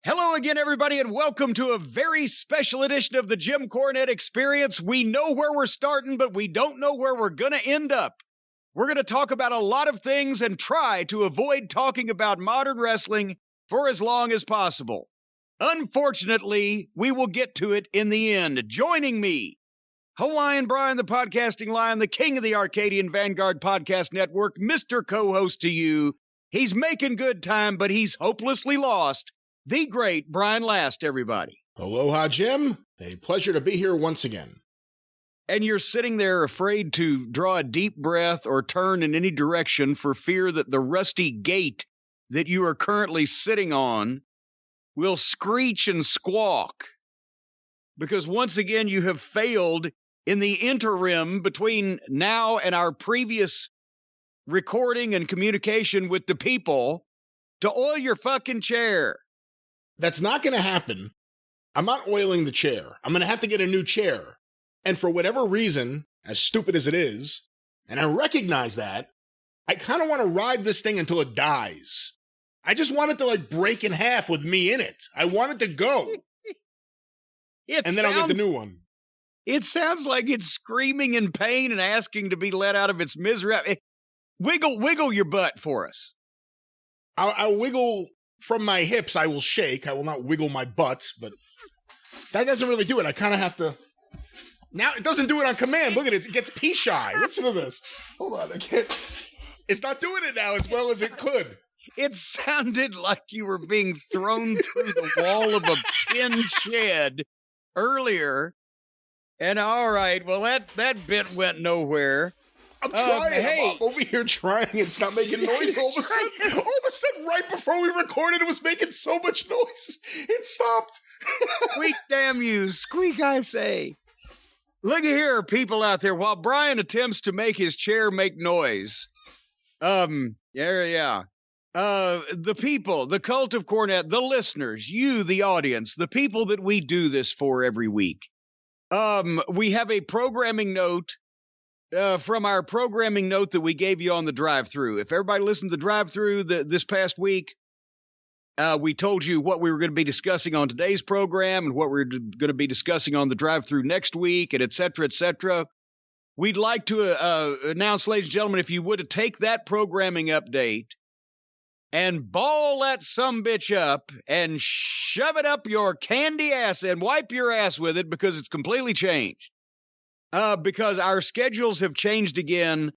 Hello again, everybody, and welcome to a very special edition of the Jim Cornette Experience. We know where we're starting, but we don't know where we're going to end up. We're going to talk about a lot of things and try to avoid talking about modern wrestling for as long as possible. Unfortunately, we will get to it in the end. Joining me, Hawaiian Brian, the podcasting lion, the king of the Arcadian Vanguard Podcast Network, Mr. Co-host to you. He's making good time, but he's hopelessly lost. The great Brian Last, everybody. Aloha, Jim. A pleasure to be here once again. And you're sitting there afraid to draw a deep breath or turn in any direction for fear that the rusty gate that you are currently sitting on will screech and squawk. Because once again, you have failed in the interim between now and our previous recording and communication with the people to oil your fucking chair. That's not going to happen. I'm not oiling the chair. I'm going to have to get a new chair. And for whatever reason, as stupid as it is, and I recognize that, I kind of want to ride this thing until it dies. I just want it to break in half with me in it. I want it to go. And then I'll get the new one. It sounds like it's screaming in pain and asking to be let out of its misery. Wiggle your butt for us. I'll wiggle from my hips. I will shake. I will not wiggle my butt, but that doesn't really do it. I kind of have to. Now it doesn't do it on command. Look at it. It gets pee shy. Listen to this. Hold on. I can't. It's not doing it now as well as it could. It sounded like you were being thrown through the wall of a tin shed earlier. And all right, well, that bit went nowhere. I'm trying. Hey. I'm over here trying. It's not making noise all of a sudden, right before we recorded, it was making so much noise. It stopped. Squeak, damn you. Squeak, I say. Look at here, people out there. While Brian attempts to make his chair make noise. The people, the cult of Cornette, the listeners, you, the audience, the people that we do this for every week. We have a programming note from our programming note that we gave you on the drive-thru. If everybody listened to the drive-thru this past week, we told you what we were going to be discussing on today's program and what we're going to be discussing on the drive-thru next week, and et cetera, et cetera. We'd like to announce, ladies and gentlemen, if you would to take that programming update and ball that sumbitch up and shove it up your candy ass and wipe your ass with it because it's completely changed. Because our schedules have changed again.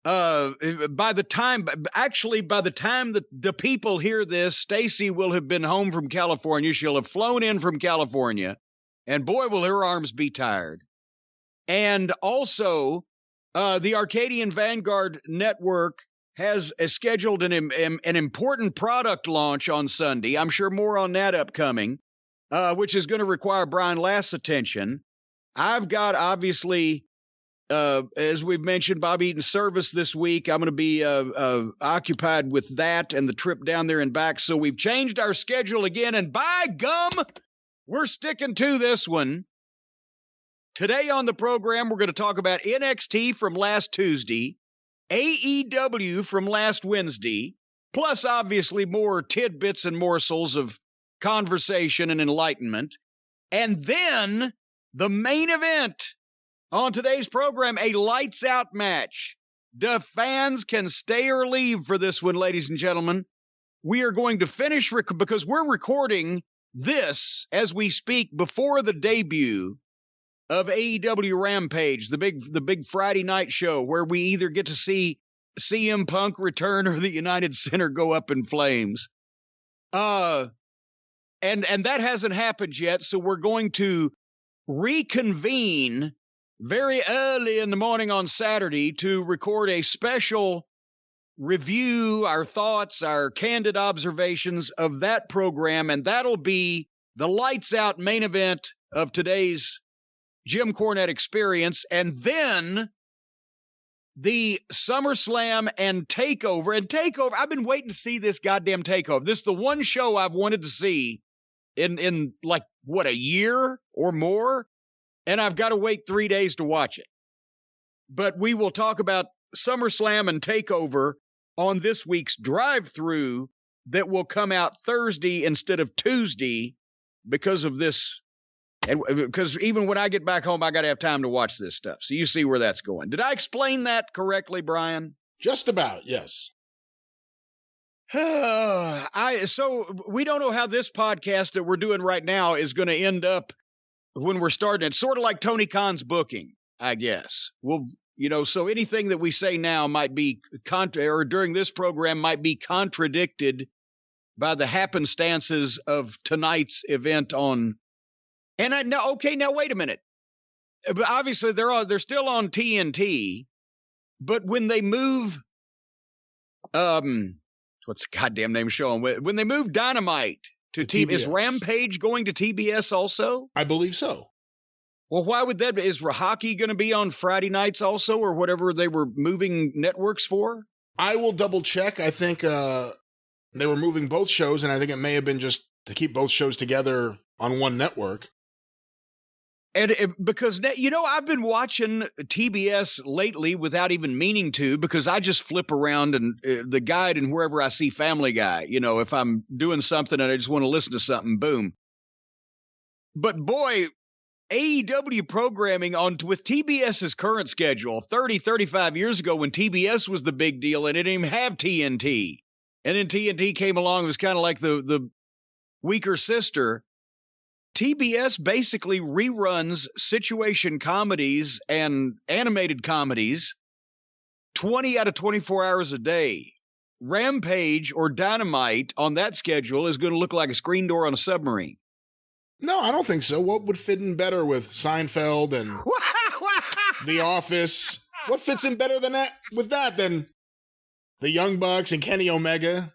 By the time that the people hear this, Stacy will have been home from California. She'll have flown in from California, and boy, will her arms be tired. And also, the Arcadian Vanguard Network has scheduled an important product launch on Sunday. I'm sure more on that upcoming, which is going to require Brian Last's attention. I've got, obviously, as we've mentioned, Bob Eaton's service this week. I'm going to be occupied with that and the trip down there and back. So we've changed our schedule again. And by gum, we're sticking to this one. Today on the program, we're going to talk about NXT from last Tuesday, AEW from last Wednesday, plus obviously more tidbits and morsels of conversation and enlightenment. And then the main event on today's program, a lights out match. The fans can stay or leave for this one, ladies and gentlemen. We are going to finish because we're recording this as we speak before the debut of AEW Rampage, the big Friday night show where we either get to see CM Punk return or the United Center go up in flames. And that hasn't happened yet, so we're going to reconvene very early in the morning on Saturday to record a special review, our thoughts, our candid observations of that program, and that'll be the lights out main event of today's Jim Cornette Experience. And then the SummerSlam and Takeover, I've been waiting to see this goddamn Takeover. This is the one show I've wanted to see in like, what, a year or more? And I've got to wait 3 days to watch it. But we will talk about SummerSlam and Takeover on this week's drive-thru that will come out Thursday instead of Tuesday because of this. And because even when I get back home, I got to have time to watch this stuff. So you see where that's going. Did I explain that correctly, Brian? Just about, yes. So we don't know how this podcast that we're doing right now is going to end up when we're starting. It's sort of like Tony Khan's booking, I guess. Well, so anything that we say now might be or during this program might be contradicted by the happenstances of tonight's event on. And now wait a minute. Obviously they're still on TNT, but when they move, what's the goddamn name show? When they move Dynamite to TBS, is Rampage going to TBS also? I believe so. Well, why would that be? Is hockey going to be on Friday nights also, or whatever they were moving networks for? I will double check. I think they were moving both shows, and I think it may have been just to keep both shows together on one network. And because, I've been watching TBS lately without even meaning to, because I just flip around and the guide and wherever I see Family Guy, if I'm doing something and I just want to listen to something, boom. But boy, AEW programming with TBS's current schedule 30, 35 years ago when TBS was the big deal and it didn't even have TNT. And then TNT came along, it was kind of like the weaker sister. TBS basically reruns situation comedies and animated comedies 20 out of 24 hours a day. Rampage or Dynamite on that schedule is going to look like a screen door on a submarine. No, I don't think so. What would fit in better with Seinfeld and The Office? What fits in better than that than the Young Bucks and Kenny Omega?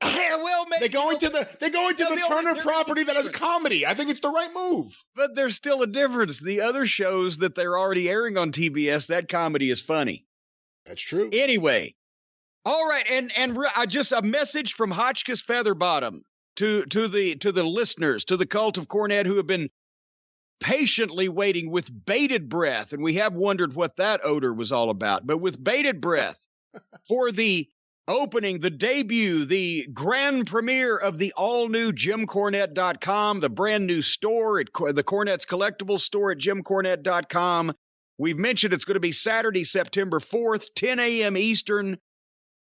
Well, maybe, they're going to the Turner property that has comedy. I think it's the right move. But there's still a difference. The other shows that they're already airing on TBS, that comedy is funny. That's true. Anyway, all right, and just a message from Hotchkiss Featherbottom to the listeners, to the cult of Cornette who have been patiently waiting with bated breath, and we have wondered what that odor was all about. But with bated breath for the opening, the debut, the grand premiere of the all-new JimCornette.com, the brand new store at the Cornette's Collectibles store at JimCornette.com. We've mentioned it's going to be Saturday, September 4th, 10 a.m. Eastern.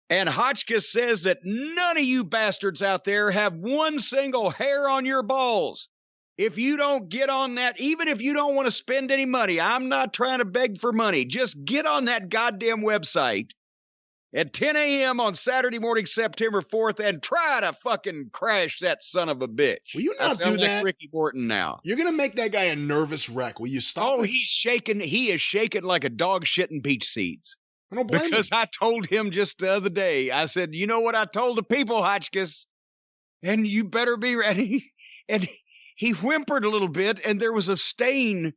And Hotchkiss says that none of you bastards out there have one single hair on your balls. If you don't get on that, even if you don't want to spend any money, I'm not trying to beg for money. Just get on that goddamn website at 10 a.m. on Saturday morning, September 4th, and try to fucking crash that son of a bitch. Will you not do that? Like Ricky Morton now. You're going to make that guy a nervous wreck. Will you stop? Oh, he's shaking. He is shaking like a dog shitting peach seeds. I don't blame because you. I told him just the other day, I said, you know what I told the people, Hotchkiss? And you better be ready. And he whimpered a little bit, and there was a stain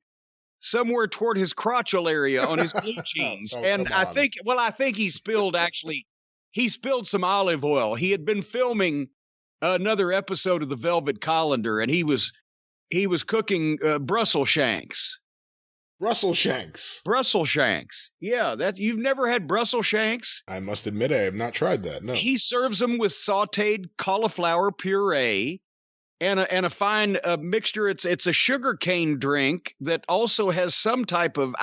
somewhere toward his crotchal area on his blue jeans. And I think he spilled some olive oil. He had been filming another episode of the Velvet Colander, and he was cooking Brussels shanks. Brussels shanks. Brussels shanks. Yeah, you've never had Brussels shanks? I must admit I have not tried that, no. He serves them with sautéed cauliflower puree and a fine mixture. It's a sugarcane drink that also has some type of,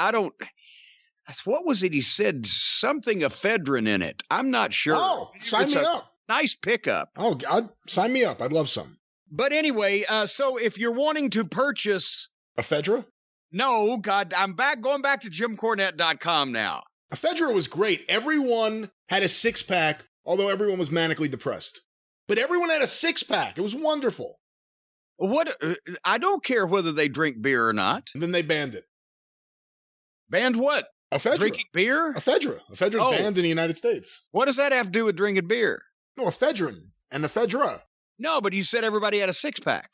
what was it he said? Something ephedrine in it. I'm not sure. Oh, sign me up. Nice pickup. Oh, God, sign me up. I'd love some. But anyway, so if you're wanting to purchase... Ephedra? No, God, I'm going back to JimCornette.com now. Ephedra was great. Everyone had a six-pack, although everyone was manically depressed. But everyone had a six-pack. It was wonderful. What? I don't care whether they drink beer or not. And then they banned it. Banned what? Ephedra. Drinking beer? Ephedra. Ephedra is banned in the United States. What does that have to do with drinking beer? No, ephedrine and ephedra. No, but you said everybody had a six-pack.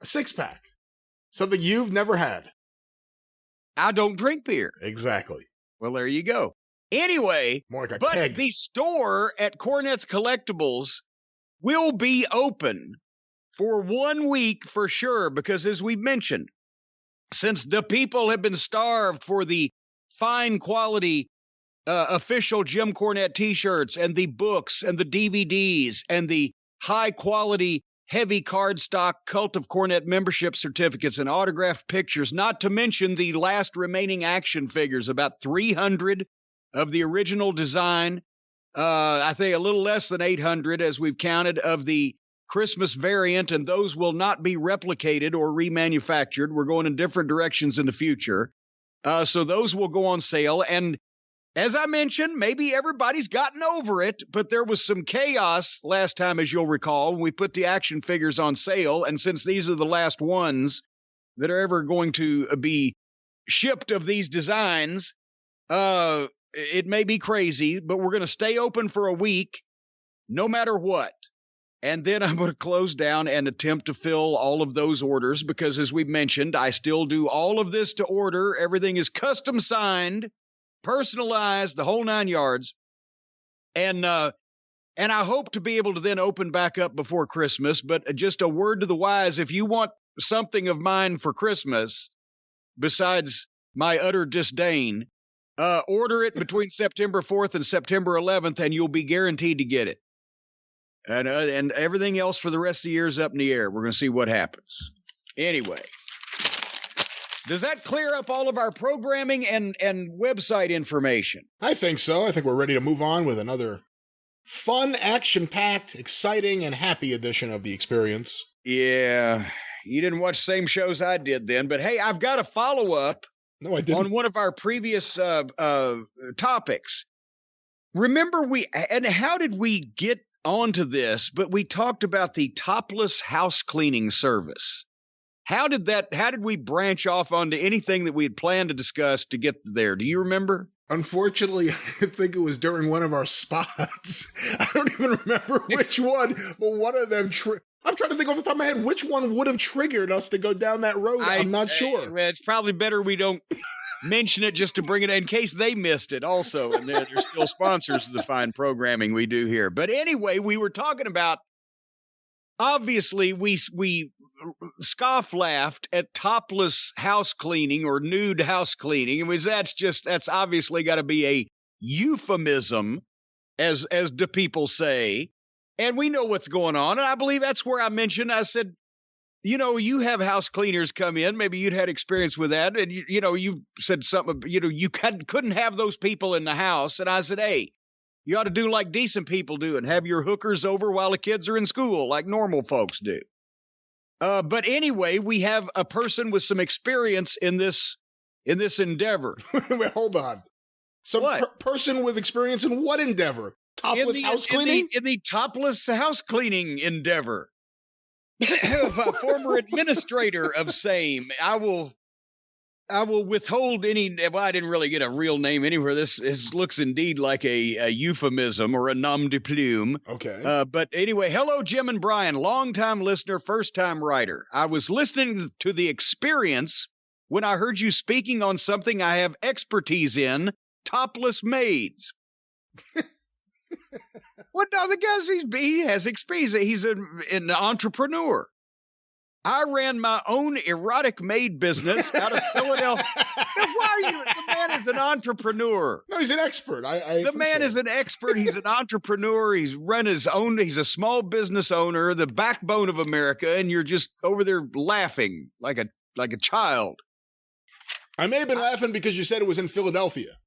A six-pack. Something you've never had. I don't drink beer. Exactly. Well, there you go. Anyway, more like a but keg. The store at Cornette's Collectibles will be open for 1 week for sure, because as we mentioned, since the people have been starved for the fine quality official Jim Cornette t-shirts and the books and the DVDs and the high-quality, heavy cardstock Cult of Cornette membership certificates and autographed pictures, not to mention the last remaining action figures, about 300 of the original design. I think a little less than 800 as we've counted of the Christmas variant, and those will not be replicated or remanufactured. We're going in different directions in the future. So those will go on sale. And as I mentioned, maybe everybody's gotten over it, but there was some chaos last time, as you'll recall, when we put the action figures on sale. And since these are the last ones that are ever going to be shipped of these designs, it may be crazy, but we're going to stay open for a week, no matter what. And then I'm going to close down and attempt to fill all of those orders because, as we've mentioned, I still do all of this to order. Everything is custom signed, personalized, the whole 9 yards. And I hope to be able to then open back up before Christmas. But just a word to the wise, if you want something of mine for Christmas, besides my utter disdain, order it between September 4th and September 11th, and you'll be guaranteed to get it. And everything else for the rest of the year is up in the air. We're going to see what happens. Anyway, does that clear up all of our programming and website information? I think so. I think we're ready to move on with another fun, action-packed, exciting, and happy edition of the experience. Yeah, you didn't watch the same shows I did then, but hey, I've got a follow-up. No, I didn't. On one of our previous topics. Remember and how did we get onto this? But we talked about the topless house cleaning service. How did we branch off onto anything that we had planned to discuss to get there? Do you remember? Unfortunately, I think it was during one of our spots. I don't even remember which one, but one of them I'm trying to think off the top of my head which one would have triggered us to go down that road. I'm not sure. It's probably better we don't mention it just to bring it in case they missed it also. And they're still sponsors of the fine programming we do here. But anyway, we were talking about, obviously, we scoff-laughed at topless house cleaning or nude house cleaning. That's obviously got to be a euphemism, as the people say. And we know what's going on. And I believe that's where I said, you have house cleaners come in. Maybe you'd had experience with that. And, you said something, you couldn't have those people in the house. And I said, hey, you ought to do like decent people do and have your hookers over while the kids are in school, like normal folks do. But anyway, we have a person with some experience in this endeavor. Wait, hold on. Some person with experience in what endeavor? Topless house cleaning? In the topless house cleaning endeavor. A former administrator of same. I will withhold any. Well, I didn't really get a real name anywhere. This looks indeed like a euphemism or a nom de plume. Okay. But anyway, hello, Jim and Brian, longtime listener, first-time writer. I was listening to the experience when I heard you speaking on something I have expertise in: topless maids. What other guys? He has experience. He's an entrepreneur. I ran my own erotic maid business out of Philadelphia. Why are you? The man is an entrepreneur. No, he's an expert. The man is an expert. He's an entrepreneur. He's run his own. He's a small business owner, the backbone of America, and you're just over there laughing like a child. I may have been laughing because you said it was in Philadelphia.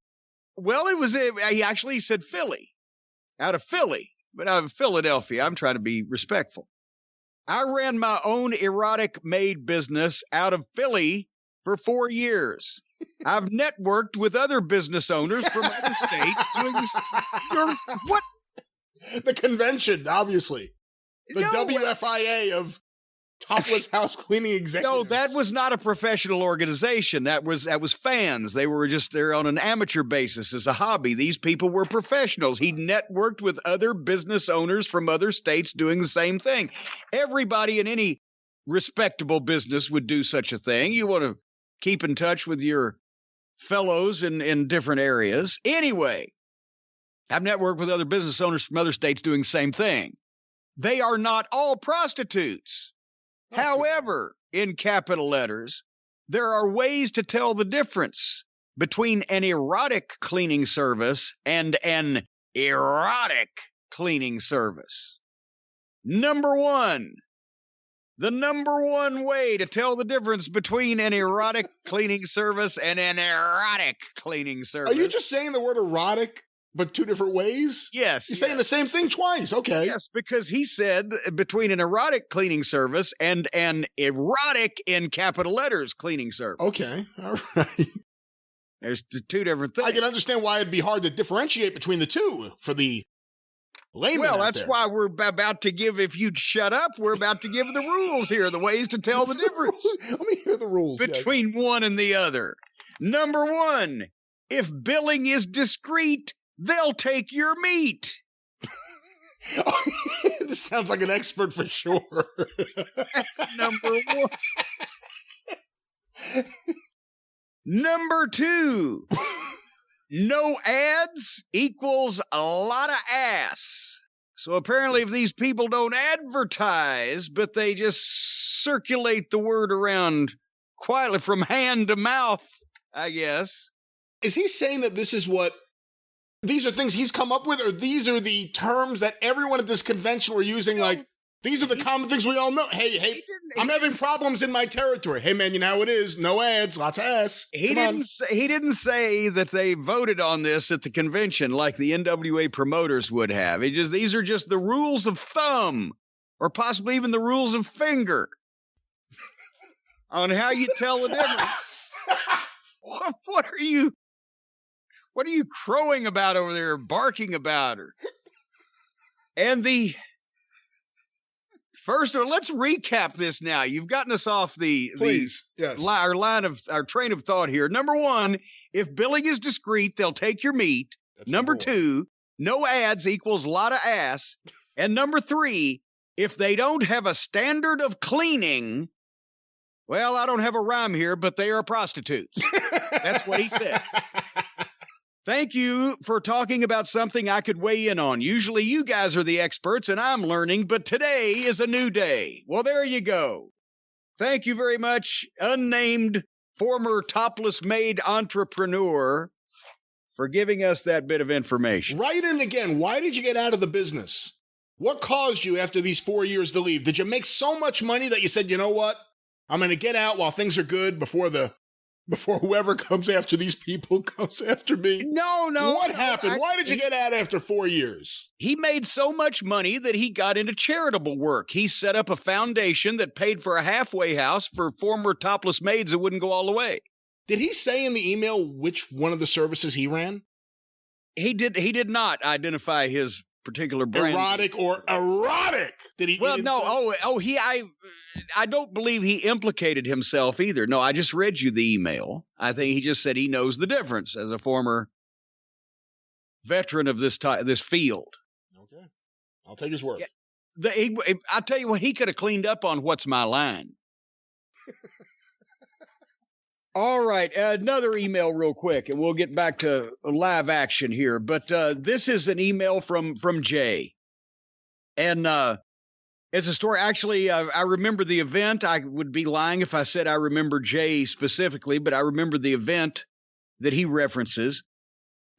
Well, he actually said Philly. Out of Philly, but out of Philadelphia. I'm trying to be respectful. I ran my own erotic maid business out of Philly for 4 years. I've networked with other business owners from other states doing this. What? The convention, obviously. The WFIA of topless house cleaning executives. No, that was not a professional organization. That was fans. They're on an amateur basis as a hobby. These people were professionals. He networked with other business owners from other states doing the same thing. Everybody in any respectable business would do such a thing. You want to keep in touch with your fellows in different areas. Anyway, I've networked with other business owners from other states doing the same thing. They are not all prostitutes. However, in capital letters, there are ways to tell the difference. between an erotic cleaning service and an erotic cleaning service. Number one. The number one way to tell the difference between an erotic cleaning service and an erotic cleaning service. Are you just saying the word erotic, but two different ways? Yes. You're saying the same thing twice. Okay. Yes, because he said between an erotic cleaning service and an erotic in capital letters cleaning service. Okay. All right. There's two different things. I can understand why it'd be hard to differentiate between the two for the layman. Well, that's there. why we're about to give, if you'd shut up, we're about to give the rules here, the ways to tell the difference. Let me hear the rules. Between one and the other. Number one, if billing is discreet, they'll take your meat. Oh, this sounds like an expert for sure. That's number one. Number two, no ads equals a lot of ass. So apparently if these people don't advertise, but they just circulate the word around quietly from hand to mouth, I guess. Is he saying that these are things he's come up with, or these are the terms that everyone at this convention were using? Like, these are the common things we all know. Hey, I'm having problems in my territory. Hey, man, you know how it is. No ads, lots of ass. He didn't say that they voted on this at the convention like the NWA promoters would have. These are just the rules of thumb, or possibly even the rules of finger, on how you tell the difference. What are you crowing about over there, barking about her? And first of all, let's recap this now. You've gotten us off our train of thought here. Number one, if billing is discreet, they'll take your meat. That's number two, no ads equals a lot of ass. And number three, if they don't have a standard of cleaning, well, I don't have a rhyme here, but they are prostitutes. That's what he said. Thank you for talking about something I could weigh in on. Usually you guys are the experts and I'm learning, but today is a new day. Well, there you go. Thank you very much, unnamed former topless maid entrepreneur, for giving us that bit of information. Write in again. Why did you get out of the business? What caused you after these 4 years to leave? Did you make so much money that you said, you know what? I'm going to get out while things are good before whoever comes after these people comes after me? No. What happened? Why did you get out after 4 years? He made so much money that he got into charitable work. He set up a foundation that paid for a halfway house for former topless maids that wouldn't go all the way. Did he say in the email which one of the services he ran? He did not identify his particular brand. Erotic or erotic? Did he? Well, no. I don't believe he implicated himself either. No, I just read you the email. I think he just said he knows the difference as a former veteran of this field. Okay. I'll take his word. Yeah, I'll tell you what, he could have cleaned up on what's my line. All right, another email real quick, and we'll get back to live action here. But this is an email from Jay. And it's a story. Actually, I remember the event. I would be lying if I said I remember Jay specifically, but I remember the event that he references.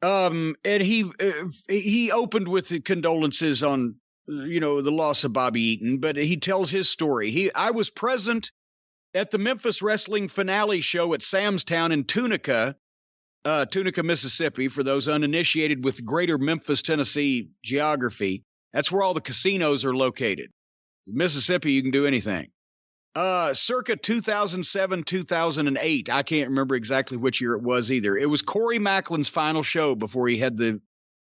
And he opened with the condolences on, the loss of Bobby Eaton, but he tells his story. I was present at the Memphis Wrestling finale show at Sam's Town in Tunica, Mississippi, for those uninitiated with greater Memphis, Tennessee geography. That's where all the casinos are located. Mississippi, you can do anything. Circa 2007, 2008. I can't remember exactly which year it was either. It was Corey Macklin's final show before he had the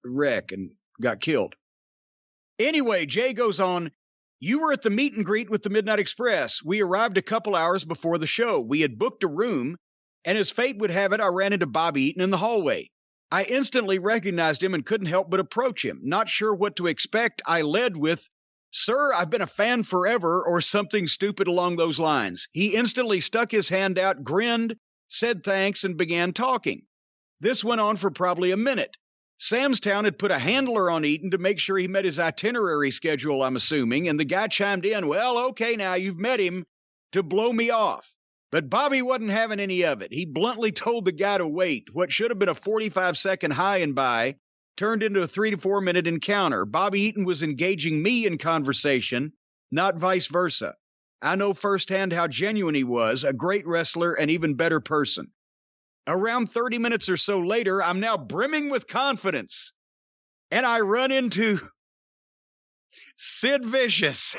wreck and got killed. Anyway, Jay goes on, you were at the meet and greet with the Midnight Express. We arrived a couple hours before the show. We had booked a room, and as fate would have it, I ran into Bobby Eaton in the hallway. I instantly recognized him and couldn't help but approach him. Not sure what to expect, I led with, "Sir, I've been a fan forever," or something stupid along those lines. He instantly stuck his hand out, grinned, said thanks, and began talking. This went on for probably a minute. Sam's Town had put a handler on Eaton to make sure he met his itinerary schedule, I'm assuming, and the guy chimed in, "Well, okay, now you've met him," to blow me off. But Bobby wasn't having any of it. He bluntly told the guy to wait. What should have been a 45-second high and by turned into a 3 to 4 minute encounter. Bobby Eaton was engaging me in conversation, not vice versa. I know firsthand how genuine he was, a great wrestler, and even better person. Around 30 minutes or so later, I'm now brimming with confidence, and I run into Sid Vicious.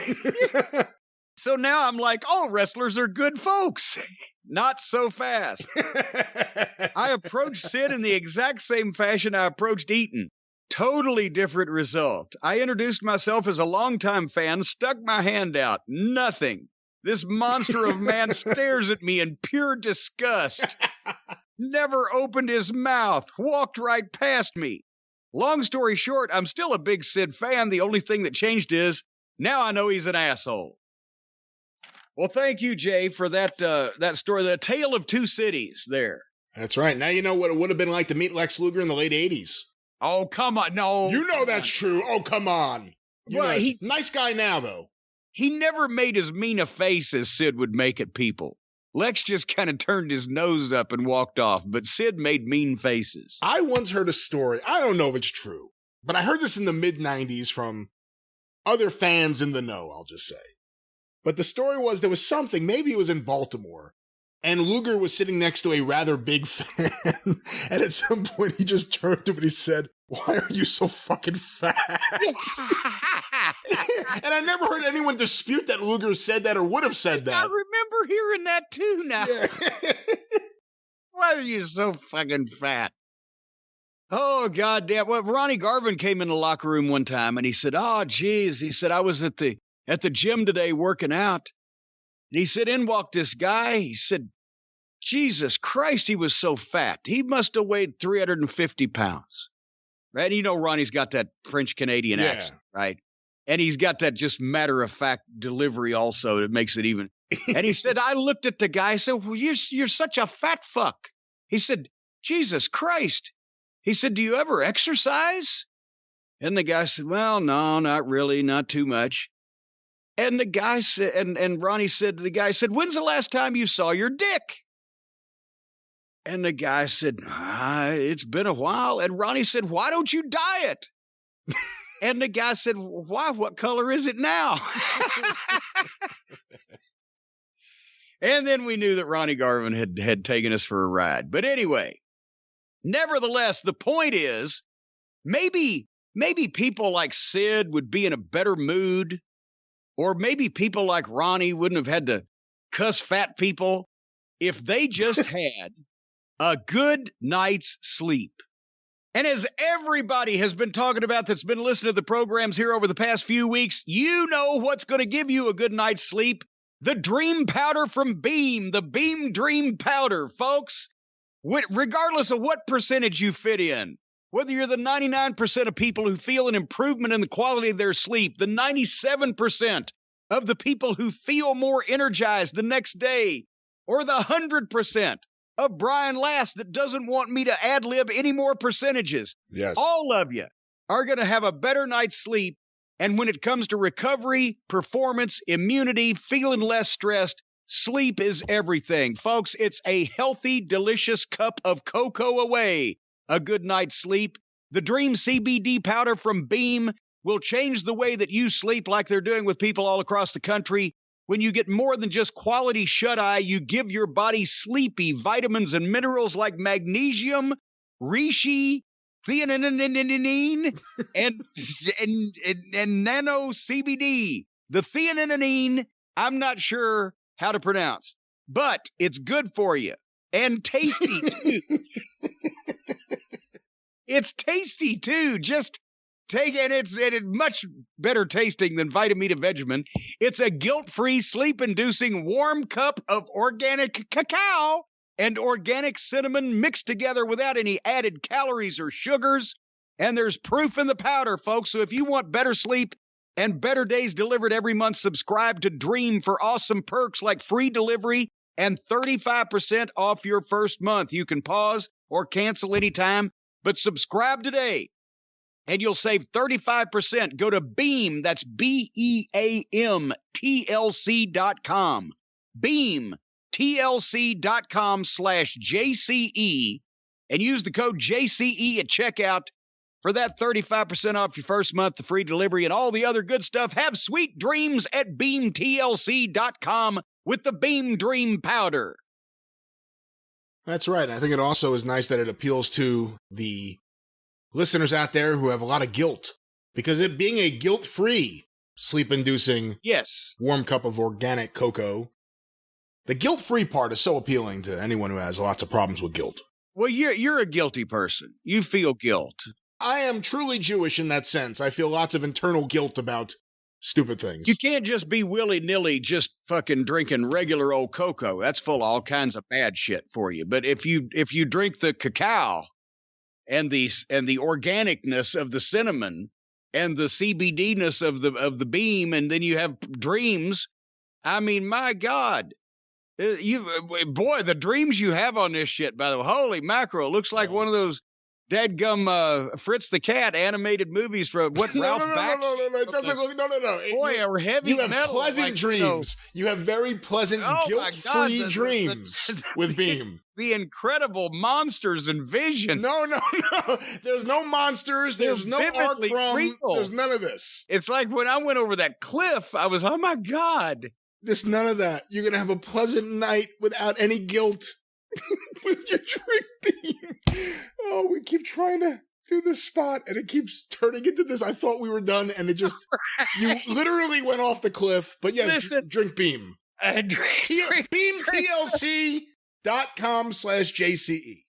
So now I'm like, oh, wrestlers are good folks. Not so fast. I approached Sid in the exact same fashion I approached Eaton. Totally different result. I introduced myself as a longtime fan, stuck my hand out. Nothing. This monster of man stares at me in pure disgust. Never opened his mouth, walked right past me. Long story short, I'm still a big Sid fan. The only thing that changed is now I know he's an asshole. Well, thank you, Jay, for that story, the tale of two cities there. That's right. Now you know what it would have been like to meet Lex Luger in the late 80s. Oh, come on. No. You know that's true. Oh, come on. Nice guy now, though. He never made as mean a face as Sid would make at people. Lex just kind of turned his nose up and walked off, but Sid made mean faces. I once heard a story. I don't know if it's true, but I heard this in the mid-90s from other fans in the know, I'll just say. But the story was there was something, maybe it was in Baltimore, and Luger was sitting next to a rather big fan, and at some point he just turned to him and he said, "Why are you so fucking fat?" And I never heard anyone dispute that Luger said that or would have said that. I remember hearing that too now. Yeah. Why are you so fucking fat? Oh, goddamn. Well, Ronnie Garvin came in the locker room one time and he said, "Oh, geez." He said, "I was at the gym today working out." And he said, in walked this guy. He said, Jesus Christ, he was so fat. He must have weighed 350 pounds. Right? You know, Ronnie's got that French-Canadian accent, right? And he's got that just matter-of-fact delivery also that makes it even. And he said, I looked at the guy. I said, well, you're such a fat fuck. He said, Jesus Christ. He said, do you ever exercise? And the guy said, well, no, not really, not too much. And the guy said, and Ronnie said to the guy, said, when's the last time you saw your dick? And the guy said, it's been a while. And Ronnie said, why don't you dye it? And the guy said, why? What color is it now? And then we knew that Ronnie Garvin had taken us for a ride. But anyway, nevertheless, the point is, maybe people like Sid would be in a better mood, or maybe people like Ronnie wouldn't have had to cuss fat people if they just had a good night's sleep. And as everybody has been talking about that's been listening to the programs here over the past few weeks, you know what's going to give you a good night's sleep. The Dream Powder from Beam, the Beam Dream Powder, folks. Regardless of what percentage you fit in, whether you're the 99% of people who feel an improvement in the quality of their sleep, the 97% of the people who feel more energized the next day, or the 100% of Brian Last that doesn't want me to ad-lib any more percentages. Yes. All of you are going to have a better night's sleep. And when it comes to recovery, performance, immunity, feeling less stressed, sleep is everything. Folks, it's a healthy, delicious cup of cocoa away. A good night's sleep. The Dream CBD powder from Beam will change the way that you sleep, like they're doing with people all across the country. When you get more than just quality shut-eye, you give your body sleepy vitamins and minerals like magnesium, reishi, theanine, and nano CBD. The theanine, I'm not sure how to pronounce, but it's good for you and tasty too. It's tasty too. Just take it. It's much better tasting than Vitamita Vegemin. It's a guilt-free, sleep-inducing warm cup of organic cacao and organic cinnamon mixed together without any added calories or sugars. And there's proof in the powder, folks. So if you want better sleep and better days delivered every month, subscribe to Dream for awesome perks like free delivery and 35% off your first month. You can pause or cancel anytime, but subscribe today and you'll save 35%. Go to Beam, that's BEAM, TLC.com. Beam, beamtlc.com/JCE and use the code JCE at checkout for that 35% off your first month, the free delivery, and all the other good stuff. Have sweet dreams at beamtlc.com with the Beam Dream Powder. That's right. I think it also is nice that it appeals to the listeners out there who have a lot of guilt, because it being a guilt-free, sleep-inducing, warm cup of organic cocoa, the guilt-free part is so appealing to anyone who has lots of problems with guilt. Well, you're a guilty person. You feel guilt. I am truly Jewish in that sense. I feel lots of internal guilt about stupid things. You can't just be willy-nilly just fucking drinking regular old cocoa. That's full of all kinds of bad shit for you. But if you drink the cacao and the organicness of the cinnamon and the CBD-ness of the beam, and then you have dreams, I mean, my God. The dreams you have on this shit, by the way, holy mackerel, looks like one of those dadgum Fritz the Cat animated movies from what Ralph Bakshi. No. It doesn't look. No. Boy, or heavy you have metal. Pleasant dreams. You have very pleasant, guilt-free dreams with Beam. The incredible monsters and vision. No. There's no monsters. There's no arc from. There's none of this. It's like when I went over that cliff, I was, oh my God. There's none of that. You're going to have a pleasant night without any guilt with your drink Beam. Oh, we keep trying to do this spot, and it keeps turning into this. I thought we were done, and it just, you literally went off the cliff. But yes, drink Beam. BeamTLC.com/JCE.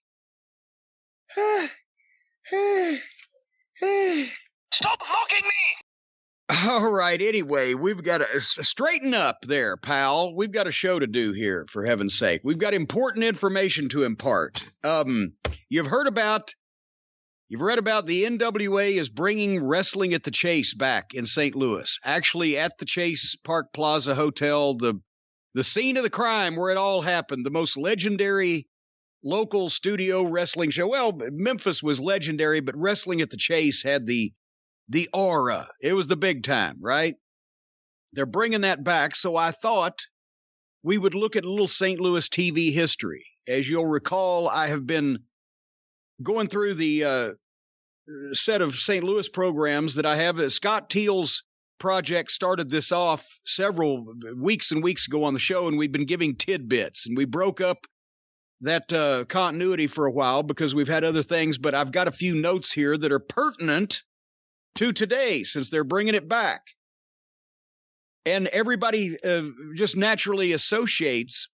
Stop mocking me! All right, anyway, we've got to straighten up there, pal. We've got a show to do here, for heaven's sake. We've got important information to impart. You've read about the NWA is bringing Wrestling at the Chase back in St. Louis. Actually, at the Chase Park Plaza Hotel, the scene of the crime where it all happened, the most legendary local studio wrestling show. Well, Memphis was legendary, but Wrestling at the Chase had the aura. It was the big time, right? They're bringing that back, so I thought we would look at a little St. Louis TV history. As you'll recall, I have been going through the set of St. Louis programs that I have. Scott Teal's project started this off several weeks and weeks ago on the show, and we've been giving tidbits, and we broke up that continuity for a while because we've had other things, but I've got a few notes here that are pertinent to today, since they're bringing it back. And everybody just naturally associates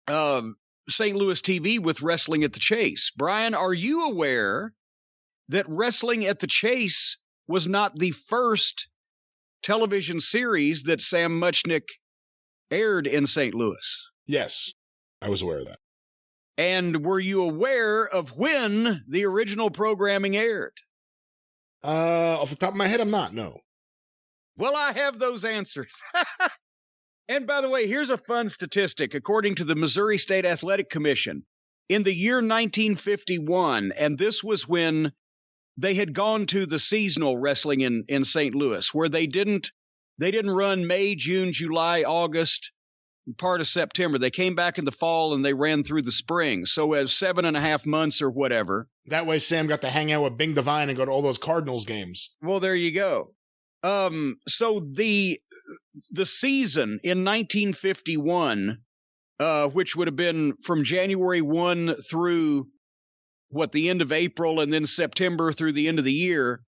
St. Louis TV with Wrestling at the Chase. Brian, are you aware that Wrestling at the Chase was not the first television series that Sam Muchnick aired in St. Louis? Yes, I was aware of that. And were you aware of when the original programming aired? Off the top of my head, I'm not, no. Well, I have those answers. And by the way, here's a fun statistic. According to the Missouri State Athletic Commission, in the year 1951, and this was when they had gone to the seasonal wrestling in St. Louis, where they didn't run May, June, July, August, part of September. They came back in the fall and they ran through the spring. So as 7.5 months or whatever. That way Sam got to hang out with Bing Devine and go to all those Cardinals games. Well, there you go. So the season in 1951, which would have been from January 1 through the end of April, and then September through the end of the year,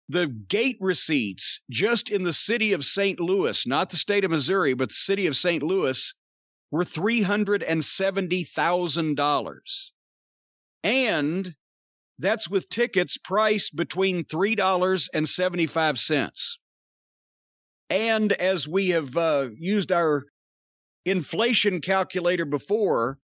the gate receipts just in the city of St. Louis, not the state of Missouri, but the city of St. Louis, were $370,000. And that's with tickets priced between $3.75. And as we have used our inflation calculator before,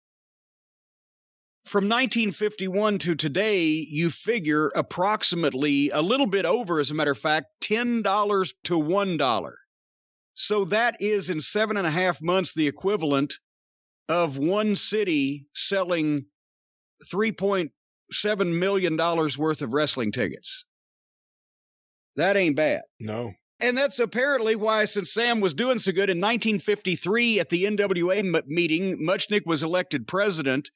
from 1951 to today, you figure approximately a little bit over, as a matter of fact, $10 to $1. So that is in 7.5 months the equivalent of one city selling $3.7 million worth of wrestling tickets. That ain't bad. No. And that's apparently why, since Sam was doing so good in 1953 at the NWA meeting, Muchnick was elected president.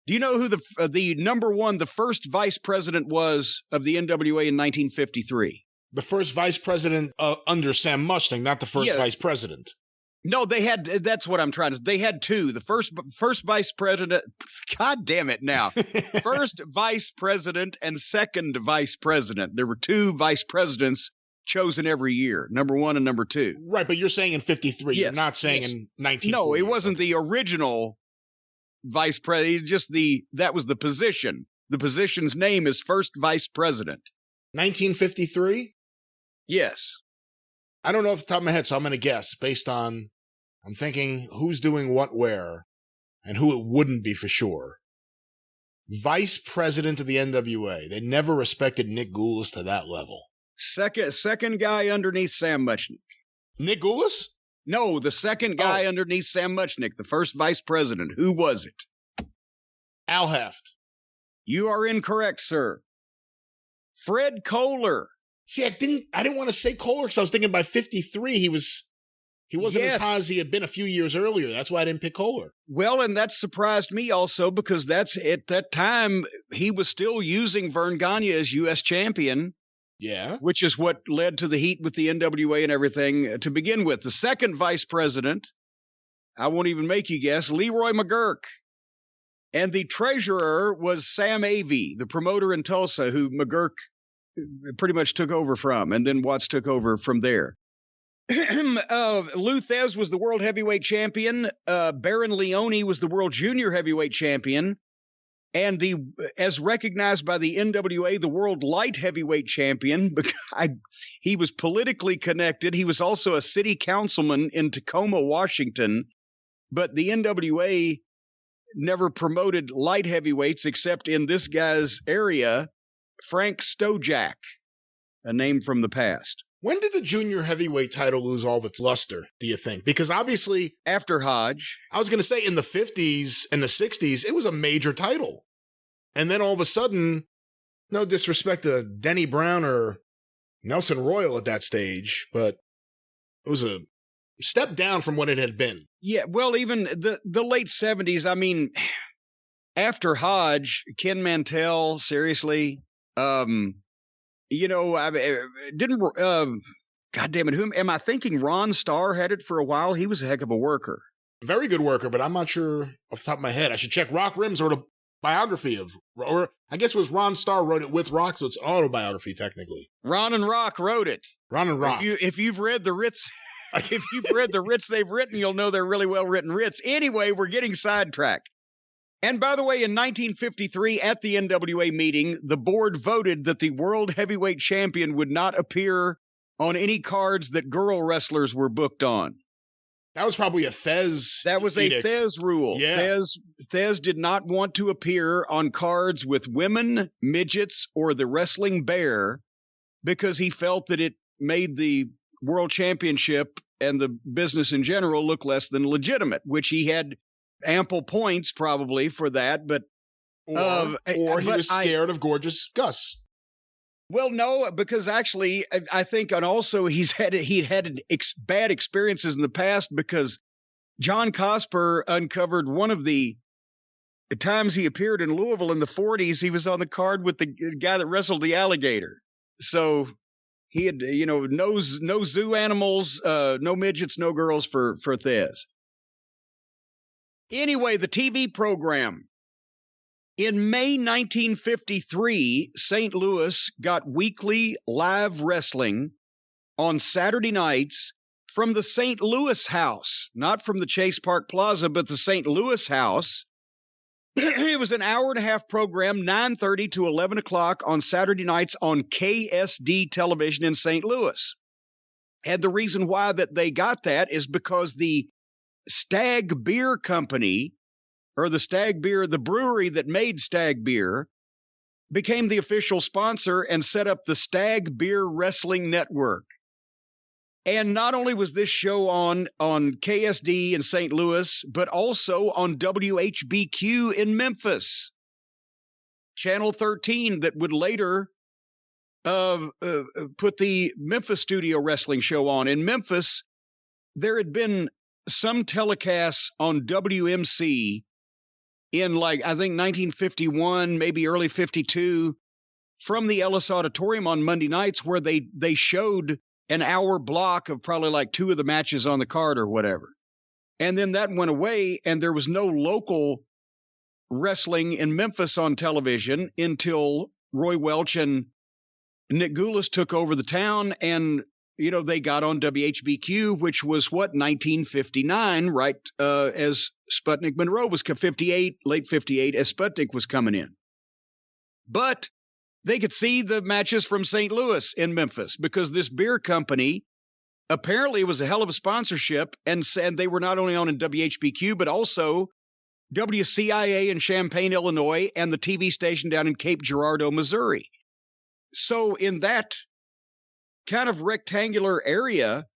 Do you know who the first vice president was of the NWA in 1953? The first vice president under Sam Muchnick, not the first vice president. No, that's what I'm trying to, they had two. The first vice president, God damn it now. First vice president and second vice president. There were two vice presidents chosen every year, number one and number two. Right, but you're saying in 53. Yes, you're not saying in 1940. No, it wasn't the original vice president. Just that was the position. The position's name is first vice president. 1953? Yes. I don't know off the top of my head, so I'm going to guess based on, I'm thinking who's doing what where and who it wouldn't be for sure. Vice president of the NWA. They never respected Nick Goulas to that level. Second guy underneath Sam Muchnick. Nick Goulas? No, the second guy underneath Sam Muchnick, the first vice president. Who was it? Al Heft. You are incorrect, sir. Fred Kohler. See, I didn't want to say Kohler because I was thinking by 53 he wasn't as high as he had been a few years earlier. That's why I didn't pick Kohler. Well, and that surprised me also because that's at that time he was still using Vern Gagne as U.S. champion. Yeah. Which is what led to the heat with the NWA and everything to begin with. The second vice president, I won't even make you guess, Leroy McGurk. And the treasurer was Sam Avey, the promoter in Tulsa, who McGurk pretty much took over from, and then Watts took over from there. Lou Thez was the world heavyweight champion. Baron Leone was the world junior heavyweight champion. And as recognized by the NWA, the world light heavyweight champion. He was politically connected. He was also a city councilman in Tacoma, Washington. But the NWA never promoted light heavyweights except in this guy's area, Frank Stojak, a name from the past. When did the junior heavyweight title lose all of its luster, do you think? Because obviously... After Hodge. I was going to say in the 50s and the 60s, it was a major title. And then all of a sudden, no disrespect to Denny Brown or Nelson Royal at that stage, but it was a step down from what it had been. Yeah, well, even the late 70s, I mean, after Hodge, Ken Mantell, seriously... God damn it, whom am I thinking? Ron Starr had it for a while. He was a heck of a worker. Very good worker, but I'm not sure off the top of my head. I should check. Rock Rims wrote a biography of, or I guess it was Ron Starr wrote it with Rock, so it's autobiography technically. Ron and Rock wrote it. Ron and Rock. If you've read the writs, if you've read the writs they've written, you'll know they're really well written writs. Anyway, we're getting sidetracked. And by the way, in 1953, at the NWA meeting, the board voted that the world heavyweight champion would not appear on any cards that girl wrestlers were booked on. That was probably a Thez. That was edict. A Thez rule. Yeah. Thez did not want to appear on cards with women, midgets, or the wrestling bear because he felt that it made the world championship and the business in general look less than legitimate, which he had ample points probably for that, but or he was scared of Gorgeous Gus. Well, no, because actually I think, and also he'd had bad experiences in the past because John Cosper uncovered one of the times he appeared in Louisville in the 40s. He was on the card with the guy that wrestled the alligator. So he had, no zoo animals, no midgets, no girls for Thez. Anyway, the TV program. In May 1953, St. Louis got weekly live wrestling on Saturday nights from the St. Louis House, not from the Chase Park Plaza, but the St. Louis House. It was an hour-and-a-half program, 9:30 to 11 o'clock on Saturday nights on KSD television in St. Louis. And the reason why that they got that is because the Stag Beer Company, or the brewery that made Stag Beer, became the official sponsor and set up the Stag Beer Wrestling Network. And not only was this show on KSD in St. Louis, but also on WHBQ in Memphis. Channel 13 that would later put the Memphis studio wrestling show on. In Memphis, there had been some telecasts on WMC in I think 1951, maybe early 52, from the Ellis Auditorium on Monday nights, where they showed an hour block of probably 2 of the matches on the card or whatever. And then that went away, and there was no local wrestling in Memphis on television until Roy Welch and Nick Goulas took over the town, and they got on WHBQ, which was 1959, right as Sputnik Monroe was 58, late 58, as Sputnik was coming in. But they could see the matches from St. Louis in Memphis because this beer company apparently was a hell of a sponsorship, and they were not only on in WHBQ, but also WCIA in Champaign, Illinois, and the TV station down in Cape Girardeau, Missouri. So in that kind of rectangular area,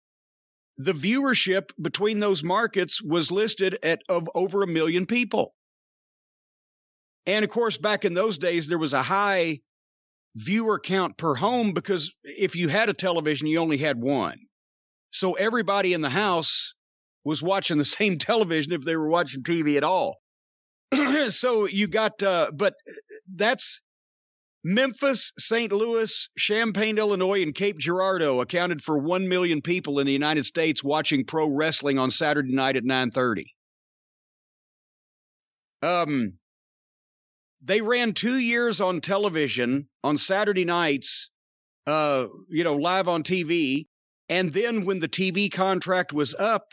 the viewership between those markets was listed of over 1 million people. And of course, back in those days, there was a high viewer count per home because if you had a television, you only had one. So everybody in the house was watching the same television if they were watching TV at all. So you got, but that's Memphis, St. Louis, Champaign, Illinois, and Cape Girardeau accounted for 1 million people in the United States watching pro wrestling on Saturday night at 9:30. They ran 2 years on television on Saturday nights, live on TV. And then when the TV contract was up,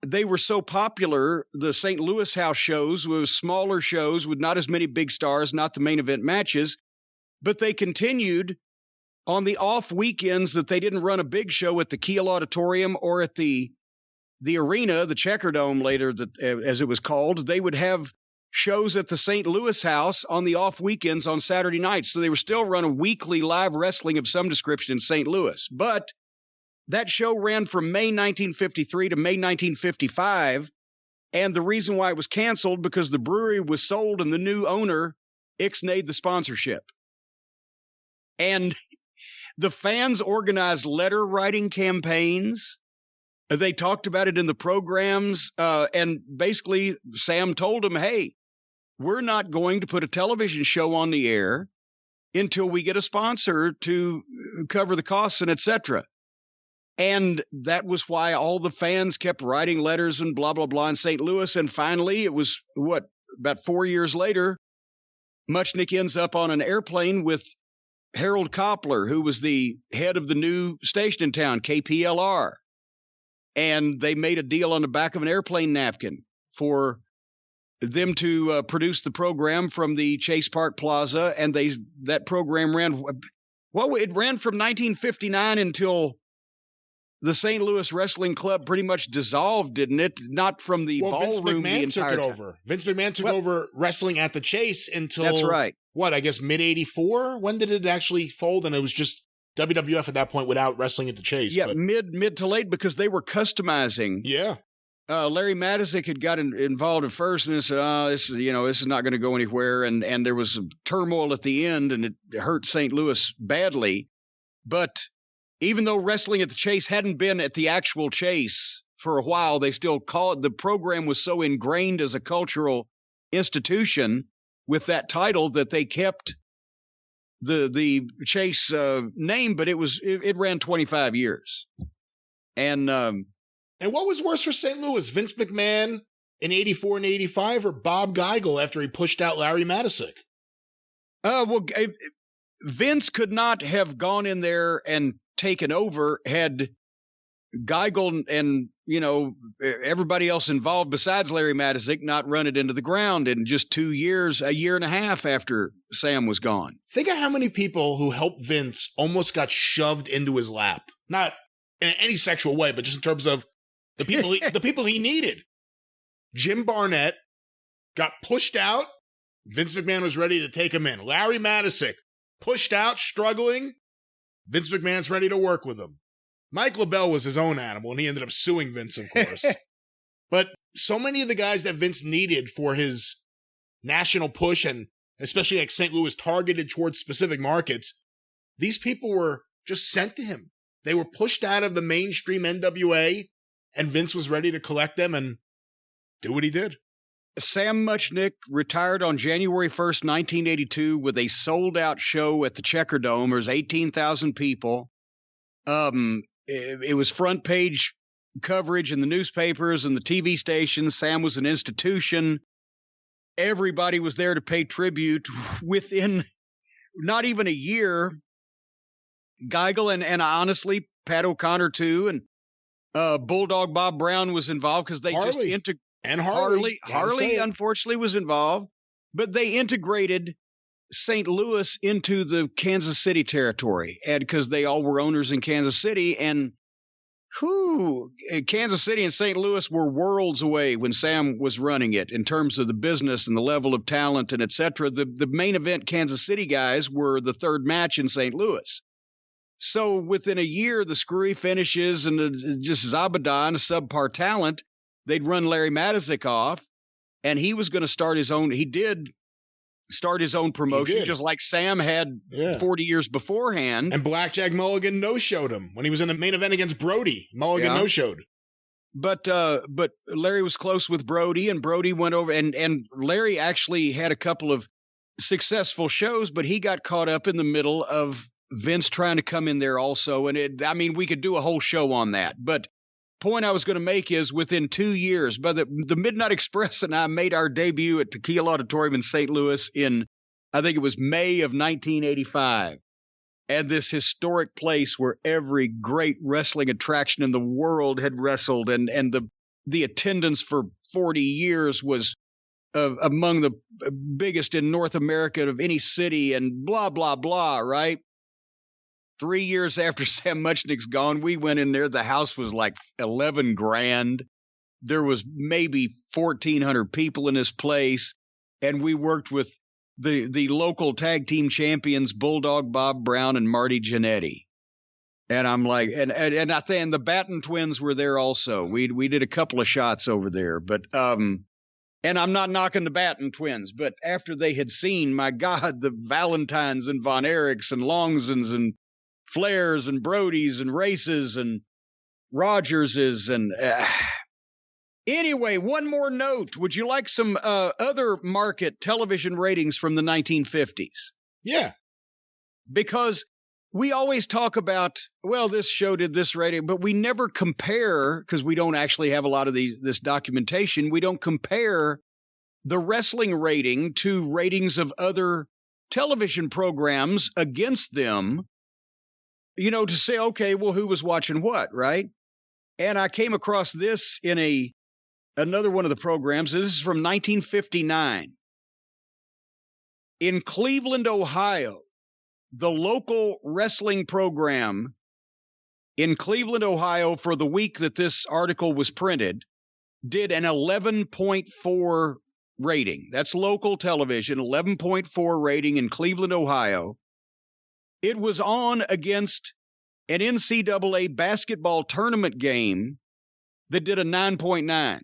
they were so popular, the St. Louis house shows were smaller shows with not as many big stars, not the main event matches, but they continued on the off weekends that they didn't run a big show at the Kiel Auditorium or at the arena, the Checkerdome later, as it was called. They would have shows at the St. Louis house on the off weekends on Saturday nights. So they were still running weekly live wrestling of some description in St. Louis. But that show ran from May 1953 to May 1955. And the reason why it was canceled because the brewery was sold and the new owner ixnayed the sponsorship. And the fans organized letter writing campaigns. They talked about it in the programs. And basically Sam told them, hey, we're not going to put a television show on the air until we get a sponsor to cover the costs and et cetera. And that was why all the fans kept writing letters and blah, blah, blah in St. Louis. And finally, it was, about 4 years later, Muchnick ends up on an airplane with Harold Koppler, who was the head of the new station in town, KPLR. And they made a deal on the back of an airplane napkin for them to produce the program from the Chase Park Plaza. And that program ran, it ran from 1959 until the St. Louis Wrestling Club pretty much dissolved, didn't it? Not from the ballroom. Vince McMahon took it over. Vince McMahon took over wrestling at the Chase until, that's right. I guess mid-'84? When did it actually fold? And it was just WWF at that point without wrestling at the Chase. Yeah, mid to late because they were customizing. Yeah. Larry Matysik had got involved at first and said, this is not going to go anywhere. And there was some turmoil at the end and it hurt St. Louis badly. But even though wrestling at the Chase hadn't been at the actual Chase for a while, they still call it, the program was so ingrained as a cultural institution with that title that they kept the Chase name, but it ran 25 years. And what was worse for St. Louis, Vince McMahon in 84 and 85 or Bob Geigel after he pushed out Larry Matysik? Vince could not have gone in there and taken over had Geigel and everybody else involved besides Larry Matysik not run it into the ground in just 2 years, a year and a half after Sam was gone. Think of how many people who helped Vince almost got shoved into his lap. Not in any sexual way, but just in terms of the people he needed. Jim Barnett got pushed out. Vince McMahon was ready to take him in. Larry Matysik pushed out, struggling. Vince McMahon's ready to work with him. Mike LaBelle was his own animal, and he ended up suing Vince, of course. But so many of the guys that Vince needed for his national push, and especially like St. Louis targeted towards specific markets, These people were just sent to him. They were pushed out of the mainstream NWA, and Vince was ready to collect them and do what he did. Sam Muchnick retired on January 1st, 1982 with a sold-out show at the Checker Dome. There was 18,000 people. It was front page coverage in the newspapers and the TV stations. Sam was an institution. Everybody was there to pay tribute. Within not even a year, Geigel and honestly, Pat O'Connor too, and Bulldog Bob Brown was involved because they Harley. Harley unfortunately was involved, but they integrated St. Louis into the Kansas City territory, and because they all were owners in Kansas City, and Kansas City and St. Louis were worlds away when Sam was running it in terms of the business and the level of talent and etc. The main event Kansas City guys were the third match in St. Louis. So within a year, the screwy finishes and just Zabadan, subpar talent, they'd run Larry Matuszak off, and he was going to start his own. He did start his own promotion, just like Sam had 40 years beforehand. And Blackjack Mulligan no-showed him when he was in the main event against Brody. Mulligan no-showed. But Larry was close with Brody, and Brody went over, and Larry actually had a couple of successful shows, but he got caught up in the middle of Vince trying to come in there also. And we could do a whole show on that, but point I was going to make is within 2 years, but the Midnight Express and I made our debut at Tequila Auditorium in St. Louis in, I think it was May of 1985. And this historic place where every great wrestling attraction in the world had wrestled, and the attendance for 40 years was among the biggest in North America of any city, and blah, blah, blah, right? 3 years after Sam Muchnick's gone, we went in there. The house was like 11 grand. There was maybe 1,400 people in this place. And we worked with the local tag team champions, Bulldog Bob Brown and Marty Jannetty. And I'm like, and I think the Batten twins were there also. We did a couple of shots over there, but, and I'm not knocking the Batten twins, but after they had seen, my God, the Valentines and Von Erichs and Longsons and Flairs and Brodies and Races and Rogerses and anyway, one more note. Would you like some other market television ratings from the 1950s? Yeah. Because we always talk about, well, this show did this rating, but we never compare, because we don't actually have a lot of this documentation. We don't compare the wrestling rating to ratings of other television programs against them. You know, to say, okay, well, who was watching what, right? And I came across this in another one of the programs. This is from 1959. In Cleveland, Ohio, the local wrestling program in Cleveland, Ohio, for the week that this article was printed, did an 11.4 rating. That's local television, 11.4 rating in Cleveland, Ohio. It was on against an NCAA basketball tournament game that did a 9.9.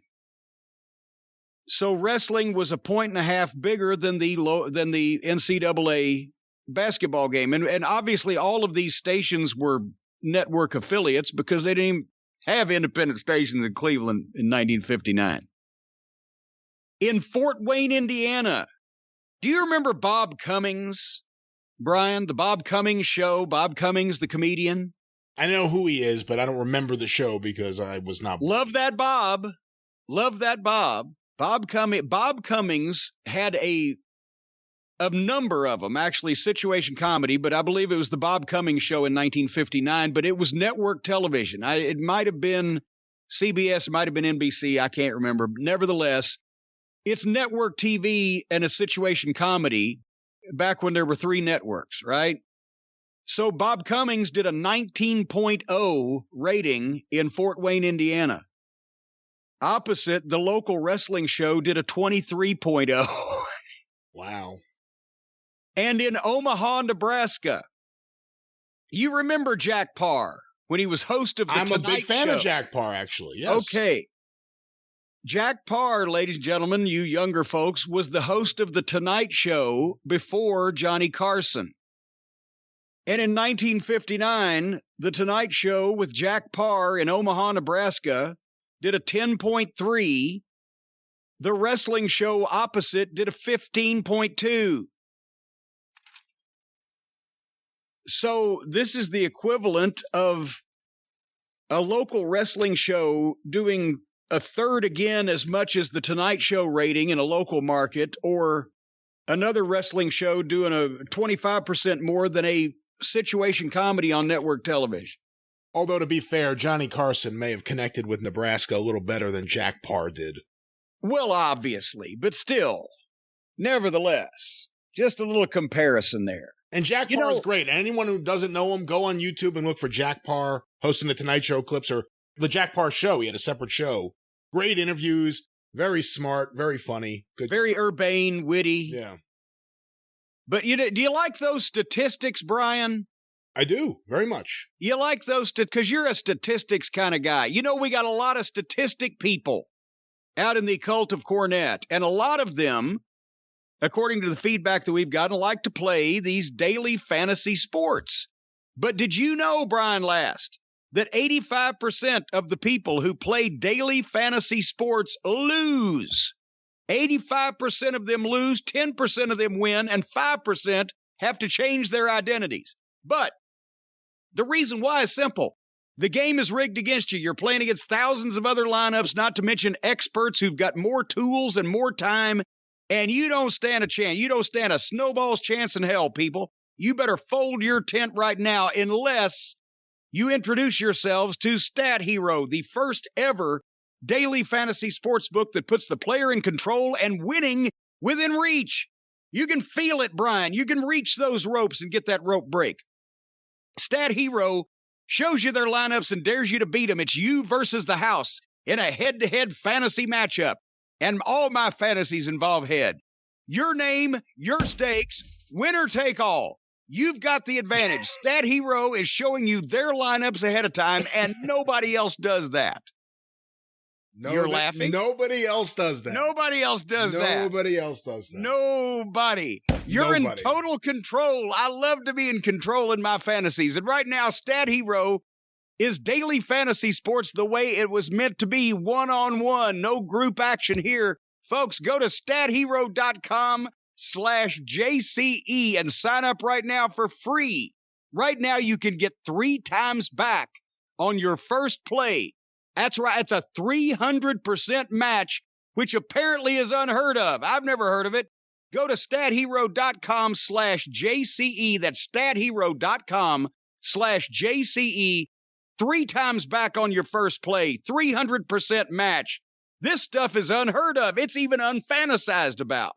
So wrestling was 1.5 bigger than the NCAA basketball game. And obviously all of these stations were network affiliates because they didn't even have independent stations in Cleveland in 1959. In Fort Wayne, Indiana, do you remember Bob Cummings? Brian, the Bob Cummings show, Bob Cummings, the comedian. I know who he is, but I don't remember the show because I was not. Love that Bob. Love that Bob. Bob Cummings had a number of them, actually, situation comedy, but I believe it was the Bob Cummings show in 1959, but it was network television. It might have been CBS, it might have been NBC, I can't remember. Nevertheless, it's network TV and a situation comedy back when there were 3 networks, right? So Bob Cummings did a 19.0 rating in Fort Wayne, Indiana. Opposite, the local wrestling show did a 23.0. Wow. And in Omaha, Nebraska, you remember Jack Parr when he was host of the Tonight Show. I'm a big fan of Jack Parr, actually. Yes. Okay. Jack Parr, ladies and gentlemen, you younger folks, was the host of the Tonight Show before Johnny Carson. And in 1959, The Tonight Show with Jack Parr in Omaha, Nebraska, did a 10.3. The wrestling show opposite did a 15.2. So this is the equivalent of a local wrestling show doing a third again as much as the Tonight Show rating in a local market, or another wrestling show doing a 25% more than a situation comedy on network television. Although, to be fair, Johnny Carson may have connected with Nebraska a little better than Jack Parr did. Well, obviously, but still, nevertheless, just a little comparison there. And Jack Parr is great. Anyone who doesn't know him, go on YouTube and look for Jack Parr hosting the Tonight Show clips, or the Jack Parr Show. He had a separate show. Great interviews, very smart, very funny. Good. Very urbane, witty. Yeah. But do you like those statistics, Brian? I do, very much. You like those because you're a statistics kind of guy. You know, we got a lot of statistic people out in the cult of Cornette, and a lot of them, according to the feedback that we've gotten, like to play these daily fantasy sports. But did you know, Brian Last, that 85% of the people who play daily fantasy sports lose? 85% of them lose, 10% of them win, and 5% have to change their identities. But the reason why is simple. The game is rigged against you. You're playing against thousands of other lineups, not to mention experts who've got more tools and more time, and you don't stand a chance. You don't stand a snowball's chance in hell, people. You better fold your tent right now unless you introduce yourselves to Stat Hero, the first ever daily fantasy sports book that puts the player in control and winning within reach. You can feel it, Brian. You can reach those ropes and get that rope break. Stat Hero shows you their lineups and dares you to beat them. It's you versus the house in a head-to-head fantasy matchup. And all my fantasies involve head. Your name, your stakes, winner take all. You've got the advantage. Stat Hero is showing you their lineups ahead of time, and nobody else does that. You're laughing? Nobody else does that. Nobody else does that. Nobody else does that. Nobody. You're in total control. I love to be in control in my fantasies. And right now, Stat Hero is daily fantasy sports the way it was meant to be, one-on-one, no group action here. Folks, go to stathero.com/JCE and sign up right now for free. Right now, you can get 3 times back on your first play. That's right. It's a 300% match, which apparently is unheard of. I've never heard of it. Go to stathero.com/JCE. That's stathero.com/JCE. 3 times back on your first play. 300% match. This stuff is unheard of. It's even unfantasized about.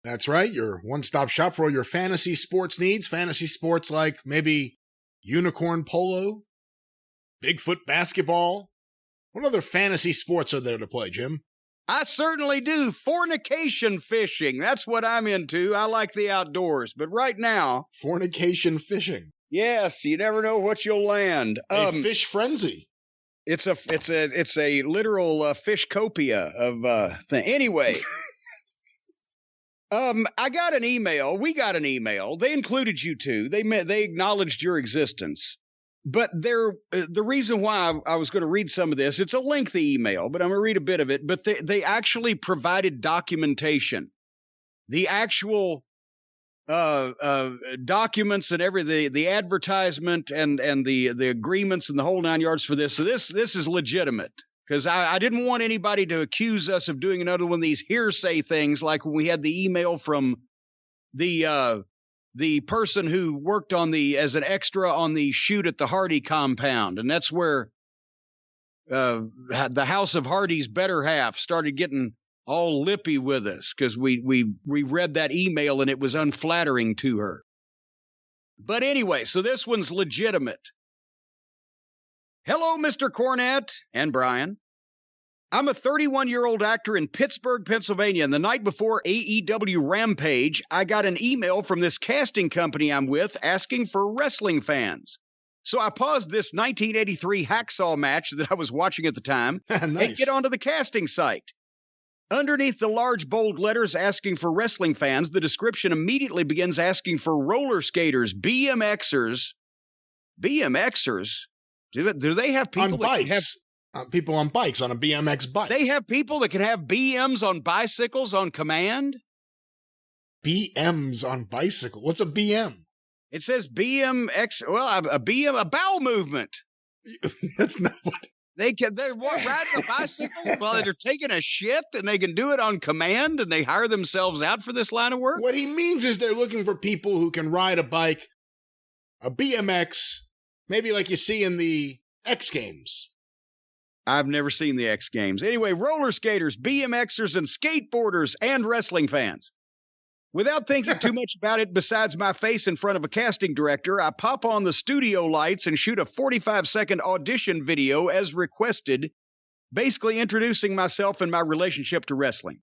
That's right. Your one-stop shop for all your fantasy sports needs. Fantasy sports like maybe unicorn polo, Bigfoot basketball. What other fantasy sports are there to play, Jim? I certainly do. Fornication fishing. That's what I'm into. I like the outdoors. But right now... Fornication fishing. Yes, you never know what you'll land. A fish frenzy. It's a literal fishcopia of thing. Anyway... I got an email. We got an email. They included you too. They acknowledged your existence. But the reason why I was going to read some of this, it's a lengthy email, but I'm going to read a bit of it. But they actually provided documentation, the actual documents and everything, the advertisement and the agreements and the whole 9 yards for this. So this is legitimate. Because I didn't want anybody to accuse us of doing another one of these hearsay things, like when we had the email from the person who worked as an extra on the shoot at the Hardy compound, and that's where the House of Hardy's better half started getting all lippy with us because we read that email and it was unflattering to her. But anyway, so this one's legitimate. Hello, Mr. Cornette and Brian. I'm a 31-year-old actor in Pittsburgh, Pennsylvania, and the night before AEW Rampage, I got an email from this casting company I'm with asking for wrestling fans. So I paused this 1983 hacksaw match that I was watching at the time and get onto the casting site. Underneath the large, bold letters asking for wrestling fans, the description immediately begins asking for roller skaters, BMXers. BMXers? Do they have people on that bikes? can have People on bikes, on a BMX bike. They have people that can have BMs on bicycles on command? BMs on bicycle. What's a BM? It says BMX. Well, a BM, a bowel movement. That's not what. They're riding a bicycle while they're taking a shit, and they can do it on command, and they hire themselves out for this line of work? What he means is they're looking for people who can ride a bike, a BMX, maybe like you see in the X Games. I've never seen the X Games. Anyway, roller skaters, BMXers, and skateboarders, and wrestling fans. Without thinking too much about it besides my face in front of a casting director, I pop on the studio lights and shoot a 45-second audition video as requested, basically introducing myself and my relationship to wrestling.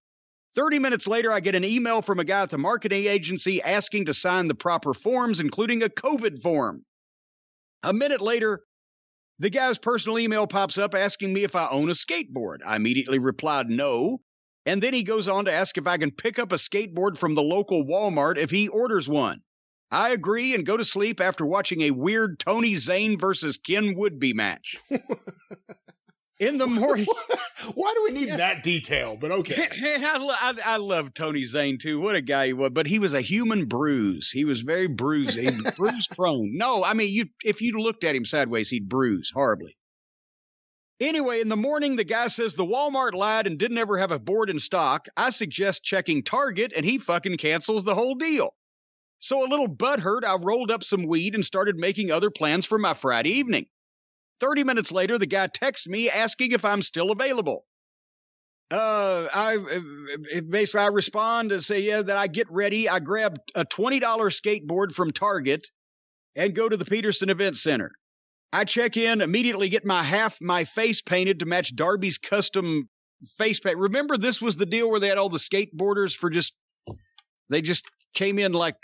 30 minutes later, I get an email from a guy at the marketing agency asking to sign the proper forms, including a COVID form. A minute later, the guy's personal email pops up asking me if I own a skateboard. I immediately replied no. And then he goes on to ask if I can pick up a skateboard from the local Walmart if he orders one. I agree and go to sleep after watching a weird Tony Zane versus Ken Woodby match. In the morning. Why do we need that detail? But okay. I love Tony Zane, too. What a guy he was. But he was a human bruise. He was very bruised. He was bruise prone. No, I mean, if you looked at him sideways, he'd bruise horribly. Anyway, in the morning, the guy says the Walmart lied and didn't ever have a board in stock. I suggest checking Target, and he fucking cancels the whole deal. So a little butthurt, I rolled up some weed and started making other plans for my Friday evening. 30 minutes later, the guy texts me asking if I'm still available. I respond and say, yeah, that I get ready. I grab a $20 skateboard from Target and go to the Peterson Event Center. I check in, immediately get my face painted to match Darby's custom face paint. Remember, this was the deal where they had all the skateboarders they just came in like,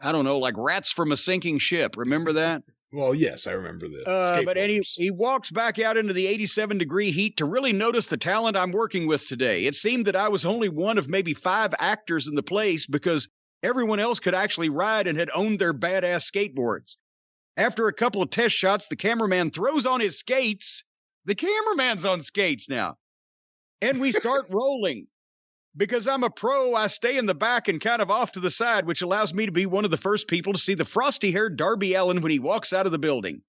I don't know, like rats from a sinking ship. Remember that? Well, yes, I remember that. But he walks back out into the 87-degree heat to really notice the talent I'm working with today. It seemed that I was only one of maybe 5 actors in the place because everyone else could actually ride and had owned their badass skateboards. After a couple of test shots, the cameraman throws on his skates. The cameraman's on skates now. And we start rolling. Because I'm a pro, I stay in the back and kind of off to the side, which allows me to be one of the first people to see the frosty-haired Darby Allin when he walks out of the building.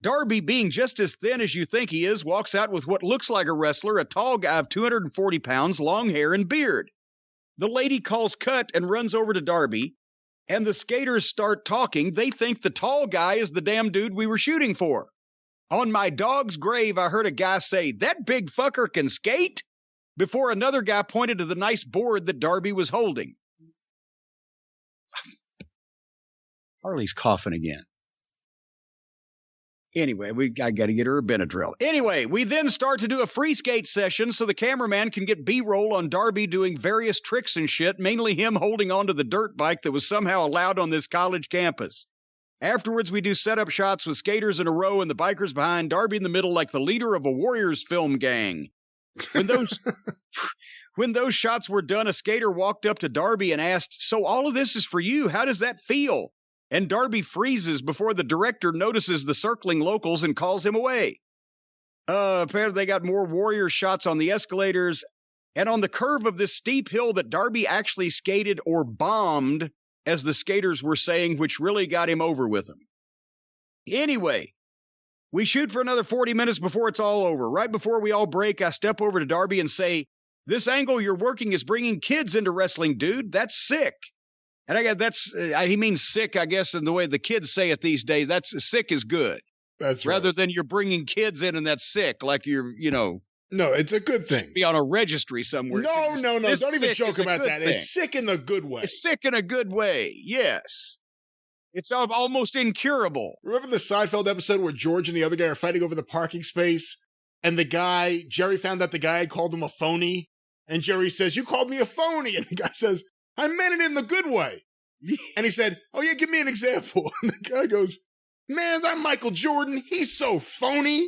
Darby, being just as thin as you think he is, walks out with what looks like a wrestler, a tall guy of 240 pounds, long hair and beard. The lady calls cut and runs over to Darby. And the skaters start talking. They think the tall guy is the damn dude we were shooting for. On my dog's grave, I heard a guy say, "That big fucker can skate?" before another guy pointed to the nice board that Darby was holding. Harley's coughing again. Anyway, I got to get her a Benadryl. Anyway, we then start to do a free skate session so the cameraman can get B-roll on Darby doing various tricks and shit, mainly him holding onto the dirt bike that was somehow allowed on this college campus. Afterwards, we do setup shots with skaters in a row and the bikers behind, Darby in the middle like the leader of a Warriors film gang. When those shots were done, a skater walked up to Darby and asked, "So all of this is for you. How does that feel?" And Darby freezes before the director notices the circling locals and calls him away. Apparently they got more warrior shots on the escalators and on the curve of this steep hill that Darby actually skated or bombed, as the skaters were saying, which really got him over with him. Anyway, we shoot for another 40 minutes before it's all over. Right before we all break, I step over to Darby and say, "This angle you're working is bringing kids into wrestling, dude. That's sick." And I guess he means sick, I guess, in the way the kids say it these days. That's sick is good. That's right. Rather than you're bringing kids in and that's sick, like you're, No, it's a good thing. Be on a registry somewhere. No. Don't even joke about that. Thing. It's sick in a good way. It's sick in a good way. Yes. It's almost incurable. Remember the Seinfeld episode where George and the other guy are fighting over the parking space? And Jerry found out the guy had called him a phony. And Jerry says, "You called me a phony." And the guy says, "I meant it in the good way." And he said, "Oh yeah, give me an example." And the guy goes, "Man, that Michael Jordan, he's so phony."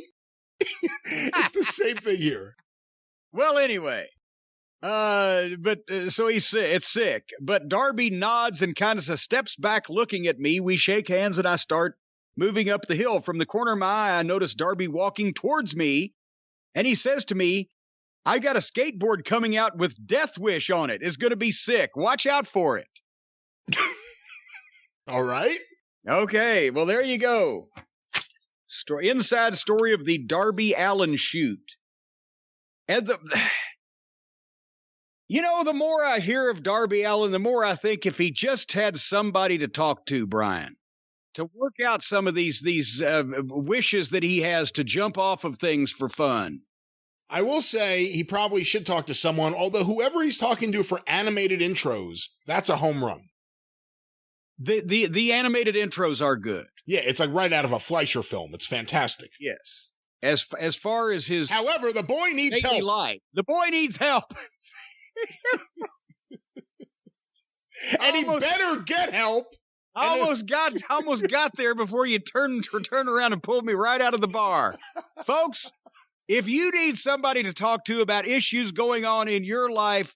It's the same thing here. Well, anyway, So he's sick. It's sick. But Darby nods and kind of steps back looking at me. We shake hands and I start moving up the hill. From the corner of my eye, I notice Darby walking towards me. And he says to me, I got a skateboard coming out with Death Wish on it. It's going to be sick. Watch out for it. All right. Okay. Well, there you go. Inside story of the Darby Allin shoot. And the more I hear of Darby Allin, the more I think if he just had somebody to talk to, Brian, to work out some of these wishes that he has to jump off of things for fun. I will say he probably should talk to someone, although whoever he's talking to for animated intros, that's a home run. The animated intros are good. Yeah, it's like right out of a Fleischer film. It's fantastic. Yes. As far as his... However, the boy needs help. Life. The boy needs help. And he better get help. I almost got there before you turn around and pulled me right out of the bar. Folks, if you need somebody to talk to about issues going on in your life,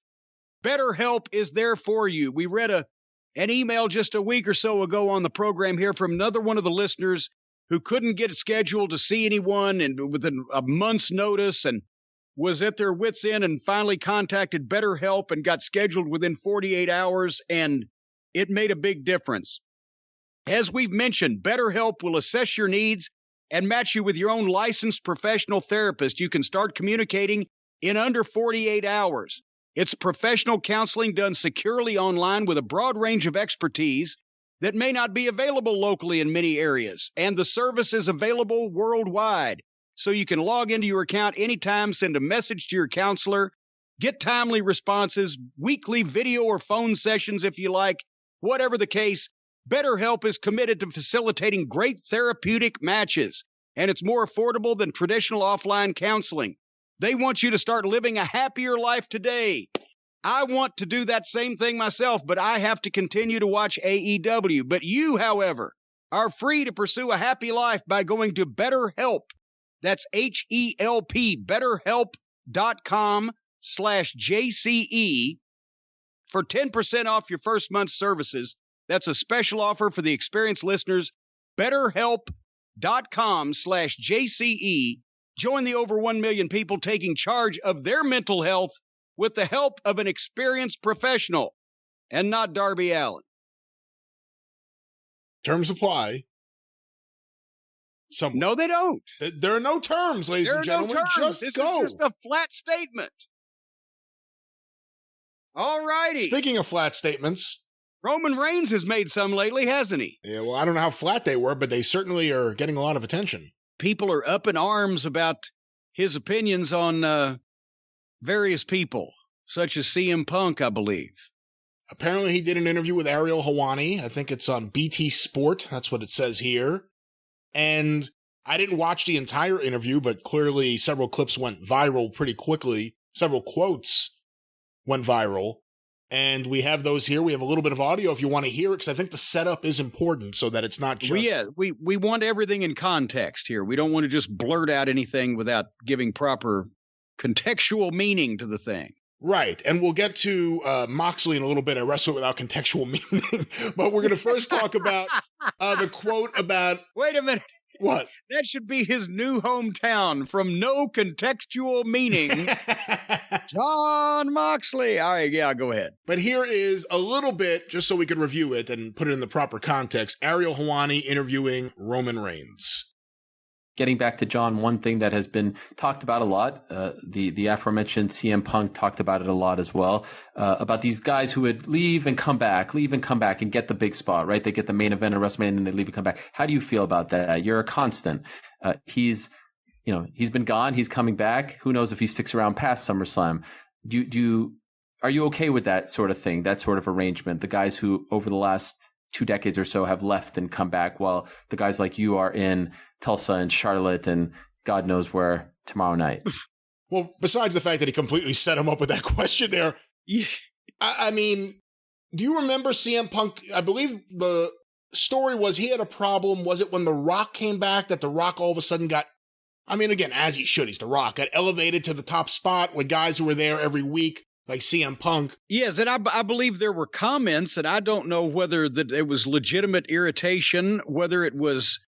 BetterHelp is there for you. We read an email just a week or so ago on the program here from another one of the listeners who couldn't get scheduled to see anyone and within a month's notice and was at their wits' end and finally contacted BetterHelp and got scheduled within 48 hours, and it made a big difference. As we've mentioned, BetterHelp will assess your needs and match you with your own licensed professional therapist. You can start communicating in under 48 hours. It's professional counseling done securely online with a broad range of expertise that may not be available locally in many areas. And the service is available worldwide. So you can log into your account anytime, send a message to your counselor, get timely responses, weekly video or phone sessions if you like. Whatever the case, BetterHelp is committed to facilitating great therapeutic matches, and it's more affordable than traditional offline counseling. They want you to start living a happier life today. I want to do that same thing myself, but I have to continue to watch AEW. But you, however, are free to pursue a happy life by going to BetterHelp. That's HELP, betterhelp.com/JCE for 10% off your first month's services. That's a special offer for the experienced listeners. BetterHelp.com/JCE. Join the over 1 million people taking charge of their mental health with the help of an experienced professional and not Darby Allin. Terms apply. No, they don't. There are no terms, ladies and gentlemen. No terms. Just go. This is just a flat statement. All righty. Speaking of flat statements, Roman Reigns has made some lately, hasn't he? Yeah, well, I don't know how flat they were, but they certainly are getting a lot of attention. People are up in arms about his opinions on various people, such as CM Punk, I believe. Apparently, he did an interview with Ariel Helwani. I think it's on BT Sport. That's what it says here. And I didn't watch the entire interview, but clearly several clips went viral pretty quickly. Several quotes went viral. And we have those here. We have a little bit of audio if you want to hear it, because I think the setup is important so that it's not just... we want everything in context here. We don't want to just blurt out anything without giving proper contextual meaning to the thing. Right. And we'll get to Moxley in a little bit. I wrestle without contextual meaning. But we're going to first talk about the quote about... Wait a minute. What? That should be his new hometown, from no contextual meaning. John Moxley. All right, yeah, go ahead. But here is a little bit, just so we could review it and put it in the proper context. Ariel Helwani interviewing Roman Reigns. Getting back to John, one thing that has been talked about a lot, the aforementioned CM Punk talked about it a lot as well, about these guys who would leave and come back and get the big spot, right? They get the main event of WrestleMania and then they leave and come back. How do you feel about that? You're a constant. He's been gone. He's coming back. Who knows if he sticks around past SummerSlam? Are you okay with that sort of thing, that sort of arrangement? The guys who over the last 2 decades or so have left and come back, while the guys like you are in Tulsa and Charlotte and God knows where tomorrow night. Well, besides the fact that he completely set him up with that question there, yeah. I mean, do you remember CM Punk? I believe the story was he had a problem. Was it when The Rock came back that The Rock all of a sudden got, I mean, again, as he should, he's The Rock, got elevated to the top spot with guys who were there every week like CM Punk. Yes, and I believe there were comments, and I don't know whether that it was legitimate irritation, whether it was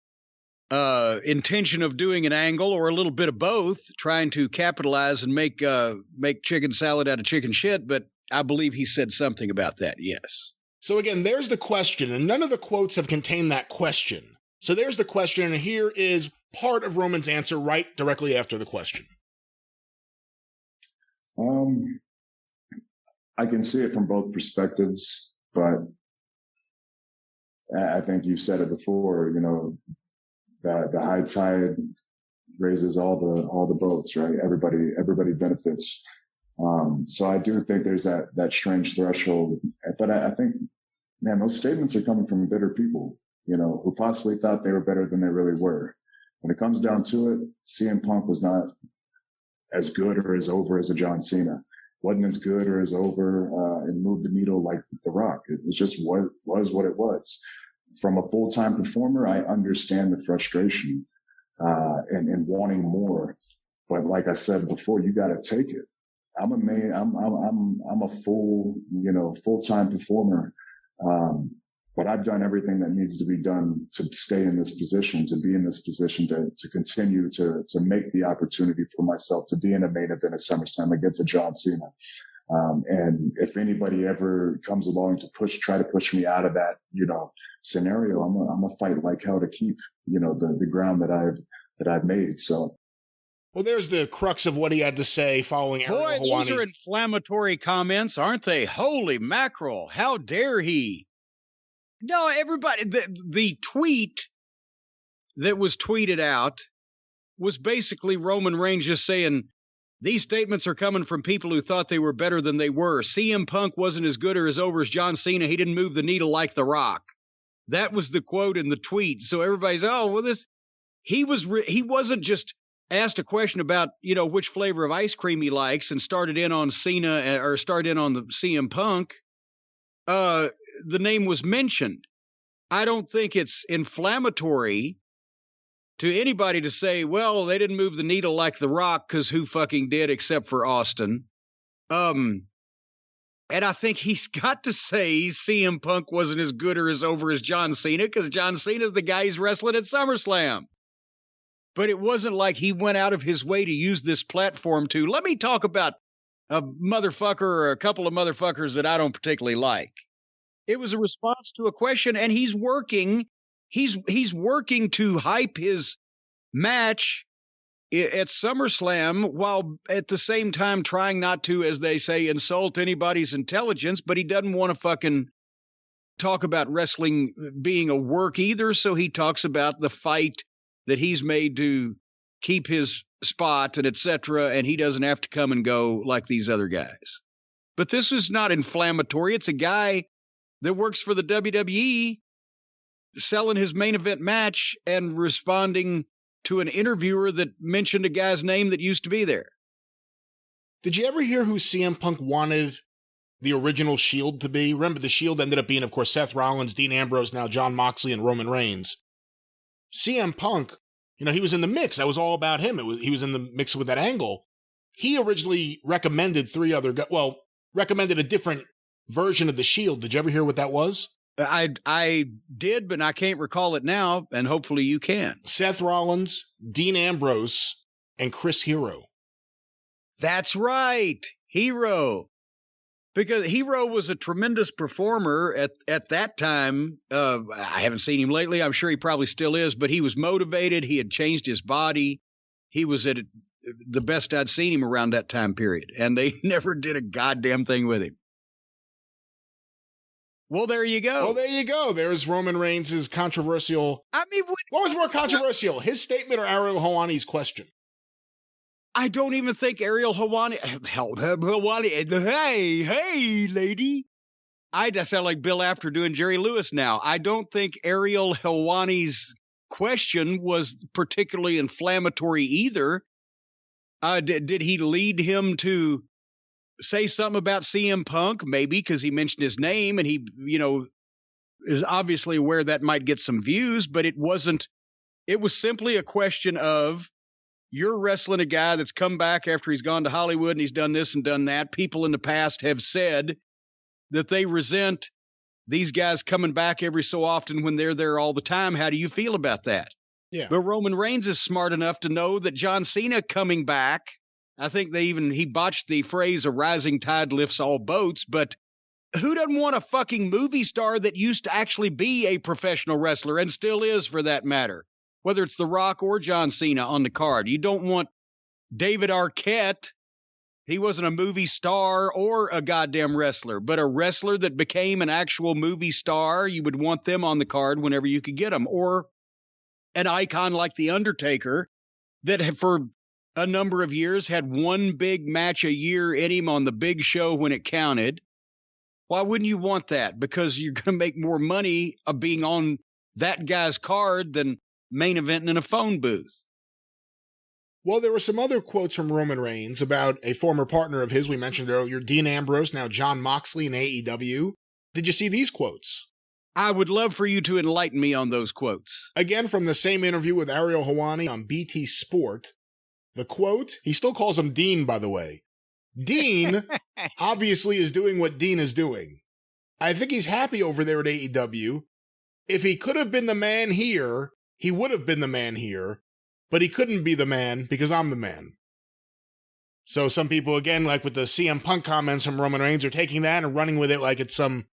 intention of doing an angle or a little bit of both, trying to capitalize and make chicken salad out of chicken shit. But I believe he said something about that. Yes. So again, there's the question, and none of the quotes have contained that question. So there's the question, and here is part of Roman's answer right directly after the question. I can see it from both perspectives, but I think you said it before, you know, the high tide raises all the boats, right? Everybody benefits. So I do think there's that strange threshold, but I think, man, those statements are coming from bitter people, you know, who possibly thought they were better than they really were. When it comes down to it, CM Punk was not as good or as over as a John Cena. Wasn't as good or as over and moved the needle like The Rock. It was just what it was. From a full-time performer, I understand the frustration and wanting more. But like I said before, you got to take it. I'm a full-time performer. But I've done everything that needs to be done to stay in this position, to be in this position, to continue to make the opportunity for myself to be in a main event at SummerSlam against a John Cena. And if anybody ever comes along to try to push me out of that, you know, scenario, I'm gonna fight like hell to keep, you know, the ground that I've made. So. Well, there's the crux of what he had to say following Ariel Helwani's. Boy, these are inflammatory comments, aren't they? Holy mackerel. How dare he? No, everybody, the tweet that was tweeted out was basically Roman Reigns just saying, these statements are coming from people who thought they were better than they were. CM Punk wasn't as good or as over as John Cena. He didn't move the needle like The Rock. That was the quote in the tweet. So everybody's, he wasn't just asked a question about, you know, which flavor of ice cream he likes and started in on Cena or started in on the CM Punk. The name was mentioned. I don't think it's inflammatory to anybody to say, well, they didn't move the needle like The Rock because who fucking did except for Austin. And I think he's got to say CM Punk wasn't as good or as over as John Cena because John Cena's the guy he's wrestling at SummerSlam. But it wasn't like he went out of his way to use this platform to, let me talk about a motherfucker or a couple of motherfuckers that I don't particularly like. It was a response to a question, and he's working to hype his match at SummerSlam while at the same time trying not to, as they say, insult anybody's intelligence, but he doesn't want to fucking talk about wrestling being a work either, so he talks about the fight that he's made to keep his spot and etc., and he doesn't have to come and go like these other guys. But this is not inflammatory. It's a guy that works for the WWE selling his main event match and responding to an interviewer that mentioned a guy's name that used to be there. Did you ever hear who CM Punk wanted the original Shield to be? Remember, the Shield ended up being, of course, Seth Rollins, Dean Ambrose, now Jon Moxley, and Roman Reigns. CM Punk, you know, he was in the mix. That was all about him. He was in the mix with that angle. He originally recommended recommended a different version of the Shield. Did you ever hear what that was? I did, but I can't recall it now, and hopefully you can. Seth Rollins, Dean Ambrose, and Chris Hero. That's right, Hero. Because Hero was a tremendous performer at that time. I haven't seen him lately. I'm sure he probably still is, but he was motivated. He had changed his body. He was at the best I'd seen him around that time period, and they never did a goddamn thing with him. Well, there you go. There's Roman Reigns' controversial. I mean, what was more controversial, his statement or Ariel Helwani's question? I don't even think Ariel Helwani. Hey, lady. I sound like Bill Apter doing Jerry Lewis now. I don't think Ariel Helwani's question was particularly inflammatory either. Did he lead him to say something about CM Punk? Maybe, because he mentioned his name and he, you know, is obviously aware that might get some views, but it wasn't. It was simply a question of You're wrestling a guy that's come back after he's gone to Hollywood and he's done this and done that. People in the past have said that they resent these guys coming back every so often when they're there all the time. How do you feel about that? Yeah. But Roman Reigns is smart enough to know that John Cena coming back, I think he botched the phrase, a rising tide lifts all boats, but who doesn't want a fucking movie star that used to actually be a professional wrestler and still is, for that matter, whether it's The Rock or John Cena on the card? You don't want David Arquette. He wasn't a movie star or a goddamn wrestler, but a wrestler that became an actual movie star. You would want them on the card whenever you could get them. Or an icon like The Undertaker that for a number of years had one big match a year in him on the big show when it counted. Why wouldn't you want that? Because you're going to make more money of being on that guy's card than main eventing in a phone booth. Well, there were some other quotes from Roman Reigns about a former partner of his we mentioned earlier, Dean Ambrose, now Jon Moxley in AEW. Did you see these quotes? I would love for you to enlighten me on those quotes. Again, from the same interview with Ariel Helwani on BT Sport. The quote, he still calls him Dean, by the way. Dean obviously is doing what Dean is doing. I think he's happy over there at AEW. If he could have been the man here, he would have been the man here, but he couldn't be the man because I'm the man. So some people, again, like with the CM Punk comments from Roman Reigns, are taking that and running with it like it's some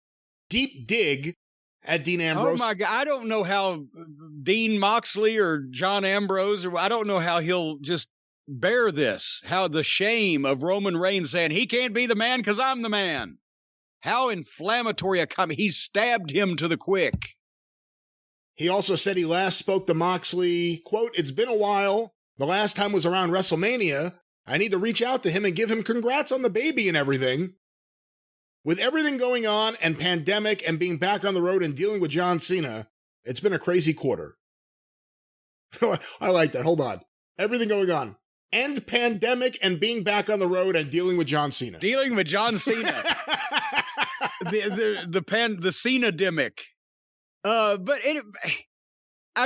deep dig at Dean Ambrose. Oh my God, I don't know how Dean Moxley or John Ambrose, or I don't know how he'll just bear this, how the shame of Roman Reigns saying he can't be the man because I'm the man. How inflammatory a comment. He stabbed him to the quick. He also said he last spoke to Moxley, quote, "It's been a while. The last time was around WrestleMania. I need to reach out to him and give him congrats on the baby and everything. With everything going on and pandemic and being back on the road and dealing with John Cena, it's been a crazy quarter." I like that. Hold on. Everything going on. And pandemic and being back on the road and dealing with John Cena. Dealing with John Cena. the Cena-demic.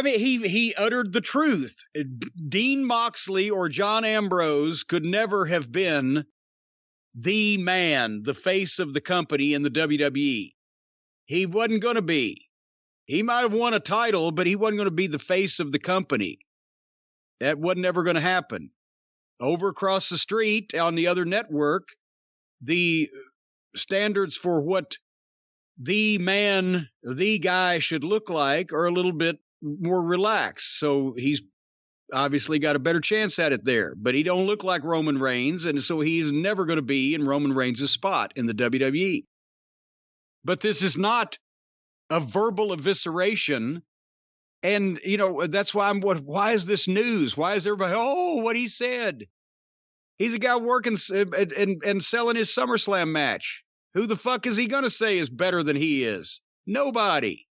He uttered the truth. Dean Moxley or John Ambrose could never have been the man, the face of the company in the WWE. He wasn't going to be. He might have won a title, but he wasn't going to be the face of the company. That wasn't ever going to happen. Over across the street on the other network, the standards for what the man, the guy should look like are a little bit more relaxed. So he's obviously got a better chance at it there. But he don't look like Roman Reigns, and so he's never going to be in Roman Reigns' spot in the WWE. But this is not a verbal evisceration. And, that's why why is this news? Why is everybody, what he said? He's a guy working and selling his SummerSlam match. Who the fuck is he going to say is better than he is? Nobody.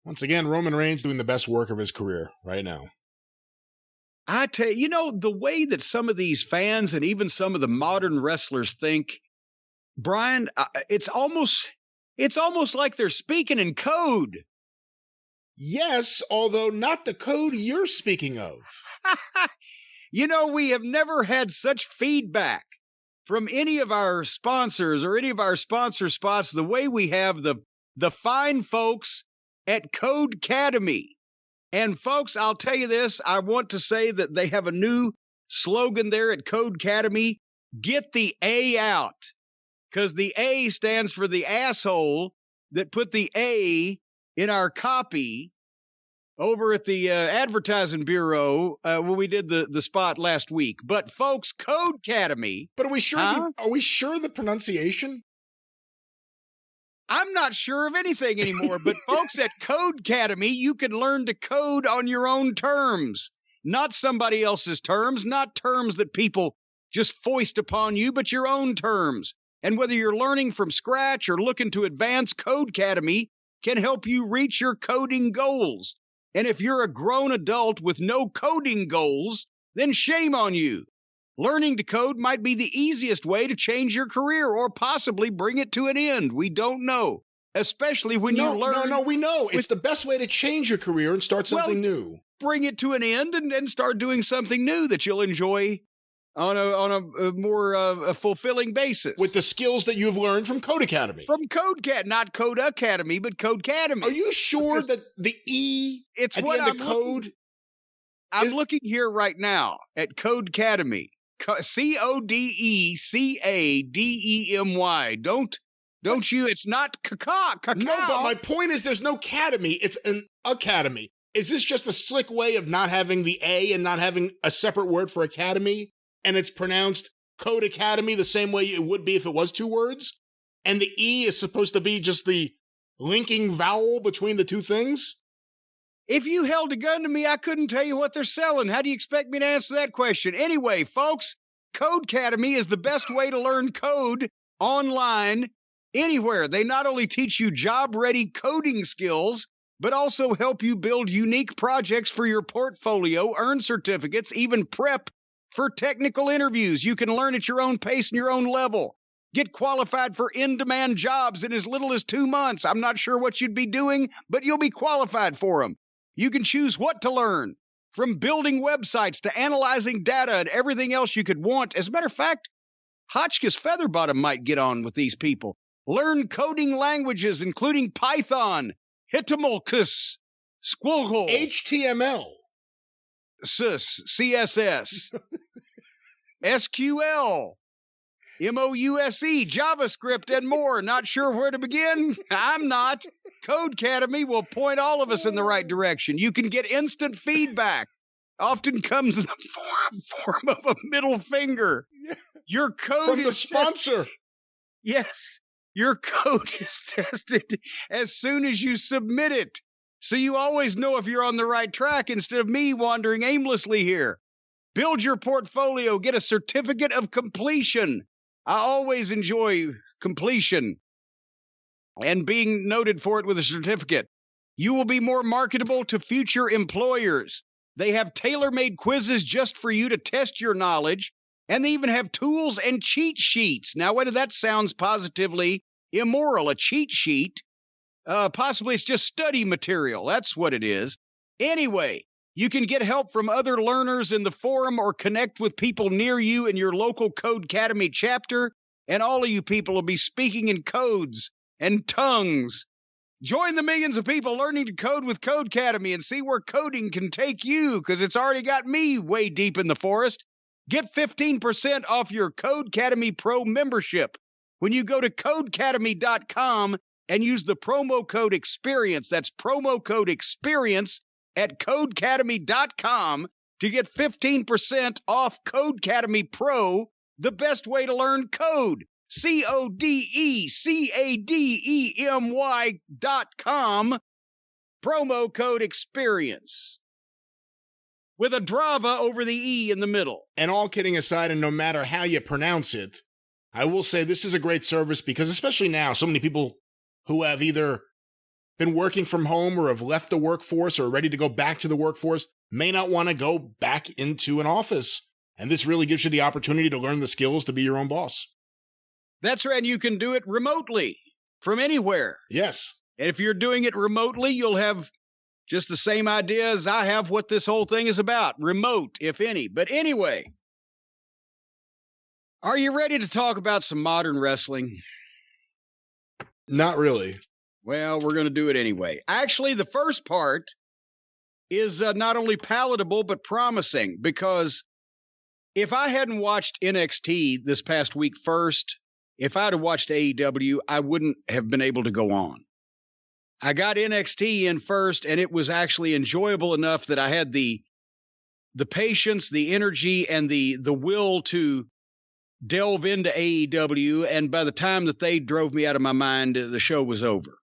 Once again, Roman Reigns doing the best work of his career right now. I tell you, the way that some of these fans and even some of the modern wrestlers think, Brian, it's almost like they're speaking in code. Yes, although not the code you're speaking of. We have never had such feedback from any of our sponsors or any of our sponsor spots the way we have the fine folks at Codecademy. And folks, I'll tell you this, I want to say that they have a new slogan there at Codecademy: get the A out. Because the A stands for the asshole that put the A in our copy over at the advertising bureau when we did the spot last week. But folks, Codecademy. But are we sure? Are we sure the pronunciation? I'm not sure of anything anymore. But folks, at Codecademy, you can learn to code on your own terms, not somebody else's terms, not terms that people just foist upon you, but your own terms. And whether you're learning from scratch or looking to advance, Codecademy can help you reach your coding goals. And if you're a grown adult with no coding goals, then shame on you. Learning to code might be the easiest way to change your career or possibly bring it to an end. We don't know. especially when you learn. No, we know. It's the best way to change your career and start something new. Bring it to an end and start doing something new that you'll enjoy on a more fulfilling basis. With the skills that you've learned from Codecademy. From Codecademy, not Codecademy, but Codecademy. Are you sure that the E it's at what the end of code? I'm looking here right now at Codecademy. Codecademy. Don't you? It's not cacao. No, but my point is there's no academy. It's an academy. Is this just a slick way of not having the A and not having a separate word for academy? And it's pronounced Codecademy the same way it would be if it was two words? And the E is supposed to be just the linking vowel between the two things? If you held a gun to me, I couldn't tell you what they're selling. How do you expect me to answer that question? Anyway, folks, Codecademy is the best way to learn code online anywhere. They not only teach you job-ready coding skills, but also help you build unique projects for your portfolio, earn certificates, even prep for technical interviews. You can learn at your own pace and your own level. Get qualified for in-demand jobs in as little as 2 months. I'm not sure what you'd be doing, but you'll be qualified for them. You can choose what to learn, from building websites to analyzing data and everything else you could want. As a matter of fact, Hotchkiss Featherbottom might get on with these people. Learn coding languages, including Python, Hitamulkus, Squiggle, HTML, CSS, SQL, MOUSE, JavaScript, and more. Not sure where to begin? I'm not. Codecademy will point all of us in the right direction. You can get instant feedback. Often comes in the form of a middle finger. Your code from the sponsor. Yes, your code is tested as soon as you submit it. So you always know if you're on the right track instead of me wandering aimlessly here. Build your portfolio. Get a certificate of completion. I always enjoy completion and being noted for it with a certificate. You will be more marketable to future employers. They have tailor-made quizzes just for you to test your knowledge, and they even have tools and cheat sheets. Now, whether that sounds positively immoral, a cheat sheet, possibly it's just study material. That's what it is. Anyway, you can get help from other learners in the forum or connect with people near you in your local Codecademy chapter, and all of you people will be speaking in codes and tongues. Join the millions of people learning to code with Codecademy and see where coding can take you, because it's already got me way deep in the forest. Get 15% off your Codecademy Pro membership when you go to codecademy.com and use the promo code EXPERIENCE. That's promo code EXPERIENCE at codecademy.com to get 15% off Codecademy Pro, the best way to learn code. CODECADEMY.com, promo code EXPERIENCE. With a drava over the E in the middle. And all kidding aside, and no matter how you pronounce it, I will say this is a great service because especially now, so many people who have either been working from home or have left the workforce or are ready to go back to the workforce may not want to go back into an office. And this really gives you the opportunity to learn the skills to be your own boss. That's right. And you can do it remotely from anywhere. Yes. And if you're doing it remotely, you'll have just the same idea as I have what this whole thing is about. Remote, if any. But anyway, are you ready to talk about some modern wrestling? Not really. Well, we're going to do it anyway. Actually, the first part is not only palatable, but promising, because if I hadn't watched NXT this past week first, if I'd have watched AEW, I wouldn't have been able to go on. I got NXT in first, and it was actually enjoyable enough that I had the patience, the energy, and the will to delve into AEW, and by the time that they drove me out of my mind, the show was over.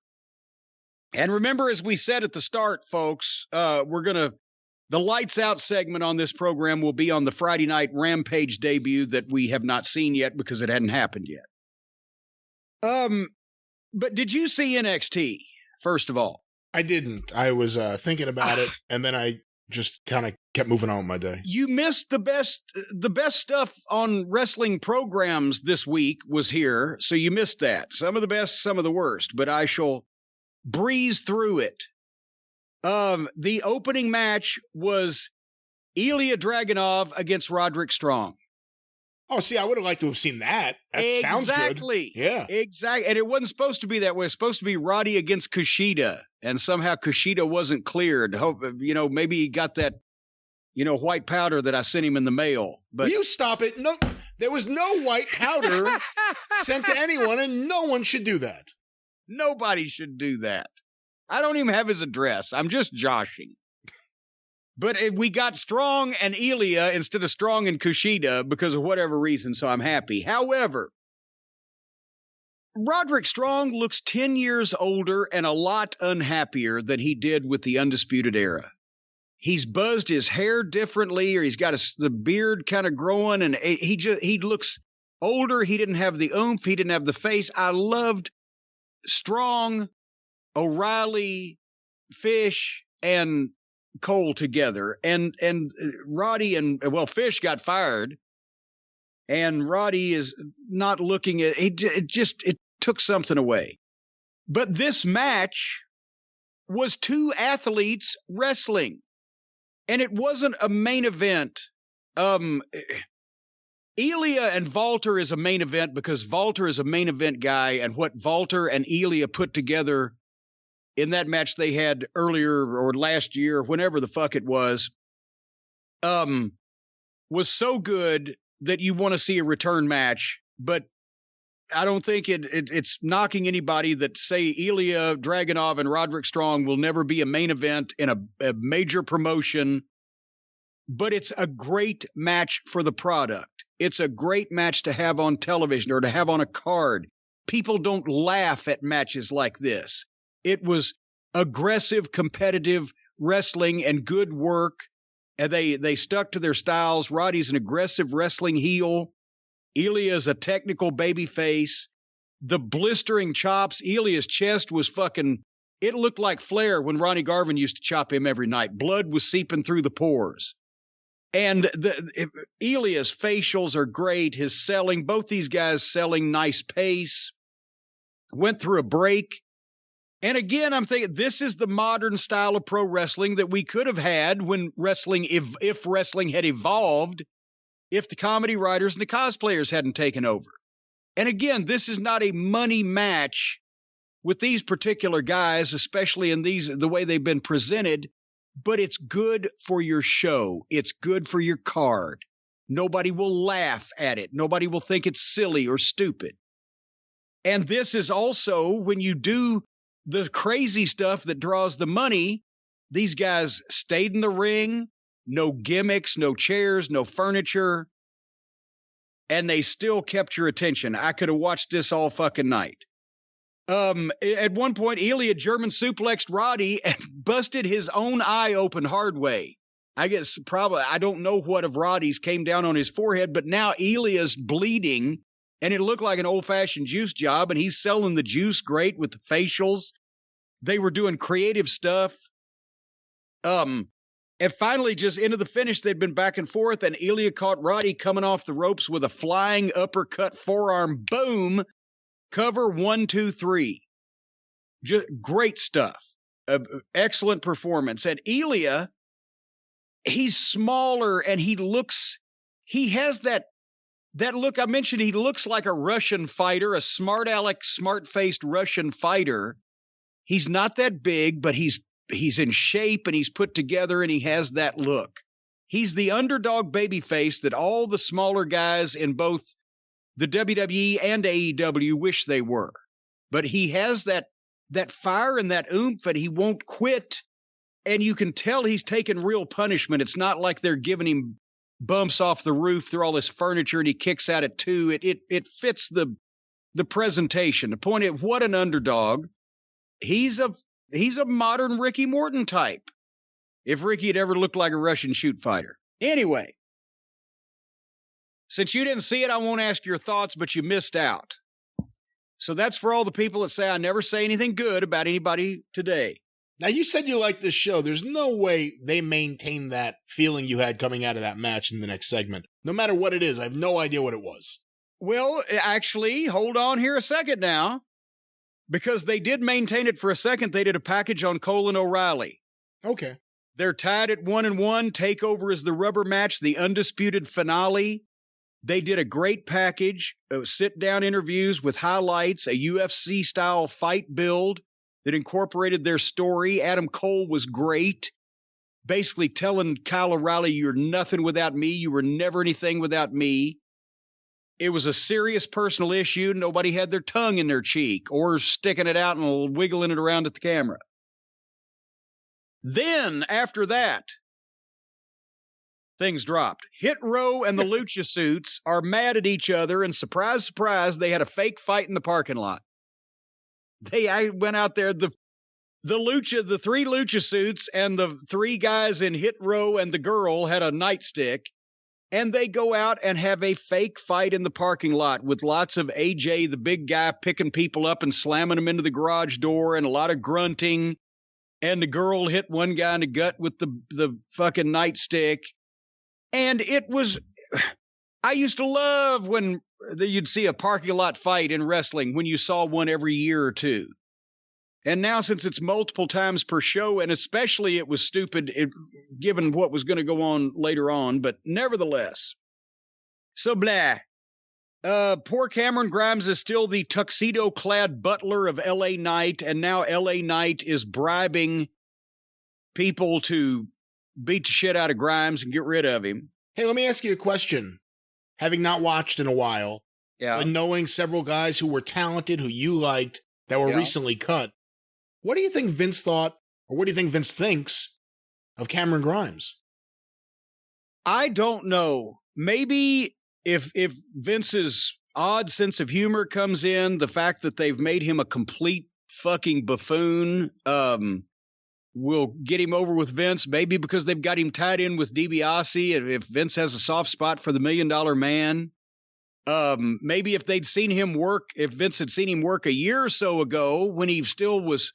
And remember, as we said at the start, folks, the lights out segment on this program will be on the Friday night Rampage debut that we have not seen yet because it hadn't happened yet. But did you see NXT, first of all? I didn't. I was thinking about it, and then I just kind of kept moving on with my day. You missed the best stuff on wrestling programs this week was here, so you missed that. Some of the best, some of the worst, but I shall breeze through it. The opening match was Ilya Dragunov against Roderick Strong. Oh, see, I would have liked to have seen that. That sounds good. Exactly. Yeah. Exactly. And it wasn't supposed to be that way. It was supposed to be Roddy against Kushida. And somehow Kushida wasn't cleared. Hope, maybe he got that, white powder that I sent him in the mail. But Will you stop it? No, there was no white powder sent to anyone, and no one should do that. Nobody should do that. I don't even have his address. I'm just joshing. But we got Strong and Ilya instead of Strong and Kushida because of whatever reason, so I'm happy. However, Roderick Strong looks 10 years older and a lot unhappier than he did with the Undisputed Era. He's buzzed his hair differently, or he's got the beard kind of growing, and he looks older. He didn't have the oomph. He didn't have the face. I loved Strong, O'Reilly, Fish, and Cole together, and Roddy and Fish got fired, and Roddy is not looking at it. It took something away. But this match was two athletes wrestling, and it wasn't a main event. Ilya and Walter is a main event because Walter is a main event guy, and what Walter and Ilya put together in that match they had earlier or last year, whenever the fuck it was so good that you want to see a return match. But I don't think it's knocking anybody that say Ilya Dragunov and Roderick Strong will never be a main event in a major promotion. But it's a great match for the product. It's a great match to have on television or to have on a card. People don't laugh at matches like this. It was aggressive, competitive wrestling and good work. And they stuck to their styles. Roddy's an aggressive wrestling heel. Ilya's a technical baby face. The blistering chops. Ilya's chest was it looked like Flair when Ronnie Garvin used to chop him every night. Blood was seeping through the pores. And Ilya's facials are great. His selling, both these guys selling nice pace. Went through a break. And again, I'm thinking this is the modern style of pro wrestling that we could have had when wrestling, if wrestling had evolved, if the comedy writers and the cosplayers hadn't taken over. And again, this is not a money match with these particular guys, especially in the way they've been presented, but it's good for your show. It's good for your card. Nobody will laugh at it. Nobody will think it's silly or stupid. And this is also when you do the crazy stuff that draws the money, these guys stayed in the ring, no gimmicks, no chairs, no furniture, and they still kept your attention. I could have watched this all fucking night. At one point, Ilya German suplexed Roddy and busted his own eye open hard way. I guess I don't know what of Roddy's came down on his forehead, but now Ilya's bleeding. And it looked like an old-fashioned juice job, and he's selling the juice great with the facials. They were doing creative stuff. And finally, just into the finish, they'd been back and forth, and Ilya caught Roddy coming off the ropes with a flying uppercut forearm. Boom! Cover 1, 2, 3. Just great stuff. Excellent performance. And Ilya, he's smaller, and he has that look I mentioned. He looks like a Russian fighter, a smart aleck, smart-faced Russian fighter. He's not that big, but he's in shape and he's put together and he has that look. He's the underdog babyface that all the smaller guys in both the WWE and AEW wish they were. But he has that fire and that oomph, and he won't quit. And you can tell he's taking real punishment. It's not like they're giving him bumps off the roof through all this furniture and he kicks at it too. It fits the presentation. The point is, what an underdog. He's a modern Ricky Morton type. If Ricky had ever looked like a Russian shoot fighter. Anyway, since you didn't see it, I won't ask your thoughts, but you missed out. So that's for all the people that say I never say anything good about anybody today. Now, you said you liked this show. There's no way they maintain that feeling you had coming out of that match in the next segment. No matter what it is, I have no idea what it was. Well, actually, hold on here a second now, because they did maintain it for a second. They did a package on Cole and O'Reilly. Okay. They're tied at 1-1. Takeover is the rubber match, the undisputed finale. They did a great package, sit-down interviews with highlights, a UFC-style fight build that incorporated their story. Adam Cole was great, basically telling Kyle O'Reilly, you're nothing without me. You were never anything without me. It was a serious personal issue. Nobody had their tongue in their cheek or sticking it out and wiggling it around at the camera. Then, after that, things dropped. Hit Row and the Lucha Suits are mad at each other, and surprise, surprise, they had a fake fight in the parking lot. I went out there, the three Lucha Suits and the three guys in Hit Row and the girl had a nightstick, and they go out and have a fake fight in the parking lot with lots of AJ, the big guy, picking people up and slamming them into the garage door, and a lot of grunting, and the girl hit one guy in the gut with the fucking nightstick. And it was, I used to love when you'd see a parking lot fight in wrestling, when you saw one every year or two. And now, since it's multiple times per show, and especially it was stupid given what was going to go on later on, but nevertheless. So blah. Poor Cameron Grimes is still the tuxedo-clad butler of LA Knight, and now LA Knight is bribing people to beat the shit out of Grimes and get rid of him. Hey, let me ask you a question. Having not watched in a while, and knowing several guys who were talented, who you liked, that were recently cut, what do you think Vince thought, or what do you think Vince thinks of Cameron Grimes? I don't know. Maybe if Vince's odd sense of humor comes in, the fact that they've made him a complete fucking buffoon will get him over with Vince. Maybe because they've got him tied in with DiBiase, if Vince has a soft spot for the $1 Million Man. Maybe if they'd seen him work, if Vince had seen him work a year or so ago when he still was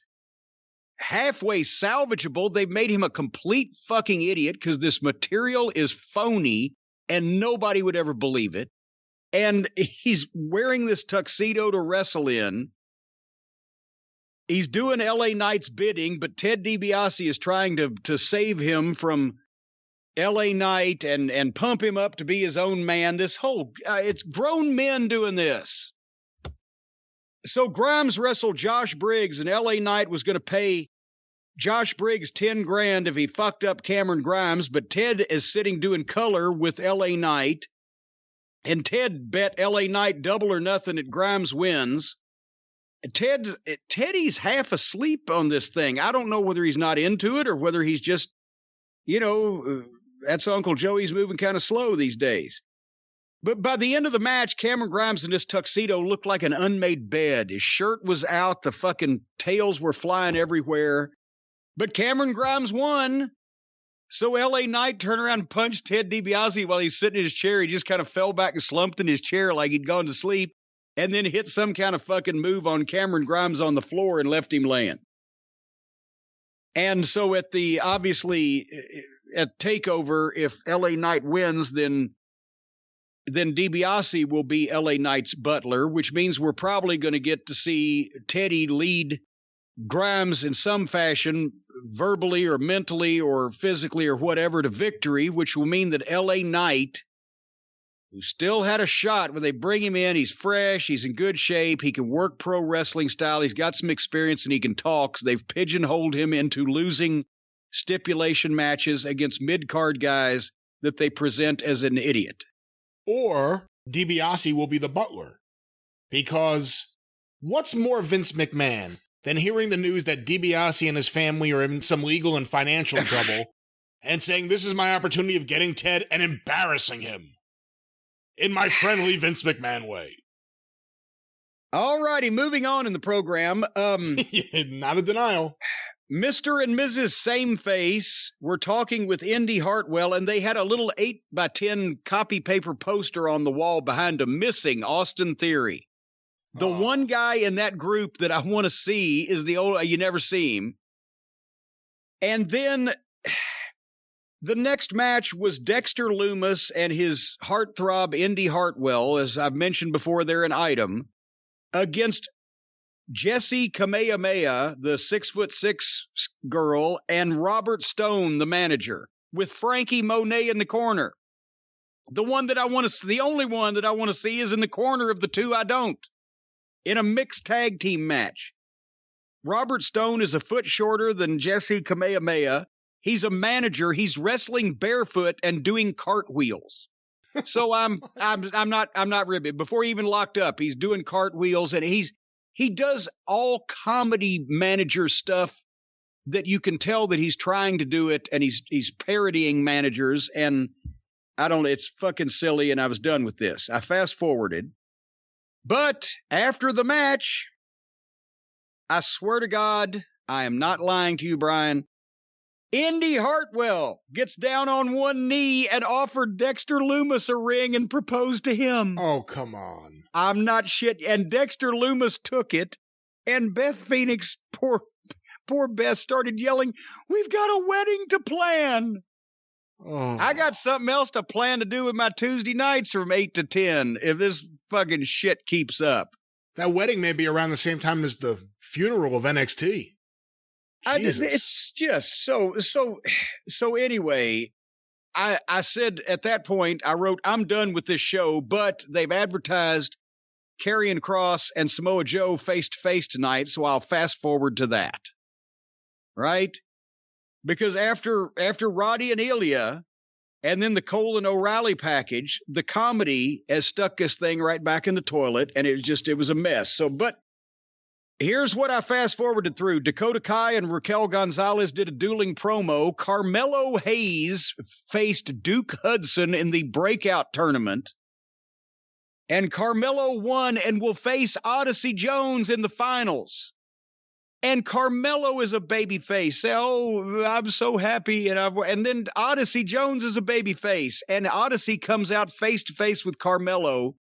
halfway salvageable, they've made him a complete fucking idiot because this material is phony and nobody would ever believe it. And he's wearing this tuxedo to wrestle in. He's doing LA Knight's bidding, but Ted DiBiase is trying to save him from LA Knight and pump him up to be his own man. This whole, it's grown men doing this. So Grimes wrestled Josh Briggs, and LA Knight was going to pay Josh Briggs $10,000 if he fucked up Cameron Grimes, but Ted is sitting doing color with LA Knight, and Ted bet LA Knight double or nothing that Grimes wins. Teddy's half asleep on this thing. I don't know whether he's not into it or whether he's just, that's Uncle Joey's moving kind of slow these days. But by the end of the match, Cameron Grimes in this tuxedo looked like an unmade bed. His shirt was out. The fucking tails were flying everywhere. But Cameron Grimes won. So LA Knight turned around and punched Ted DiBiase while he's sitting in his chair. He just kind of fell back and slumped in his chair like he'd gone to sleep, and then hit some kind of fucking move on Cameron Grimes on the floor and left him laying. And so at TakeOver, if LA Knight wins, then DiBiase will be LA Knight's butler, which means we're probably going to get to see Teddy lead Grimes in some fashion, verbally or mentally or physically or whatever, to victory, which will mean that LA Knight, who still had a shot when they bring him in, he's fresh, he's in good shape, he can work pro wrestling style, he's got some experience, and he can talk. So they've pigeonholed him into losing stipulation matches against mid-card guys that they present as an idiot. Or DiBiase will be the butler. Because what's more Vince McMahon than hearing the news that DiBiase and his family are in some legal and financial trouble and saying, this is my opportunity of getting Ted and embarrassing him in my friendly Vince McMahon way. All righty, moving on in the program. Not a denial. Mr. and Mrs. Sameface were talking with Indy Hartwell, and they had a little 8x10 copy paper poster on the wall behind them missing Austin Theory. The one guy in that group that I want to see is the old, you never see him, And then the next match was Dexter Lumis and his heartthrob Indy Hartwell, as I've mentioned before, they're an item, against Jessie Kamehameha, the 6'6" girl, and Robert Stone, the manager, with Frankie Monet in the corner. The one that I want to see, the only one that I want to see is in the corner of the two I don't, in a mixed tag team match. Robert Stone is a foot shorter than Jessie Kamehameha. He's a manager. He's wrestling barefoot and doing cartwheels. So I'm not ribbing. Before he even locked up, he's doing cartwheels, and he does all comedy manager stuff that you can tell that he's trying to do it, and he's parodying managers, and it's fucking silly, and I was done with this. I fast forwarded. But after the match, I swear to God, I am not lying to you, Brian, Indy Hartwell gets down on one knee and offered Dexter Lumis a ring and proposed to him. Oh, come on. I'm not shit. And Dexter Lumis took it, and Beth Phoenix, poor Beth, started yelling, "We've got a wedding to plan." Oh. I got something else to plan to do with my Tuesday nights from 8 to 10 if this fucking shit keeps up. That wedding may be around the same time as the funeral of NXT. It's just so anyway, I said at that point, I wrote, I'm done with this show, but they've advertised Karrion Kross and Samoa Joe face-to-face tonight, so I'll fast forward to that. Right? Because after Roddy and Ilia, and then the Cole and O'Reilly package, the comedy has stuck this thing right back in the toilet, and it was a mess. So, but here's what I fast forwarded through. Dakota Kai and Raquel Gonzalez did a dueling promo. Carmelo Hayes faced Duke Hudson in the breakout tournament. And Carmelo won and will face Odyssey Jones in the finals. And Carmelo is a babyface. Oh, I'm so happy. And then Odyssey Jones is a babyface. And Odyssey comes out face to face with Carmelo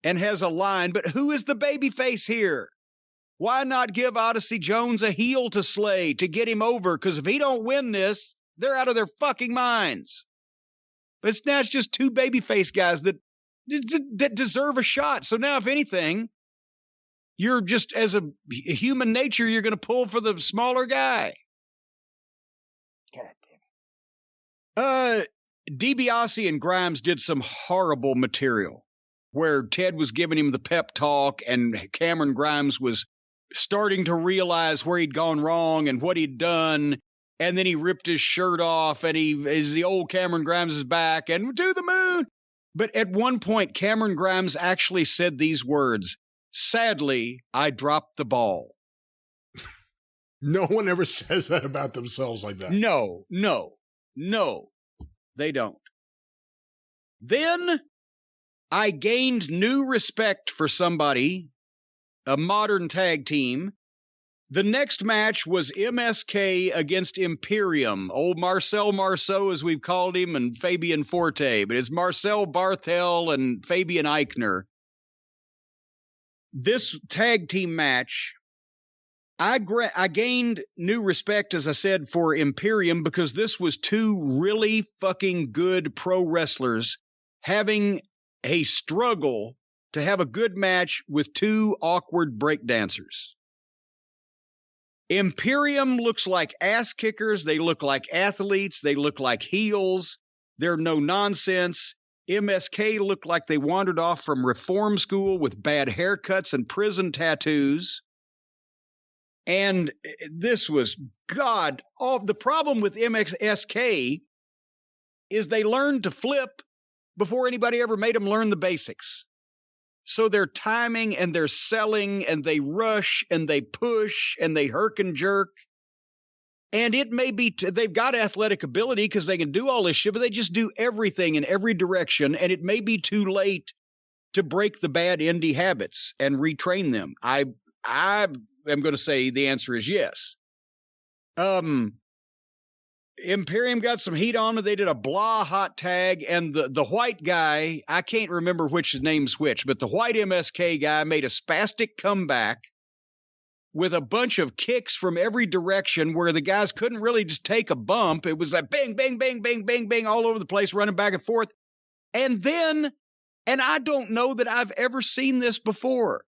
and has a line. But who is the babyface here? Why not give Odyssey Jones a heel to slay to get him over? Because if he don't win this, they're out of their fucking minds. But now it's just two babyface guys that deserve a shot. So now, if anything, you're just, as a human nature, you're going to pull for the smaller guy. God damn it. DiBiase and Grimes did some horrible material where Ted was giving him the pep talk and Cameron Grimes was starting to realize where he'd gone wrong and what he'd done. And then he ripped his shirt off and the old Cameron Grimes is back and to the moon. But at one point, Cameron Grimes actually said these words, "Sadly, I dropped the ball." No one ever says that about themselves like that. No, they don't. Then I gained new respect for somebody, a modern tag team. The next match was MSK against Imperium, old Marcel Marceau, as we've called him, and Fabian Forte, but it's Marcel Barthel and Fabian Eichner. This tag team match, I gained new respect, as I said, for Imperium because this was two really fucking good pro wrestlers having a struggle to have a good match with two awkward breakdancers. Imperium looks like ass kickers. They look like athletes. They look like heels. They're no nonsense. MSK looked like they wandered off from reform school with bad haircuts and prison tattoos. And this was, God, the problem with MSK is they learned to flip before anybody ever made them learn the basics. So their timing and their selling and they rush and they push and they herk and jerk. And it may be, they've got athletic ability because they can do all this shit, but they just do everything in every direction. And it may be too late to break the bad indie habits and retrain them. I am going to say the answer is yes. Imperium got some heat on it. They did a blah hot tag, and the white guy, I can't remember which name's which, but the white MSK guy made a spastic comeback with a bunch of kicks from every direction where the guys couldn't really just take a bump. It was like bang, bang, bang, bang, bang, bang, all over the place, running back and forth. And then, and I don't know that I've ever seen this before.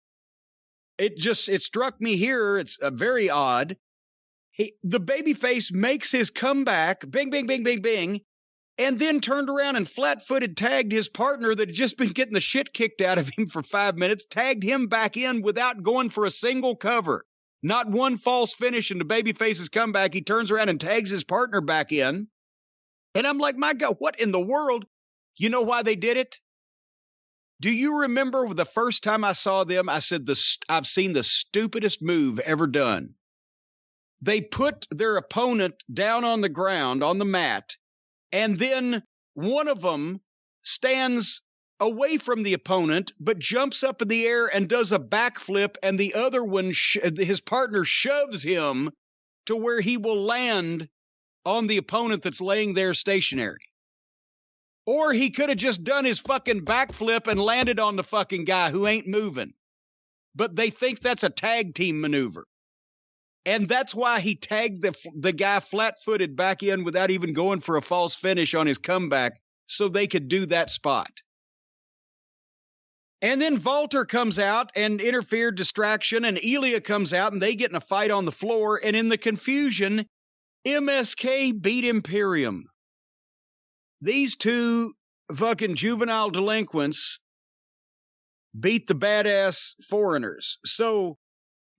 It struck me here. It's very odd. The babyface makes his comeback, bang, bang, bang, bang, bang, and then turned around and flat-footed tagged his partner that had just been getting the shit kicked out of him for 5 minutes, tagged him back in without going for a single cover. Not one false finish in the babyface's comeback. He turns around and tags his partner back in. And I'm like, my God, what in the world? You know why they did it? Do you remember the first time I saw them, I said, I've seen the stupidest move ever done. They put their opponent down on the ground, on the mat, and then one of them stands away from the opponent, but jumps up in the air and does a backflip, and the other one, his partner, shoves him to where he will land on the opponent that's laying there stationary. Or he could have just done his fucking backflip and landed on the fucking guy who ain't moving. But they think that's a tag team maneuver. And that's why he tagged the guy flat-footed back in without even going for a false finish on his comeback so they could do that spot. And then Walter comes out and interfered, distraction, and Ilia comes out and they get in a fight on the floor. And in the confusion, MSK beat Imperium. These two fucking juvenile delinquents beat the badass foreigners. So,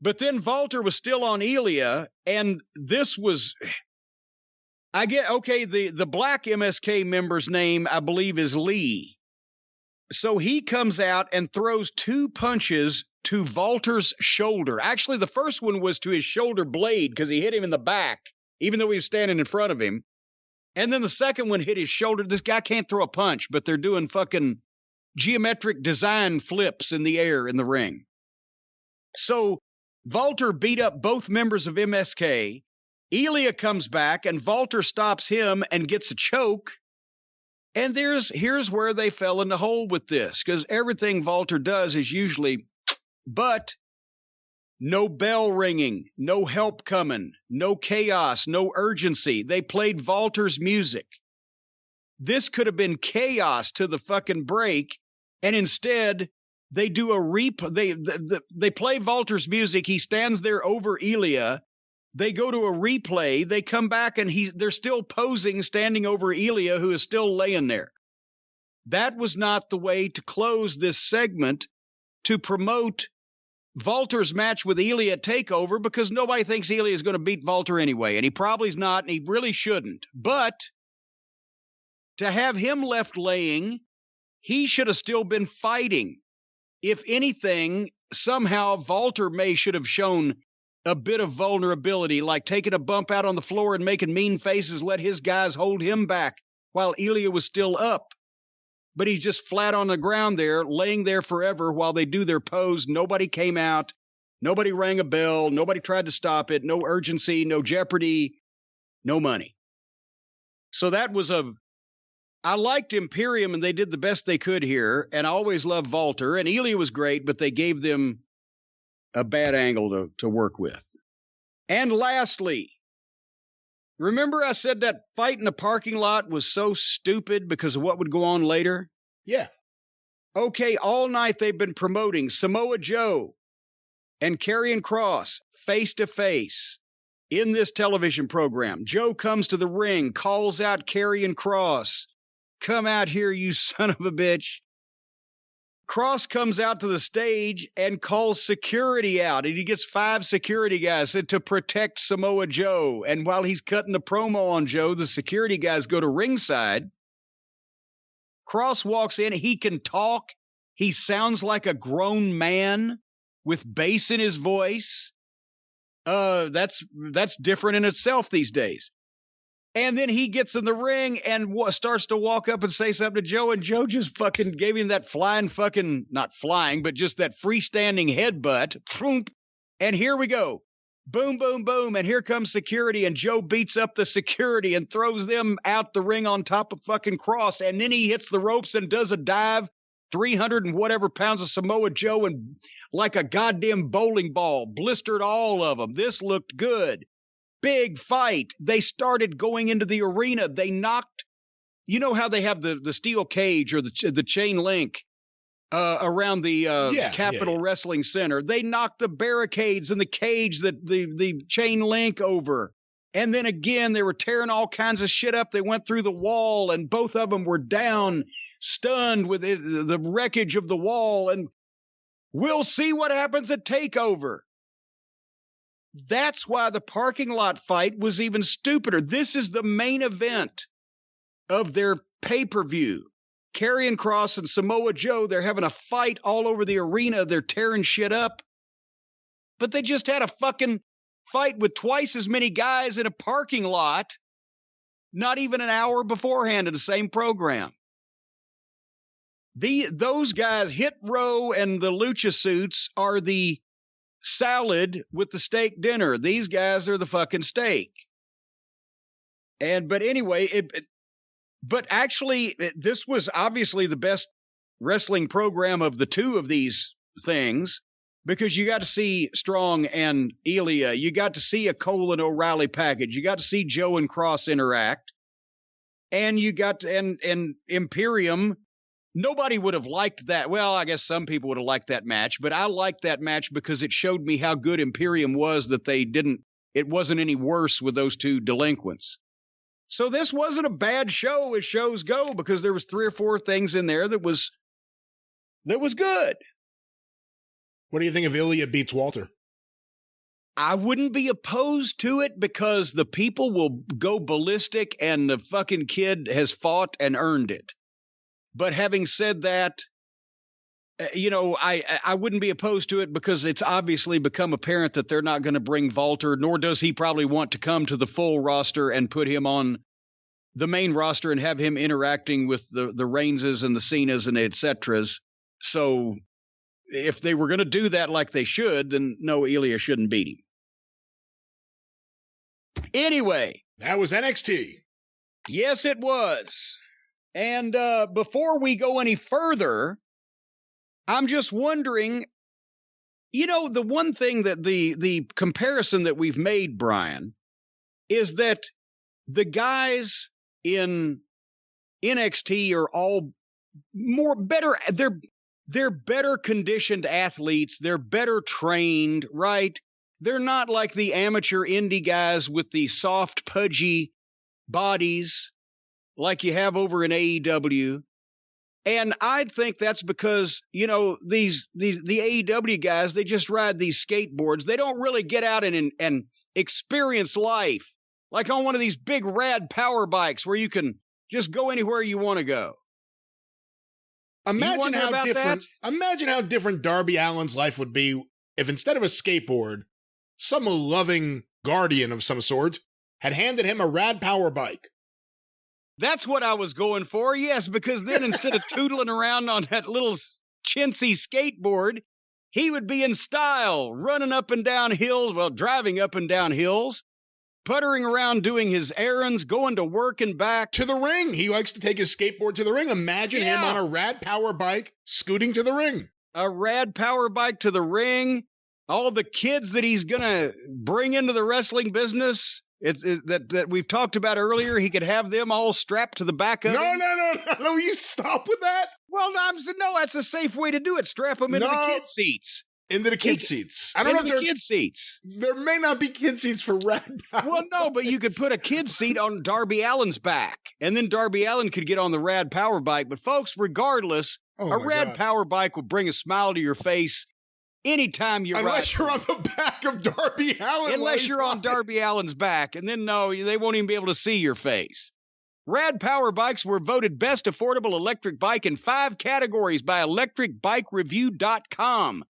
but then Walter was still on Ilia, and this was, I get, okay, the black MSK member's name, I believe, is Lee. So he comes out and throws two punches to Walter's shoulder. Actually, the first one was to his shoulder blade because he hit him in the back, even though he was standing in front of him. And then the second one hit his shoulder. This guy can't throw a punch, but they're doing fucking geometric design flips in the air in the ring. So Walter beat up both members of MSK. Ilia comes back, and Walter stops him and gets a choke. And here's where they fell in the hole with this, because everything Walter does is usually, but no bell ringing, no help coming, no chaos, no urgency. They played Walter's music. This could have been chaos to the fucking break, and instead they do they play Walter's music. He stands there over Ilia. They go to a replay. They come back and they're still posing, standing over Ilia, who is still laying there. That was not the way to close this segment to promote Walter's match with Ilia at TakeOver, because nobody thinks Ilia is going to beat Walter anyway, and he probably is not, and he really shouldn't. But to have him left laying, he should have still been fighting. If anything, somehow Walter should have shown a bit of vulnerability, like taking a bump out on the floor and making mean faces, let his guys hold him back while Ilia was still up. But he's just flat on the ground there, laying there forever while they do their pose. Nobody came out. Nobody rang a bell. Nobody tried to stop it. No urgency, no jeopardy, no money. So that was I liked Imperium, and they did the best they could here, and I always loved Walter. And Ilia was great, but they gave them a bad angle to work with. And lastly, remember I said that fight in the parking lot was so stupid because of what would go on later? Yeah. Okay, all night they've been promoting Samoa Joe and Karrion Kross face to face in this television program. Joe comes to the ring, calls out Karrion Kross. Come out here, you son of a bitch. Kross comes out to the stage and calls security out, and he gets 5 security guys to protect Samoa Joe. And while he's cutting the promo on Joe, the security guys go to ringside. Kross walks in. He can talk. He sounds like a grown man with bass in his voice. That's different in itself these days. And then he gets in the ring and starts to walk up and say something to Joe, and Joe just fucking gave him that not flying, but just that freestanding headbutt. And here we go. Boom, boom, boom. And here comes security, and Joe beats up the security and throws them out the ring on top of fucking Kross. And then he hits the ropes and does a dive 300 and whatever pounds of Samoa Joe and like a goddamn bowling ball, blistered all of them. This looked good. Big fight. They started going into the arena. They knocked, you know how they have the steel cage or the chain link around the Capitol Wrestling Center. They knocked the barricades and the cage, the chain link over. And then again, they were tearing all kinds of shit up. They went through the wall, and both of them were down, stunned with the wreckage of the wall. And we'll see what happens at TakeOver. That's why the parking lot fight was even stupider. This is the main event of their pay-per-view. Karrion Kross and Samoa Joe, they're having a fight all over the arena. They're tearing shit up. But they just had a fucking fight with twice as many guys in a parking lot, not even an hour beforehand in the same program. Those guys, Hit Row and the Lucha Suits, are the salad with the steak dinner. These guys are the fucking steak. But anyway, this was obviously the best wrestling program of the two of these things, because you got to see Strong and Ilia. You got to see a Cole and O'Reilly package. You got to see Joe and Cross interact. And you got and Imperium. Nobody would have liked that. Well, I guess some people would have liked that match, but I liked that match because it showed me how good Imperium was, that it wasn't any worse with those two delinquents. So this wasn't a bad show as shows go, because there was 3 or 4 things in there that was good. What do you think if Ilia beats Walter? I wouldn't be opposed to it, because the people will go ballistic and the fucking kid has fought and earned it. But having said that, I wouldn't be opposed to it, because it's obviously become apparent that they're not going to bring Walter, nor does he probably want to come to the full roster and put him on the main roster and have him interacting with the Reignses and the Cenas and et ceteras. So if they were going to do that like they should, then no, Ilia shouldn't beat him. Anyway. That was NXT. Yes, it was. And before we go any further, I'm just wondering, the one thing that the comparison that we've made, Brian, is that the guys in NXT are all better. They're better conditioned athletes. They're better trained, right? They're not like the amateur indie guys with the soft, pudgy bodies like you have over in AEW. And I think that's because, the AEW guys, they just ride these skateboards. They don't really get out and experience life like on one of these big Rad Power Bikes where you can just go anywhere you want to go. Imagine how different Darby Allin's life would be if instead of a skateboard, some loving guardian of some sort had handed him a Rad Power Bike. That's what I was going for, yes, because then instead of tootling around on that little chintzy skateboard, he would be in style, running up and down hills, driving up and down hills, puttering around doing his errands, going to work and back. To the ring. He likes to take his skateboard to the ring. Imagine him on a Rad Power Bike scooting to the ring. A Rad Power Bike to the ring. All the kids that he's going to bring into the wrestling business. That we've talked about earlier. He could have them all strapped to the back of him. No, you stop with that. Well, no, that's a safe way to do it. Strap them into the kid seats. Into the kid seats. I don't know if the kid seats. There may not be kid seats for Rad Power. Well, no, but you could put a kid seat on Darby Allin's back, and then Darby Allin could get on the Rad Power Bike. But folks, regardless, a Rad Power Bike will bring a smile to your face anytime you're unless you're on the back of Darby Allin. Unless you're on Darby Allin's back, and then no, they won't even be able to see your face. Rad Power Bikes were voted best affordable electric bike in 5 categories by electricbikereview.com.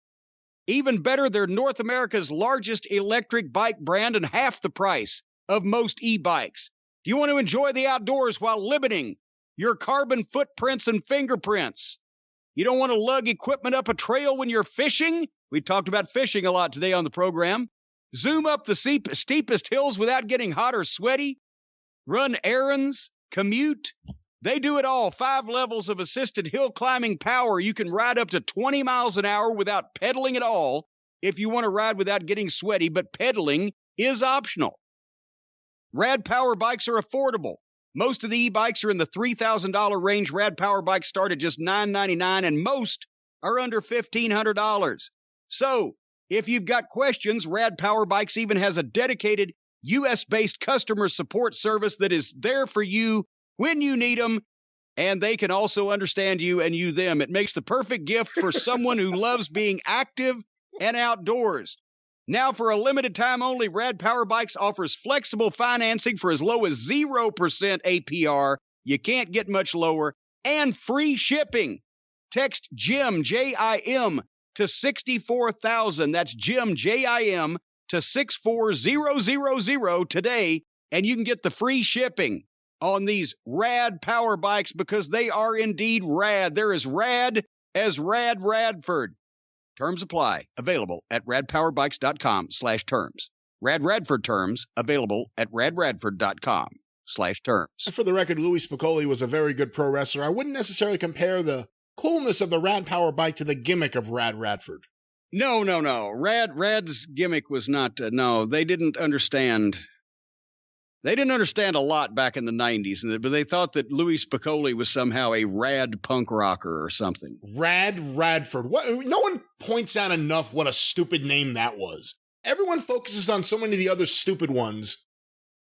Even better, they're North America's largest electric bike brand and half the price of most e-bikes. Do you want to enjoy the outdoors while limiting your carbon footprints and fingerprints? You don't want to lug equipment up a trail when you're fishing? We talked about fishing a lot today on the program. Zoom up the steepest hills without getting hot or sweaty. Run errands, commute, They do it all. 5 levels of assisted hill climbing power. You can ride up to 20 miles an hour without pedaling at all if you want to ride without getting sweaty, but pedaling is optional. Rad Power Bikes are affordable. Most of the e-bikes are in the $3,000 range. Rad Power Bikes start at just $999, and most are under $1,500. So, if you've got questions, Rad Power Bikes even has a dedicated U.S.-based customer support service that is there for you when you need them, and they can also understand you and you them. It makes the perfect gift for someone who loves being active and outdoors. Now, for a limited time only, Rad Power Bikes offers flexible financing for as low as 0% APR. You can't get much lower, and free shipping. Text JIM, J-I-M, to 64,000. That's JIM, J-I-M, to 64000 today, and you can get the free shipping on these Rad Power Bikes because they are indeed rad. They're as rad as Radford. Terms apply. Available at radpowerbikes.com/terms. Rad Radford terms available at radradford.com/terms. And for the record, Louie Spicolli was a very good pro wrestler. I wouldn't necessarily compare the coolness of the Rad Power Bike to the gimmick of Rad Radford. No. Rad's gimmick was not, no, they didn't understand. They didn't understand a lot back in the 90s, but they thought that Louie Spicolli was somehow a rad punk rocker or something. Rad Radford. No one points out enough what a stupid name that was. Everyone focuses on so many of the other stupid ones.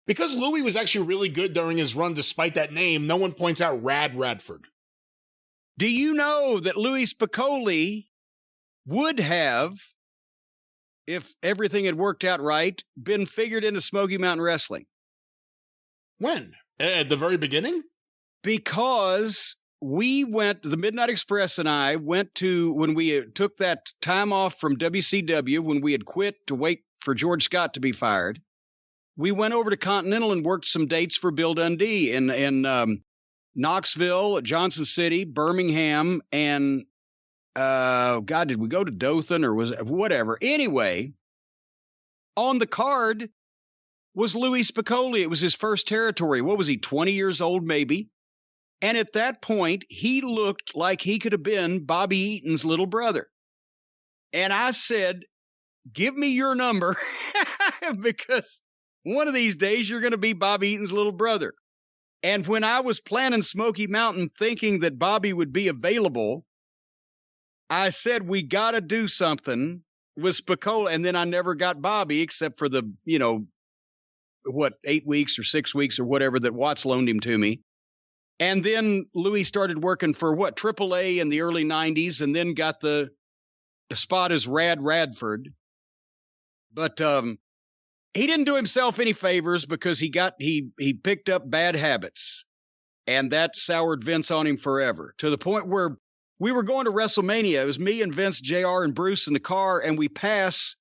Because Louie was actually really good during his run despite that name, no one points out Rad Radford. Do you know that Louie Spicolli would have, if everything had worked out right, been figured into Smoky Mountain Wrestling? When? At the very beginning? Because the Midnight Express and I went to, when we took that time off from WCW, when we had quit to wait for George Scott to be fired, we went over to Continental and worked some dates for Bill Dundee in Knoxville, Johnson City, Birmingham, and, did we go to Dothan or was it whatever? Anyway, on the card was Louie Spicolli. It was his first territory. What was he, 20 years old maybe? And at that point, he looked like he could have been Bobby Eaton's little brother. And I said, give me your number because one of these days you're going to be Bobby Eaton's little brother. And when I was planning Smoky Mountain thinking that Bobby would be available, I said, we got to do something with Spicolli. And then I never got Bobby except for the, 8 weeks or 6 weeks or whatever that Watts loaned him to me. And then Louie started working for AAA in the early 90s and then got the spot as Rad Radford. But he didn't do himself any favors because he picked up bad habits. And that soured Vince on him forever, to the point where we were going to WrestleMania. It was me and Vince, JR, and Bruce in the car, and we pass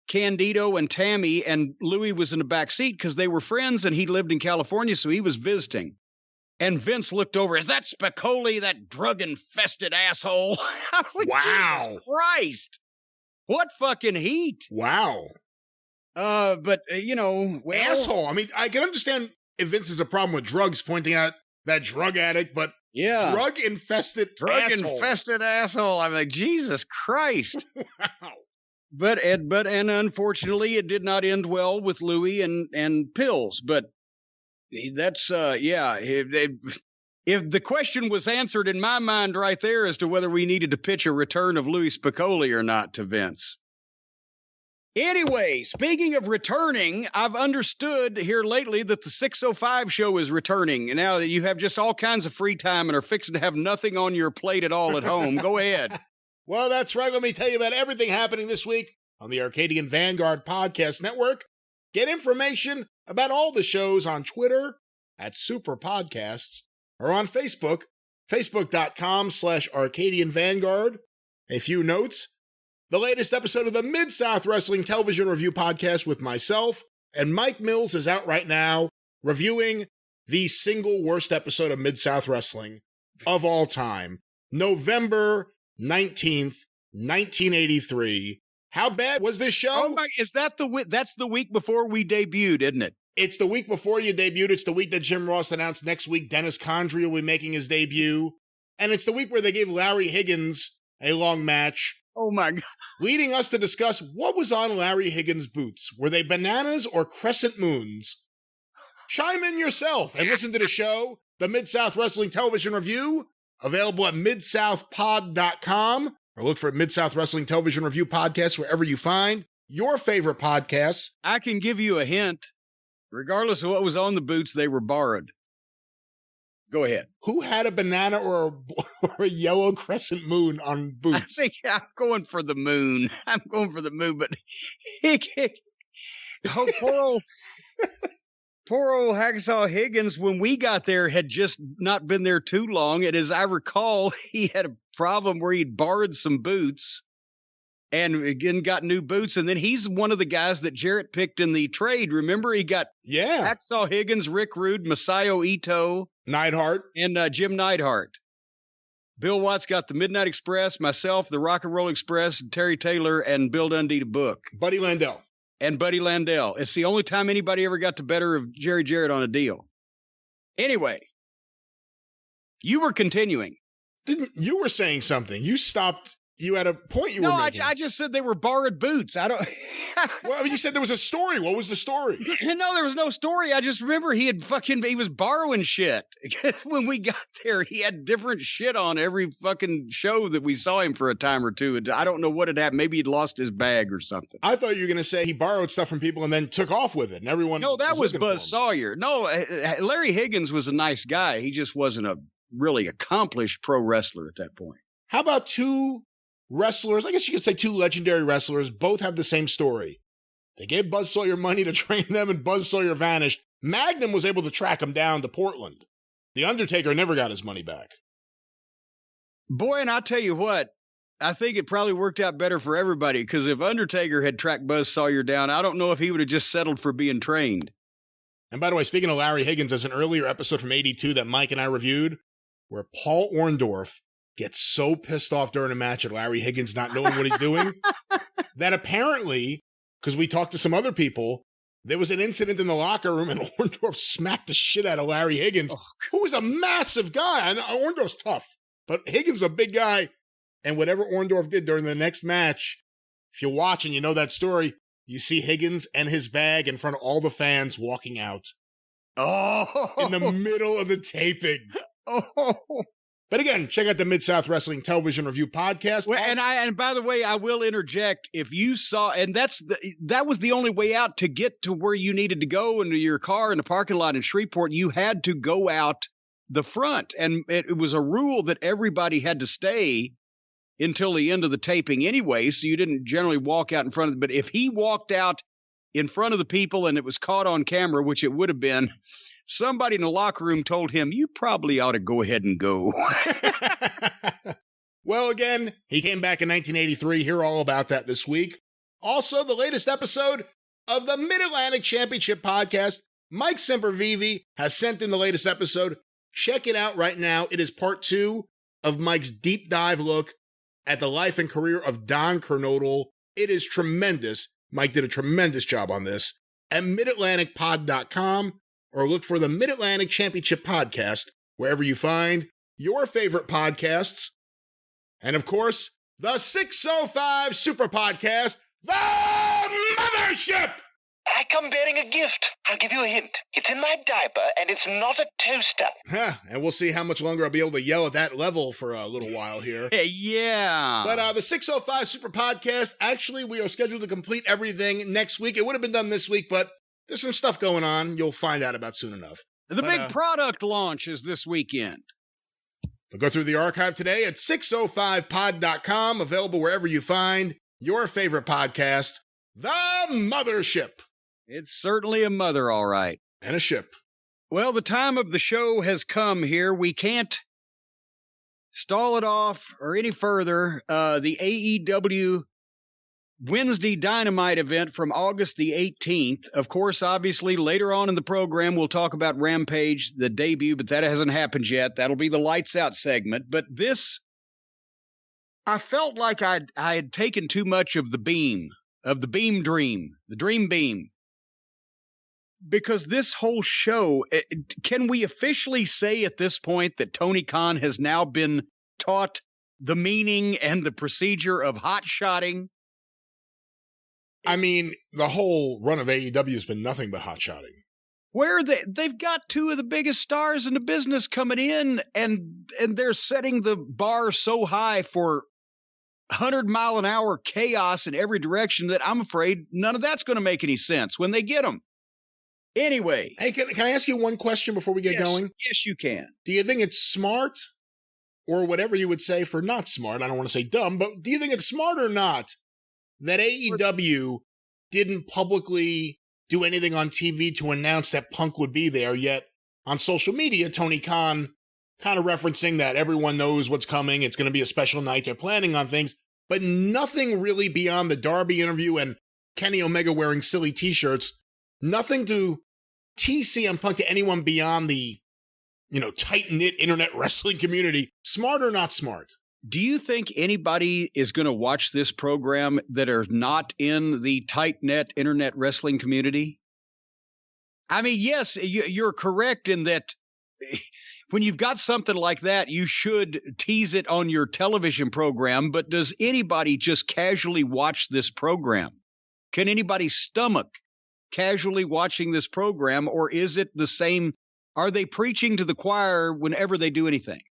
Candido and Tammy, and Louie was in the back seat because they were friends and he lived in California, so he was visiting. And Vince looked over, is that Spicolli, that drug-infested asshole? Like, wow. Jesus Christ. What fucking heat. Wow. But, asshole. I mean, I can understand if Vince has a problem with drugs, pointing out that drug addict, but yeah, drug-infested asshole. I'm like, Jesus Christ. Wow. But unfortunately, it did not end well with Louie and pills. But that's, if the question was answered in my mind right there as to whether we needed to pitch a return of Louie Spicolli or not to Vince. Anyway, speaking of returning, I've understood here lately that the 605 show is returning. And now that you have just all kinds of free time and are fixing to have nothing on your plate at all at home, go ahead. Well, that's right. Let me tell you about everything happening this week on the Arcadian Vanguard Podcast Network. Get information about all the shows on Twitter at Superpodcasts or on Facebook, facebook.com/Arcadian Vanguard. A few notes. The latest episode of the Mid-South Wrestling Television Review Podcast with myself and Mike Mills is out right now, reviewing the single worst episode of Mid-South Wrestling of all time. November 19th, 1983. How bad was this show? Oh my, that's the week before we debuted, isn't it? It's the week before you debuted. It's the week that Jim Ross announced next week Dennis Condrey will be making his debut. And it's the week where they gave Larry Higgins a long match. Oh, my God. Leading us to discuss what was on Larry Higgins' boots. Were they bananas or crescent moons? Chime in yourself and listen to the show, the Mid-South Wrestling Television Review, available at midsouthpod.com, or look for Mid-South Wrestling Television Review podcast wherever you find your favorite podcasts. I can give you a hint. Regardless of what was on the boots, they were borrowed. Go ahead. Who had a banana or a yellow crescent moon on boots? I think I'm going for the moon. But poor old Hacksaw Higgins, when we got there, had just not been there too long. And as I recall, he had a problem where he'd borrowed some boots and again got new boots. And then he's one of the guys that Jarrett picked in the trade. Remember, he got Hacksaw Higgins, Rick Rude, Masayo Ito, Neidhart, and Jim Neidhart. Bill Watts got the Midnight Express, myself, the Rock and Roll Express, Terry Taylor, and Bill Dundee to book. Buddy Landell. And Buddy Landell. It's the only time anybody ever got the better of Jerry Jarrett on a deal. Anyway, you were continuing. You were saying something. You stopped. You had a point you were making. No, I just said they were borrowed boots. I don't. Well, you said there was a story. What was the story? No, there was no story. I just remember he was borrowing shit. When we got there, he had different shit on every fucking show that we saw him for a time or two. I don't know what had happened. Maybe he'd lost his bag or something. I thought you were going to say he borrowed stuff from people and then took off with it. And everyone. No, that was Buzz Sawyer. No, Larry Higgins was a nice guy. He just wasn't a really accomplished pro wrestler at that point. How about two wrestlers? I guess you could say two legendary wrestlers. Both have the same story. They gave Buzz Sawyer money to train them, and Buzz Sawyer vanished. Magnum was able to track him down to Portland. The Undertaker never got his money back. Boy, and I'll tell you what, I think it probably worked out better for everybody, because if Undertaker had tracked Buzz Sawyer down, I don't know if he would have just settled for being trained. And by the way, speaking of Larry Higgins, there's an earlier episode from '82 that Mike and I reviewed where Paul Orndorff gets so pissed off during a match at Larry Higgins not knowing what he's doing that apparently, because we talked to some other people, there was an incident in the locker room and Orndorff smacked the shit out of Larry Higgins, who was a massive guy. And Orndorff's tough, but Higgins is a big guy. And whatever Orndorff did during the next match, if you watch and you know that story, you see Higgins and his bag in front of all the fans walking out. Oh! In the middle of the taping. Oh! But again, check out the Mid-South Wrestling Television Review podcast. Well, and by the way, I will interject. If you saw, and that was the only way out to get to where you needed to go into your car in the parking lot in Shreveport. You had to go out the front, and it was a rule that everybody had to stay until the end of the taping anyway. So you didn't generally walk out in front of them. But if he walked out in front of the people and it was caught on camera, which it would have been, somebody in the locker room told him, you probably ought to go ahead and go. Well, again, he came back in 1983. Hear all about that this week. Also, the latest episode of the Mid-Atlantic Championship podcast. Mike Sempervive has sent in the latest episode. Check it out right now. It is part 2 of Mike's deep dive look at the life and career of Don Kernodle. It is tremendous. Mike did a tremendous job on this at midatlanticpod.com. or look for the Mid-Atlantic Championship Podcast wherever you find your favorite podcasts. And of course, the 605 Superpodcast, the Mothership! I come bearing a gift. I'll give you a hint. It's in my diaper, and it's not a toaster. And we'll see how much longer I'll be able to yell at that level for a little while here. Yeah. But the 605 Superpodcast, actually, we are scheduled to complete everything next week. It would have been done this week, but there's some stuff going on you'll find out about soon enough. The big product launch is this weekend. But go through the archive today at 605pod.com, available wherever you find your favorite podcast, The Mothership. It's certainly a mother, all right. And a ship. Well, the time of the show has come here. We can't stall it off or any further. The AEW Wednesday Dynamite event from August the 18th. Of course, obviously, later on in the program, we'll talk about Rampage, the debut, but that hasn't happened yet. That'll be the lights out segment. But this, I felt like I had taken too much of the beam dream, the dream beam. because this whole show, can we officially say at this point that Tony Khan has now been taught the meaning and the procedure of hot-shotting? I mean, the whole run of AEW has been nothing but hot-shotting. Where they've got two of the biggest stars in the business coming in, and they're setting the bar so high for 100-mile-an-hour chaos in every direction that I'm afraid none of that's going to make any sense when they get them. Anyway. Hey, can I ask you one question before we get going? Yes, you can. Do you think it's smart, or whatever you would say for not smart, I don't want to say dumb, but do you think it's smart or not that AEW didn't publicly do anything on TV to announce that Punk would be there, yet on social media, Tony Khan kind of referencing that everyone knows what's coming, it's going to be a special night, they're planning on things, but nothing really beyond the Darby interview and Kenny Omega wearing silly t-shirts, nothing to tease CM Punk to anyone beyond the, tight-knit internet wrestling community. Smart or not smart? Do you think anybody is going to watch this program that are not in the tight-knit internet wrestling community? I mean, yes, you're correct in that when you've got something like that, you should tease it on your television program, but does anybody just casually watch this program? Can anybody stomach casually watching this program, or is it the same? Are they preaching to the choir whenever they do anything?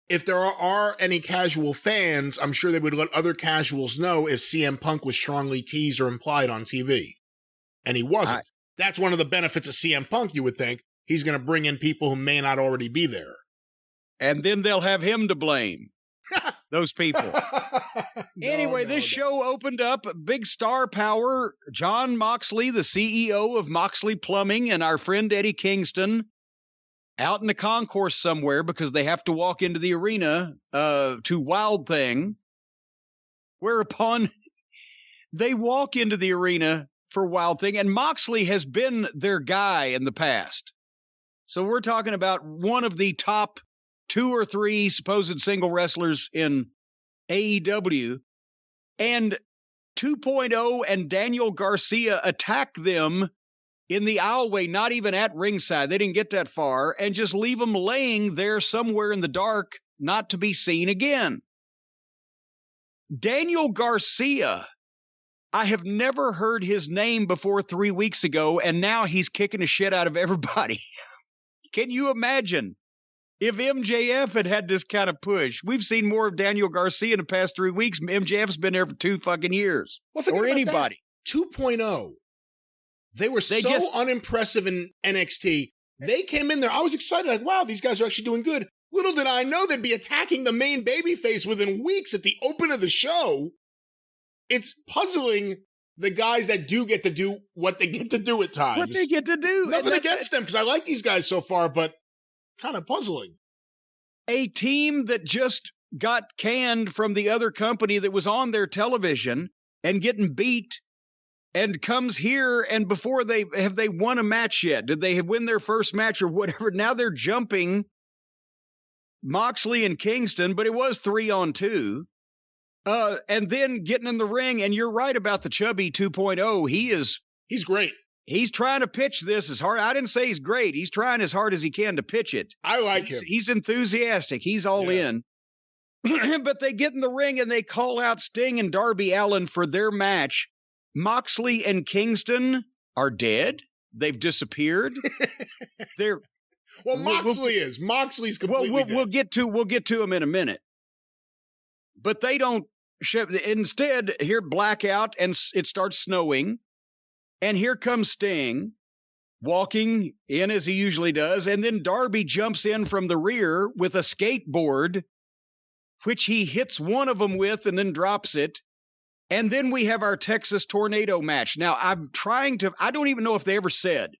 If there are any casual fans, I'm sure they would let other casuals know if CM Punk was strongly teased or implied on TV. And he wasn't. That's one of the benefits of CM Punk, you would think. He's going to bring in people who may not already be there. And then they'll have him to blame. Those people. Anyway, this show opened up big star power. John Moxley, the CEO of Moxley Plumbing, and our friend Eddie Kingston out in the concourse somewhere because they have to walk into the arena to Wild Thing. Whereupon they walk into the arena for Wild Thing, and Moxley has been their guy in the past. So we're talking about one of the top 2 or 3 supposed single wrestlers in AEW. And 2.0 and Daniel Garcia attack them in the aisleway, not even at ringside. They didn't get that far, and just leave them laying there somewhere in the dark, not to be seen again. Daniel Garcia, I have never heard his name before 3 weeks ago, and now he's kicking the shit out of everybody. Can you imagine if MJF had this kind of push? We've seen more of Daniel Garcia in the past 3 weeks. MJF's been there for 2 fucking years. Or anybody. 2.0. They were so unimpressive in NXT. They came in there. I was excited. Like, wow, these guys are actually doing good. Little did I know they'd be attacking the main babyface within weeks at the open of the show. It's puzzling the guys that do get to do what they get to do at times. What they get to do. Nothing against them, because I like these guys so far, but kind of puzzling. A team that just got canned from the other company that was on their television and getting beat, and comes here, and before they won a match yet? Did they win their first match or whatever? Now they're jumping Moxley and Kingston, but it was 3-on-2. And then getting in the ring, and you're right about the chubby 2.0. He's great. He's trying to pitch this as hard. I didn't say he's great. He's trying as hard as he can to pitch it. I like him. He's enthusiastic. He's all in. But they get in the ring, and they call out Sting and Darby Allin for their match. Moxley and Kingston are dead. They've disappeared. Moxley's completely dead. We'll get to him in a minute. But they don't. Instead, here blackout, and it starts snowing, and here comes Sting walking in as he usually does, and then Darby jumps in from the rear with a skateboard, which he hits one of them with and then drops it. And then we have our Texas Tornado match. Now, I don't even know if they ever said,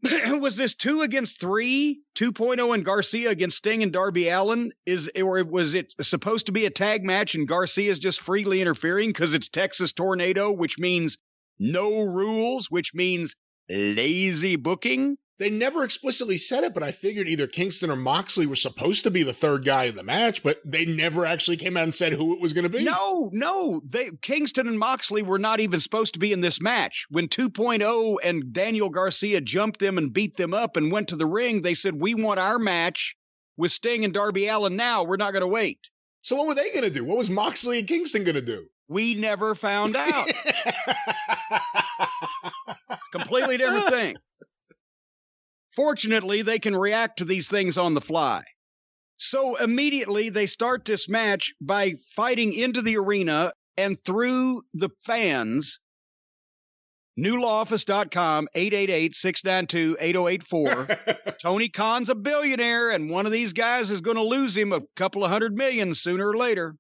was this 2 against 3, 2.0 and Garcia against Sting and Darby Allin? Or was it supposed to be a tag match and Garcia's just freely interfering because it's Texas Tornado, which means no rules, which means lazy booking? They never explicitly said it, but I figured either Kingston or Moxley were supposed to be the third guy in the match, but they never actually came out and said who it was going to be. No. Kingston and Moxley were not even supposed to be in this match. When 2.0 and Daniel Garcia jumped them and beat them up and went to the ring, they said, we want our match with Sting and Darby Allin now. We're not going to wait. So what were they going to do? What was Moxley and Kingston going to do? We never found out. Completely different thing. Fortunately, they can react to these things on the fly. So immediately they start this match by fighting into the arena and through the fans. NewLawOffice.com, 888-692-8084. Tony Khan's a billionaire, and one of these guys is going to lose him a couple of $100 million sooner or later.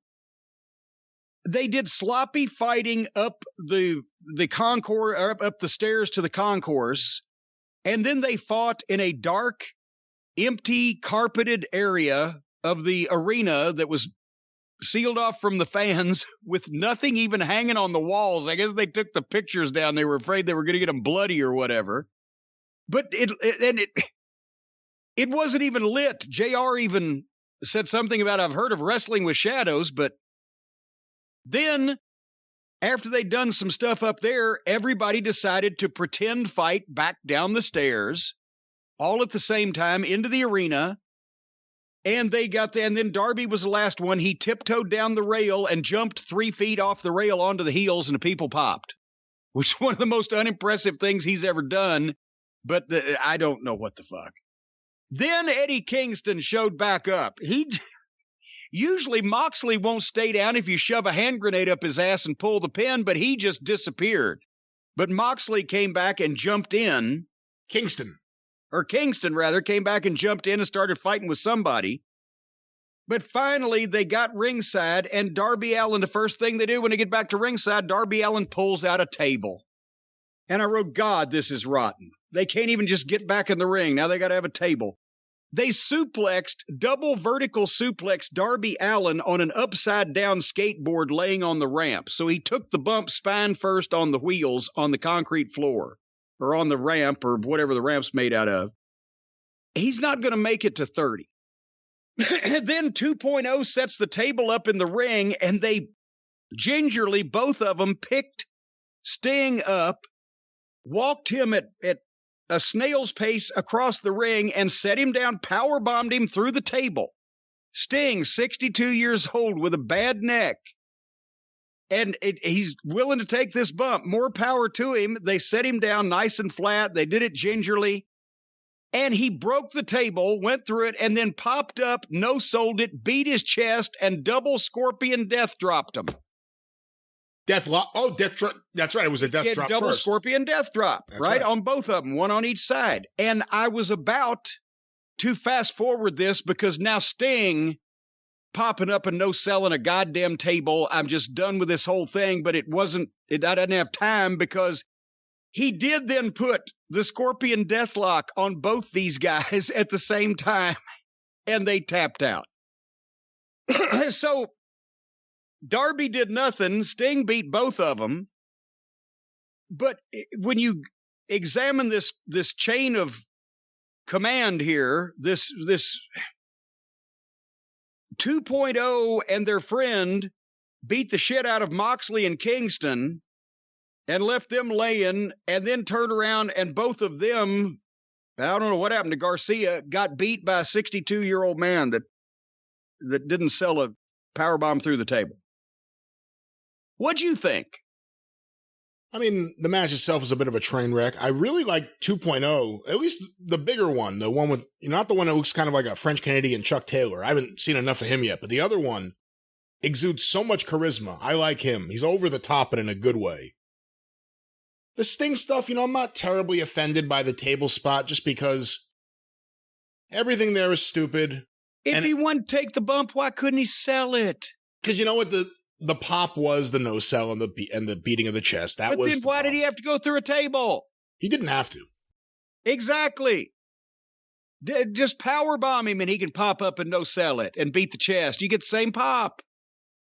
They did sloppy fighting up the concourse, up the stairs to the concourse. And then they fought in a dark, empty, carpeted area of the arena that was sealed off from the fans with nothing even hanging on the walls. I guess they took the pictures down. They were afraid they were going to get them bloody or whatever. But it wasn't even lit. JR even said something about, I've heard of wrestling with shadows, but then after they'd done some stuff up there, everybody decided to pretend fight back down the stairs, all at the same time, into the arena. And they got there, and then Darby was the last one. He tiptoed down the rail and jumped 3 feet off the rail onto the heels, and the people popped, which is one of the most unimpressive things he's ever done. But I don't know what the fuck. Then Eddie Kingston showed back up. Usually Moxley won't stay down if you shove a hand grenade up his ass and pull the pin, but he just disappeared. But Moxley came back and jumped in. Kingston, came back and jumped in and started fighting with somebody. But finally, they got ringside, and Darby Allin, the first thing they do when they get back to ringside, Darby Allin pulls out a table. And I wrote, God, this is rotten. They can't even just get back in the ring. Now they got to have a table. They double vertical suplexed Darby Allin on an upside-down skateboard laying on the ramp. So he took the bump spine first on the wheels on the concrete floor, or on the ramp, or whatever the ramp's made out of. He's not going to make it to 30. Then 2.0 sets the table up in the ring, and they gingerly, both of them, picked Sting up, walked him at a snail's pace across the ring and set him down, powerbombed him through the table. Sting, 62 years old with a bad neck. And he's willing to take this bump. More power to him. They set him down nice and flat. They did it gingerly. And he broke the table, went through it, and then popped up, no-sold it, beat his chest, and double scorpion death dropped him. That's right. It was a death drop double first. Scorpion death drop, right? On both of them, one on each side. And I was about to fast forward this because now Sting popping up and no-selling a goddamn table. I'm just done with this whole thing, but I didn't have time because he did then put the Scorpion Deathlock on both these guys at the same time, and they tapped out. So Darby did nothing. Sting beat both of them. But when you examine this chain of command here, this 2.0 and their friend beat the shit out of Moxley and Kingston and left them laying, and then turned around and both of them, I don't know what happened to Garcia, got beat by a 62-year-old man that didn't sell a powerbomb through the table. What'd you think? I mean, the match itself is a bit of a train wreck. I really like 2.0, at least the bigger one, the one with, not the one that looks kind of like a French-Canadian Chuck Taylor. I haven't seen enough of him yet, but the other one exudes so much charisma. I like him. He's over the top, but in a good way. The Sting stuff, I'm not terribly offended by the table spot just because everything there is stupid. If he wanted to take the bump, why couldn't he sell it? Because you know what the pop was, the no-sell and the beating of the chest. But then why did he have to go through a table? He didn't have to. Exactly. Just powerbomb him and he can pop up and no-sell it and beat the chest. You get the same pop.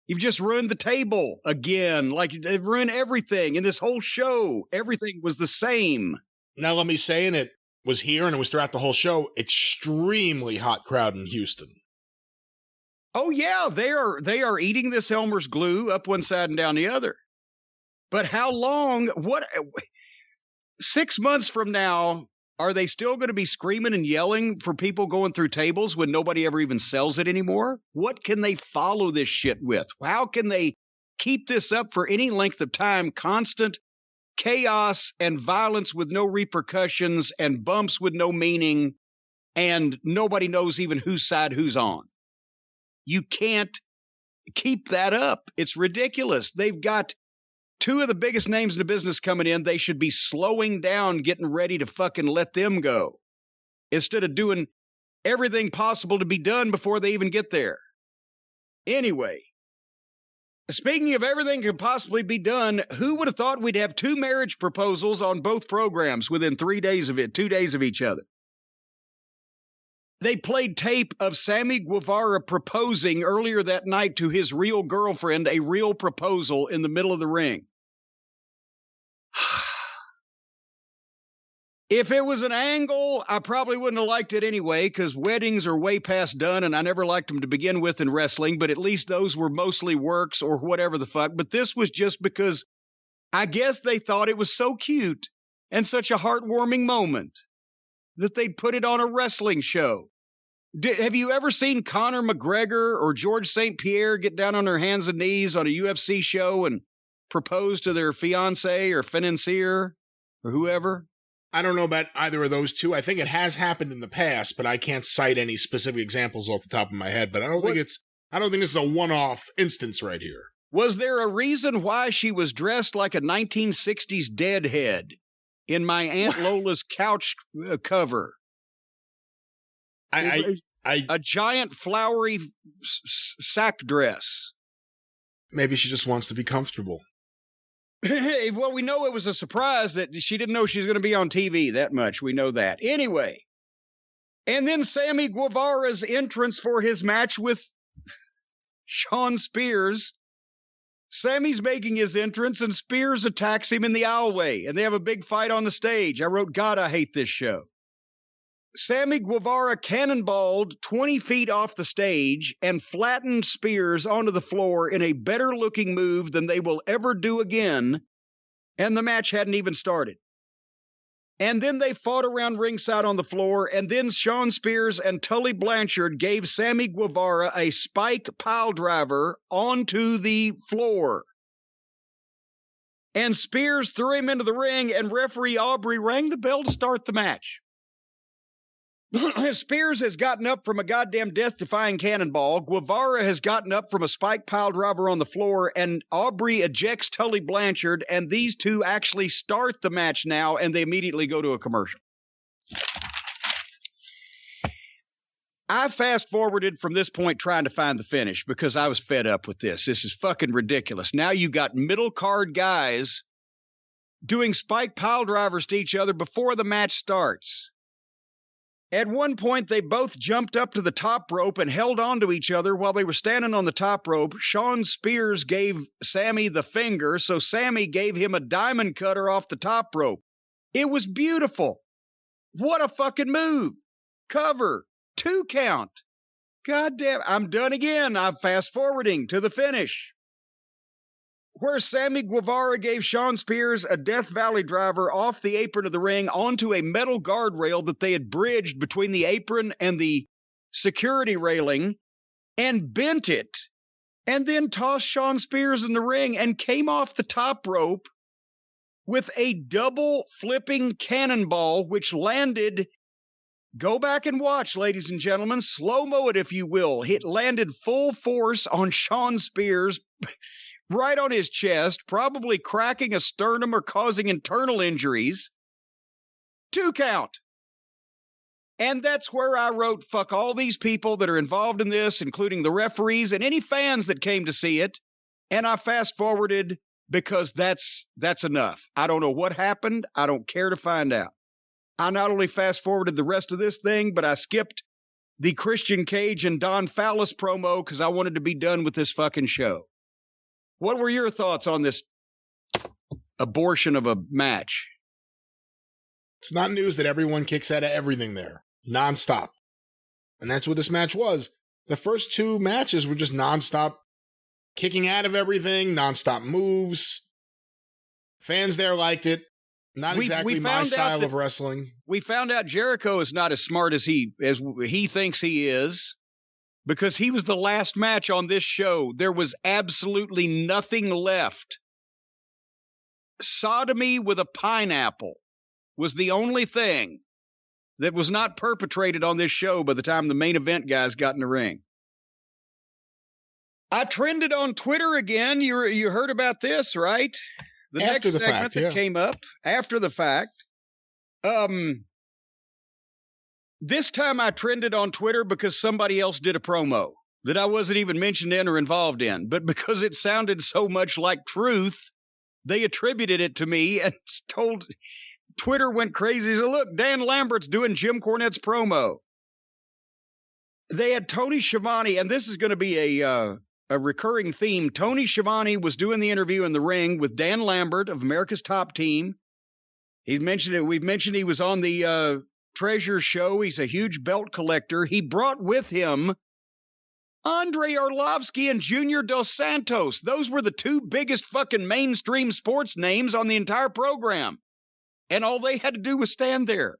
You've just ruined the table again. Like, they've ruined everything in this whole show. Everything was the same. Now let me say in it, was here, and it was throughout the whole show, extremely hot crowd in Houston. Oh, yeah, they are eating this Elmer's glue up one side and down the other. But how long, 6 months from now, are they still going to be screaming and yelling for people going through tables when nobody ever even sells it anymore? What can they follow this shit with? How can they keep this up for any length of time? Constant chaos and violence with no repercussions and bumps with no meaning, and nobody knows even whose side who's on. You can't keep that up. It's ridiculous. They've got two of the biggest names in the business coming in. They should be slowing down, getting ready to fucking let them go, instead of doing everything possible to be done before they even get there. Anyway, speaking of everything can possibly be done, who would have thought we'd have two marriage proposals on both programs within 3 days of it, 2 days of each other? They played tape of Sammy Guevara proposing earlier that night to his real girlfriend, a real proposal in the middle of the ring. If it was an angle, I probably wouldn't have liked it anyway, because weddings are way past done, and I never liked them to begin with in wrestling, but at least those were mostly works or whatever the fuck. But this was just because I guess they thought it was so cute and such a heartwarming moment that they'd put it on a wrestling show. Have you ever seen Conor McGregor or George St. Pierre get down on their hands and knees on a UFC show and propose to their fiancé or financier or whoever? I don't know about either of those two. I think it has happened in the past, but I can't cite any specific examples off the top of my head. But I don't think this is a one-off instance right here. Was there a reason why she was dressed like a 1960s deadhead in my Aunt Lola's couch cover? A giant flowery sack dress. Maybe she just wants to be comfortable. Well, we know it was a surprise that she didn't know she was going to be on TV that much. We know that. Anyway. And then Sammy Guevara's entrance for his match with Shawn Spears. Sammy's making his entrance and Spears attacks him in the aisleway, and they have a big fight on the stage. I wrote, God, I hate this show. Sammy Guevara cannonballed 20 feet off the stage and flattened Spears onto the floor in a better-looking move than they will ever do again, and the match hadn't even started. And then they fought around ringside on the floor, and then Shawn Spears and Tully Blanchard gave Sammy Guevara a spike piledriver onto the floor. And Spears threw him into the ring, and referee Aubrey rang the bell to start the match. Spears has gotten up from a goddamn death-defying cannonball. Guevara has gotten up from a spike piledriver on the floor, and Aubrey ejects Tully Blanchard, and these two actually start the match now, and they immediately go to a commercial. I fast-forwarded from this point trying to find the finish because I was fed up with this. This is fucking ridiculous. Now you got middle-card guys doing spike piledrivers to each other before the match starts. At one point, they both jumped up to the top rope and held on to each other while they were standing on the top rope. Shawn Spears gave Sammy the finger, so Sammy gave him a diamond cutter off the top rope. It was beautiful. What a fucking move. Cover. 2 count. God damn, I'm done again. I'm fast-forwarding to the finish, where Sammy Guevara gave Shawn Spears a Death Valley driver off the apron of the ring onto a metal guardrail that they had bridged between the apron and the security railing and bent it, and then tossed Shawn Spears in the ring and came off the top rope with a double flipping cannonball, which landed, go back and watch, ladies and gentlemen, slow-mo it if you will. It landed full force on Shawn Spears, right on his chest, probably cracking a sternum or causing internal injuries. 2 count. And that's where I wrote, fuck all these people that are involved in this, including the referees and any fans that came to see it. And I fast-forwarded because that's enough. I don't know what happened. I don't care to find out. I not only fast-forwarded the rest of this thing, but I skipped the Christian Cage and Don Fallis promo because I wanted to be done with this fucking show. What were your thoughts on this abortion of a match? It's not news that everyone kicks out of everything there, nonstop. And that's what this match was. The first two matches were just nonstop kicking out of everything, nonstop moves. Fans there liked it. Not exactly my style of wrestling. We found out Jericho is not as smart as he thinks he is, because he was the last match on this show. There was absolutely nothing left. Sodomy with a pineapple was the only thing that was not perpetrated on this show by the time the main event guys got in the ring. I trended on Twitter again. You heard about this, right? The next segment that came up after the fact. This time I trended on Twitter because somebody else did a promo that I wasn't even mentioned in or involved in. But because it sounded so much like truth, they attributed it to me and told... Twitter went crazy. So look, Dan Lambert's doing Jim Cornette's promo. They had Tony Schiavone, and this is going to be a recurring theme. Tony Schiavone was doing the interview in the ring with Dan Lambert of America's Top Team. He's mentioned it. We've mentioned he was on the Treasure show. He's a huge belt collector. He brought with him Andre Arlovsky and Junior Dos Santos. Those were the two biggest fucking mainstream sports names on the entire program. And all they had to do was stand there.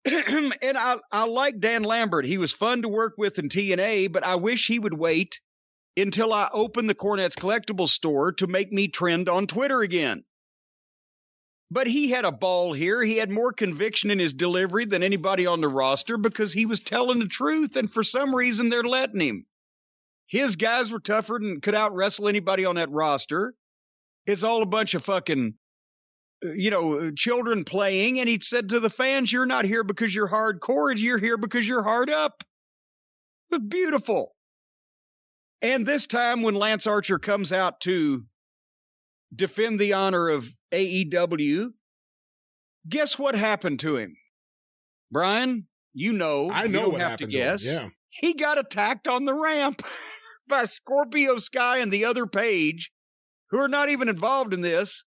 And I like Dan Lambert. He was fun to work with in TNA, but I wish he would wait until I open the Cornette's Collectibles store to make me trend on Twitter again. But he had a ball here. He had more conviction in his delivery than anybody on the roster because he was telling the truth, and for some reason they're letting him. His guys were tougher and could out-wrestle anybody on that roster. It's all a bunch of fucking... children playing, and he said to the fans, you're not here because you're hardcore, you're here because you're hard up. It was beautiful. And this time when Lance Archer comes out to defend the honor of AEW, guess what happened to him? Brian, I know what happened to him. Yeah. He got attacked on the ramp by Scorpio Sky and the other Page, who are not even involved in this.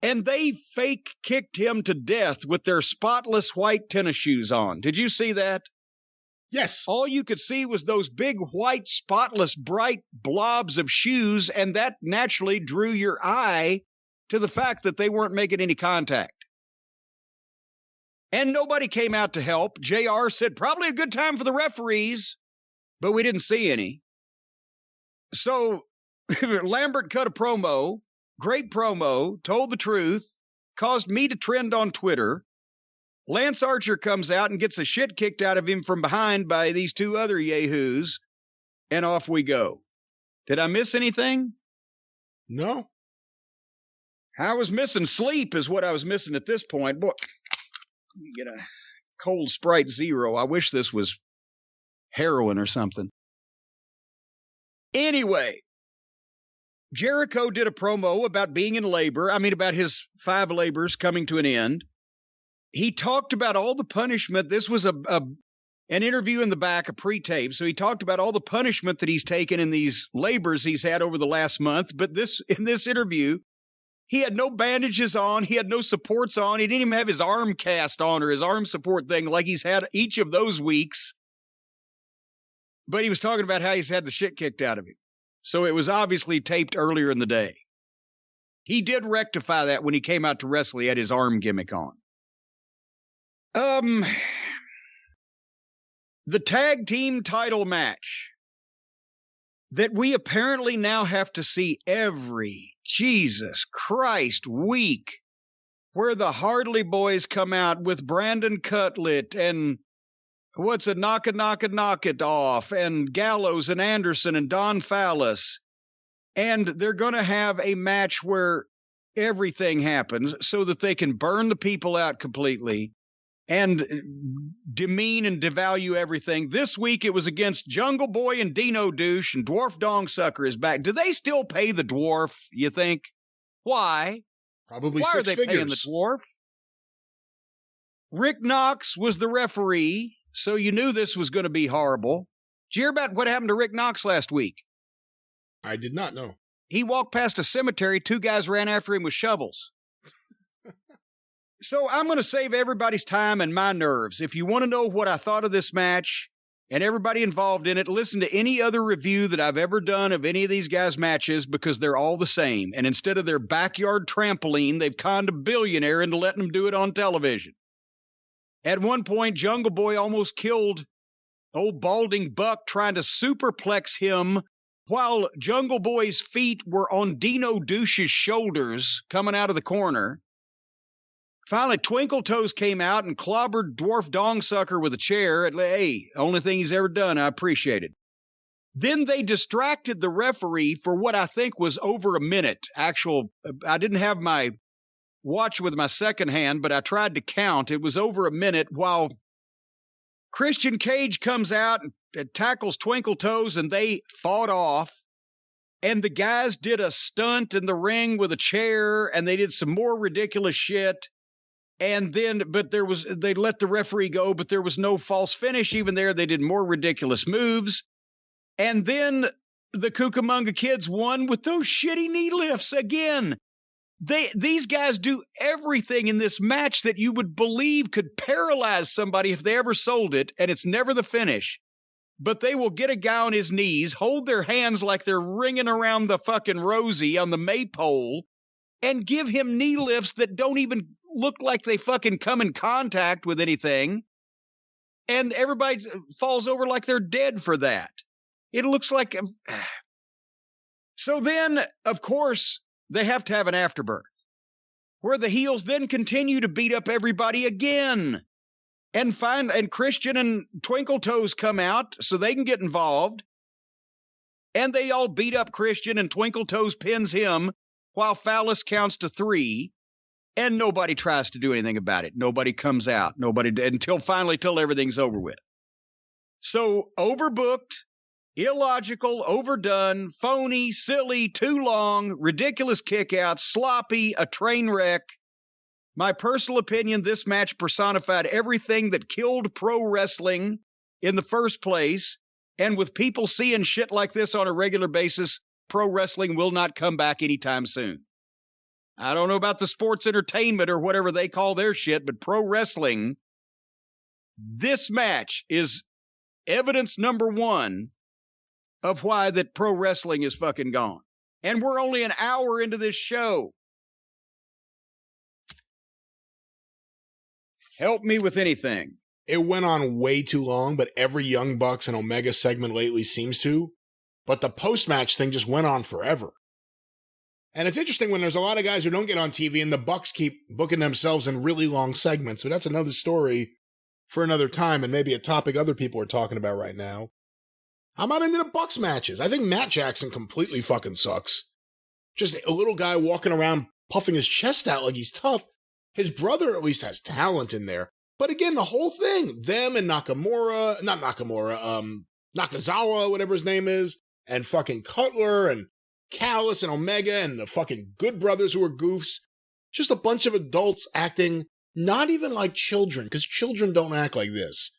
And they fake kicked him to death with their spotless white tennis shoes on. Did you see that? Yes. All you could see was those big, white, spotless, bright blobs of shoes, and that naturally drew your eye to the fact that they weren't making any contact. And nobody came out to help. JR said, probably a good time for the referees, but we didn't see any. So Lambert cut a promo. Great promo, told the truth, caused me to trend on Twitter. Lance Archer comes out and gets the shit kicked out of him from behind by these two other yahoos, and off we go. Did I miss anything? No. I was missing sleep is what I was missing at this point. Boy, let me get a cold Sprite Zero. I wish this was heroin or something. Anyway. Jericho did a promo about being in labor. About his 5 labors coming to an end. He talked about all the punishment. This was an interview in the back, a pre-tape. So he talked about all the punishment that he's taken in these labors he's had over the last month. But in this interview, he had no bandages on. He had no supports on. He didn't even have his arm cast on or his arm support thing like he's had each of those weeks. But he was talking about how he's had the shit kicked out of him. So it was obviously taped earlier in the day. He did rectify that when he came out to wrestle. He had his arm gimmick on. The tag team title match that we apparently now have to see every Jesus Christ week, where the Hardley Boys come out with Brandon Cutlet and knock it off, and Gallows and Anderson and Don Fallis. And they're going to have a match where everything happens so that they can burn the people out completely and demean and devalue everything. This week it was against Jungle Boy and Dino Douche, and Dwarf Dong Sucker is back. Do they still pay the Dwarf, you think? Why? Probably Why 6 are they figures. paying the Dwarf? Rick Knox was the referee. So you knew this was going to be horrible. Did you hear about what happened to Rick Knox last week? I did not know. He walked past a cemetery. 2 guys ran after him with shovels. So I'm going to save everybody's time and my nerves. If you want to know what I thought of this match and everybody involved in it, listen to any other review that I've ever done of any of these guys' matches, because they're all the same. And instead of their backyard trampoline, they've conned a billionaire into letting them do it on television. At one point, Jungle Boy almost killed old balding Buck trying to superplex him while Jungle Boy's feet were on Dino Douche's shoulders coming out of the corner. Finally, Twinkle Toes came out and clobbered Dwarf Dongsucker with a chair. Hey, only thing he's ever done. I appreciate it. Then they distracted the referee for what I think was over a minute. I didn't have my watch with my second hand, but I tried to count. It was over a minute while Christian Cage comes out and tackles Twinkle Toes, and they fought off. And the guys did a stunt in the ring with a chair, and they did some more ridiculous shit. And then, they let the referee go, but there was no false finish even there. They did more ridiculous moves. And then the Cucamonga Kids won with those shitty knee lifts again. These guys do everything in this match that you would believe could paralyze somebody if they ever sold it, and it's never the finish. But they will get a guy on his knees, hold their hands like they're ringing around the fucking Rosie on the maypole, and give him knee lifts that don't even look like they fucking come in contact with anything. And everybody falls over like they're dead for that. It looks like... So then, of course, they have to have an afterbirth, where the heels then continue to beat up everybody again. And Christian and Twinkle Toes come out so they can get involved. And they all beat up Christian, and Twinkle Toes pins him while Phallus counts to 3. And nobody tries to do anything about it. Nobody comes out. Until everything's over with. So overbooked, illogical, overdone, phony, silly, too long, ridiculous kickouts, sloppy, a train wreck. My personal opinion, this match personified everything that killed pro wrestling in the first place. And with people seeing shit like this on a regular basis, pro wrestling will not come back anytime soon. I don't know about the sports entertainment or whatever they call their shit, but pro wrestling, this match is evidence number 1 of why that pro wrestling is fucking gone. And we're only an hour into this show. Help me with anything. It went on way too long, but every Young Bucks and Omega segment lately seems to. But the post-match thing just went on forever. And it's interesting when there's a lot of guys who don't get on TV and the Bucks keep booking themselves in really long segments. But that's another story for another time and maybe a topic other people are talking about right now. I'm not into the Bucks matches. I think Matt Jackson completely fucking sucks. Just a little guy walking around puffing his chest out like he's tough. His brother at least has talent in there. But again, the whole thing, them and Nakazawa, whatever his name is, and fucking Cutler and Callis and Omega and the fucking Good Brothers who are goofs. Just a bunch of adults acting not even like children, because children don't act like this,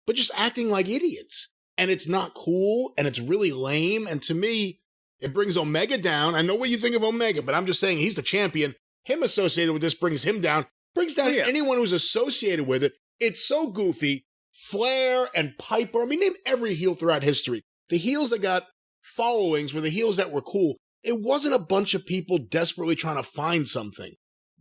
but just acting like idiots. And it's not cool, and it's really lame, and to me, it brings Omega down. I know what you think of Omega, but I'm just saying he's the champion. Him associated with this brings him down. Brings down anyone who's associated with it. It's so goofy. Flair and Piper. I mean, name every heel throughout history. The heels that got followings were the heels that were cool. It wasn't a bunch of people desperately trying to find something.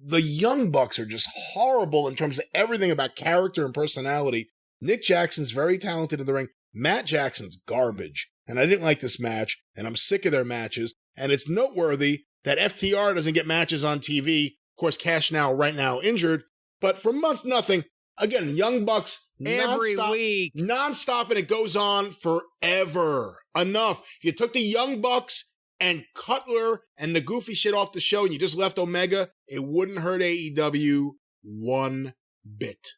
The Young Bucks are just horrible in terms of everything about character and personality. Nick Jackson's very talented in the ring. Matt Jackson's garbage. And I didn't like this match, and I'm sick of their matches. And it's noteworthy that FTR doesn't get matches on TV. Of course, Cash now, right now, injured. But for months, nothing. Again, Young Bucks, every week. Non-stop, and it goes on forever. Enough. If you took the Young Bucks and Cutler and the goofy shit off the show and you just left Omega, it wouldn't hurt AEW one bit.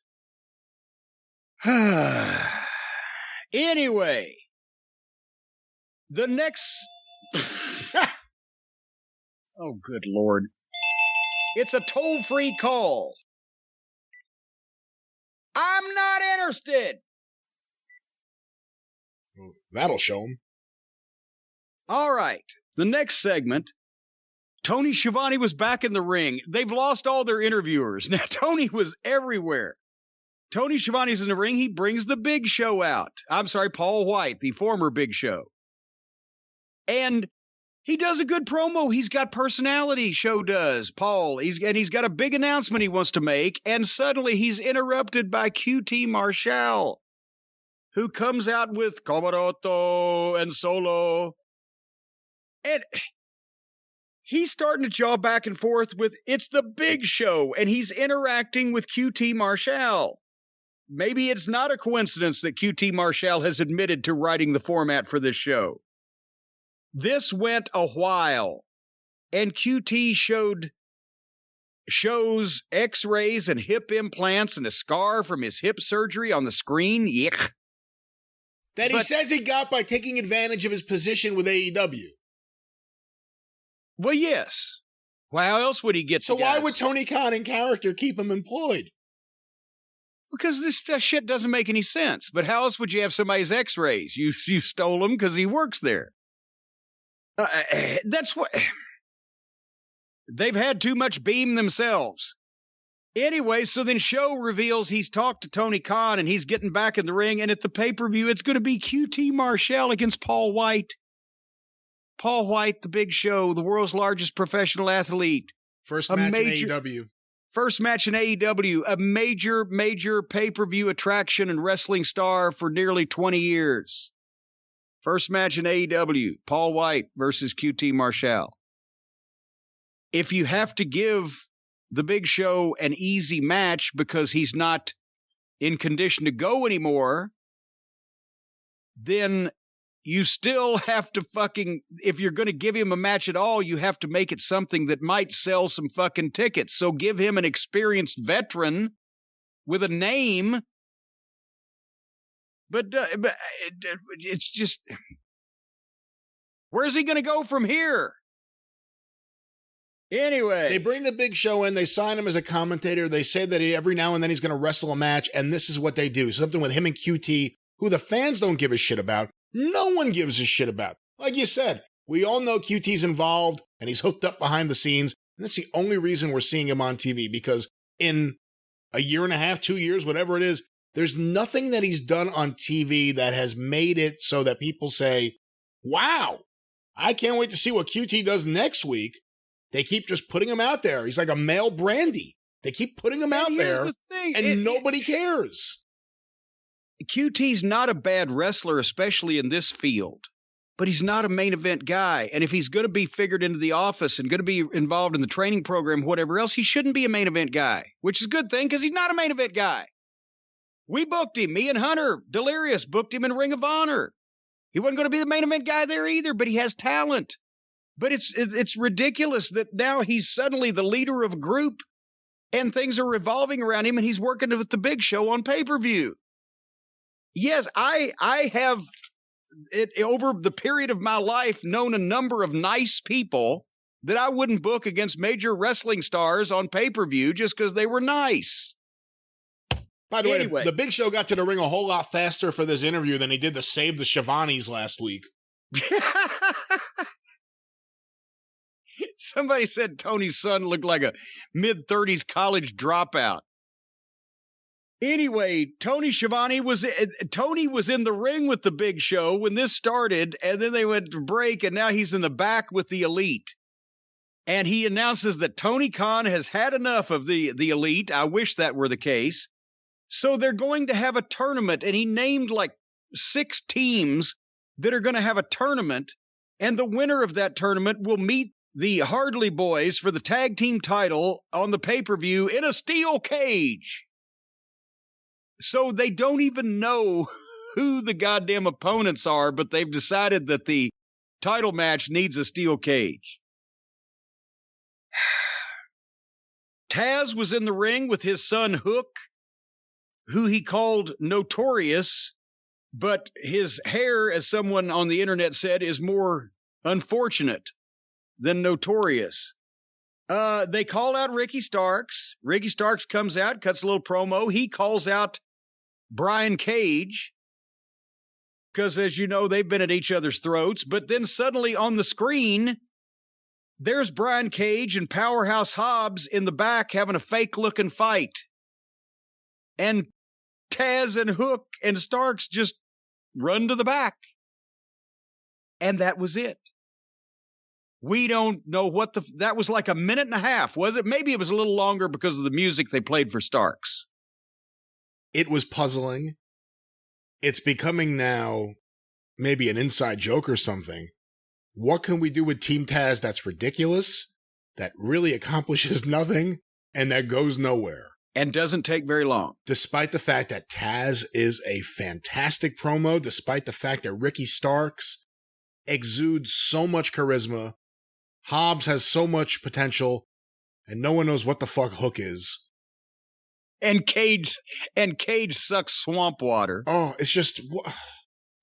Anyway, the next... Oh, good Lord. It's a toll-free call. I'm not interested. Well, that'll show him. All right. The next segment Tony Schiavone was back in the ring. They've lost all their interviewers. Now, Tony was everywhere. Tony Schiavone's in the ring. He brings the Big Show out. I'm sorry, Paul White, the former Big Show. And he does a good promo. He's got personality, Show does, Paul. He's got a big announcement he wants to make. And suddenly he's interrupted by QT Marshall, who comes out with Comoroto and Solo. And he's starting to jaw back and forth with, it's the Big Show, and he's interacting with QT Marshall. Maybe it's not a coincidence that QT Marshall has admitted to writing the format for this show. This went a while, and QT shows x-rays and hip implants and a scar from his hip surgery on the screen. Yuck. That he says he got by taking advantage of his position with AEW. Well, yes. Well, how else would he get So the why guys? would Tony Khan in character keep him employed? Because this shit doesn't make any sense. But how else would you have somebody's x-rays? You stole them because he works there. That's what... They've had too much beam themselves. Anyway, so then Show reveals he's talked to Tony Khan and he's getting back in the ring. And at the pay-per-view, it's going to be QT Marshall against Paul White. Paul White, the Big Show, the world's largest professional athlete. First match in AEW. First match in AEW, a major pay-per-view attraction and wrestling star for nearly 20 years. First match in AEW, Paul White versus QT Marshall. If you have to give the Big Show an easy match because he's not in condition to go anymore, then you still have to if you're going to give him a match at all, you have to make it something that might sell some fucking tickets. So give him an experienced veteran with a name. But it's just, where's he going to go from here? Anyway. They bring the Big Show in. They sign him as a commentator. They say that every now and then he's going to wrestle a match, and this is what they do. Something with him and QT, who the fans don't give a shit about. No one gives a shit about. Like you said, we all know QT's involved, and he's hooked up behind the scenes, and that's the only reason we're seeing him on TV, because in a year and a half, 2 years, whatever it is, there's nothing that he's done on TV that has made it so that people say, wow, I can't wait to see what QT does next week. They keep just putting him out there. He's like a male Brandy. They keep putting him out there, and nobody cares. QT's not a bad wrestler, especially in this field, but he's not a main event guy. And if he's going to be figured into the office and going to be involved in the training program, whatever else, he shouldn't be a main event guy, which is a good thing because he's not a main event guy. We booked him. Me and Hunter Delirious booked him in Ring of Honor. He wasn't going to be the main event guy there either, but he has talent. But it's ridiculous that now he's suddenly the leader of a group and things are revolving around him and he's working with the Big Show on pay-per-view. Yes, I have, over the period of my life, known a number of nice people that I wouldn't book against major wrestling stars on pay-per-view just because they were nice. By the way, the Big Show got to the ring a whole lot faster for this interview than he did to save the Schiavones last week. Somebody said Tony's son looked like a mid-30s college dropout. Anyway, Tony was in the ring with the Big Show when this started, and then they went to break, and now he's in the back with the Elite. And he announces that Tony Khan has had enough of the Elite. I wish that were the case. So they're going to have a tournament, and he named like 6 teams that are going to have a tournament, and the winner of that tournament will meet the Hardley Boys for the tag team title on the pay-per-view in a steel cage. So they don't even know who the goddamn opponents are, but they've decided that the title match needs a steel cage. Taz was in the ring with his son Hook, who he called Notorious, but his hair, as someone on the internet said, is more unfortunate than Notorious. They call out Ricky Starks. Ricky Starks comes out, cuts a little promo. He calls out Brian Cage because, as you know, they've been at each other's throats. But then suddenly on the screen, there's Brian Cage and Powerhouse Hobbs in the back having a fake-looking fight. And Taz and Hook and Starks just run to the back. And that was it. We don't know what that was like a minute and a half, was it? Maybe it was a little longer because of the music they played for Starks. It was puzzling. It's becoming now maybe an inside joke or something. What can we do with Team Taz that's ridiculous, that really accomplishes nothing, and that goes nowhere? And doesn't take very long. Despite the fact that Taz is a fantastic promo, despite the fact that Ricky Starks exudes so much charisma, Hobbs has so much potential, and no one knows what the fuck Hook is. And Cage sucks swamp water. Oh, it's just...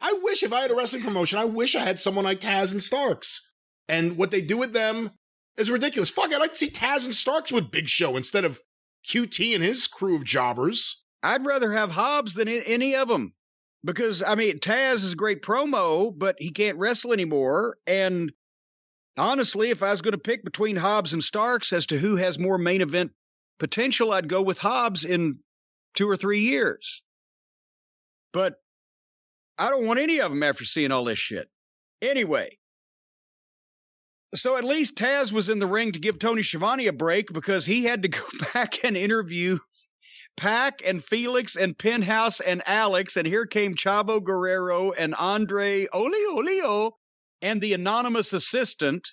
I wish if I had a wrestling promotion, I wish I had someone like Taz and Starks. And what they do with them is ridiculous. Fuck, I'd like to see Taz and Starks with Big Show instead of QT and his crew of jobbers. I'd rather have Hobbs than any of them. Because, I mean, Taz is a great promo, but he can't wrestle anymore. And honestly, if I was going to pick between Hobbs and Starks as to who has more main event potential, I'd go with Hobbs in 2 or 3 years. But I don't want any of them after seeing all this shit. Anyway, so at least Taz was in the ring to give Tony Schiavone a break because he had to go back and interview Pac and Felix and Penthouse and Alex, and here came Chavo Guerrero and Andre Olio and the anonymous assistant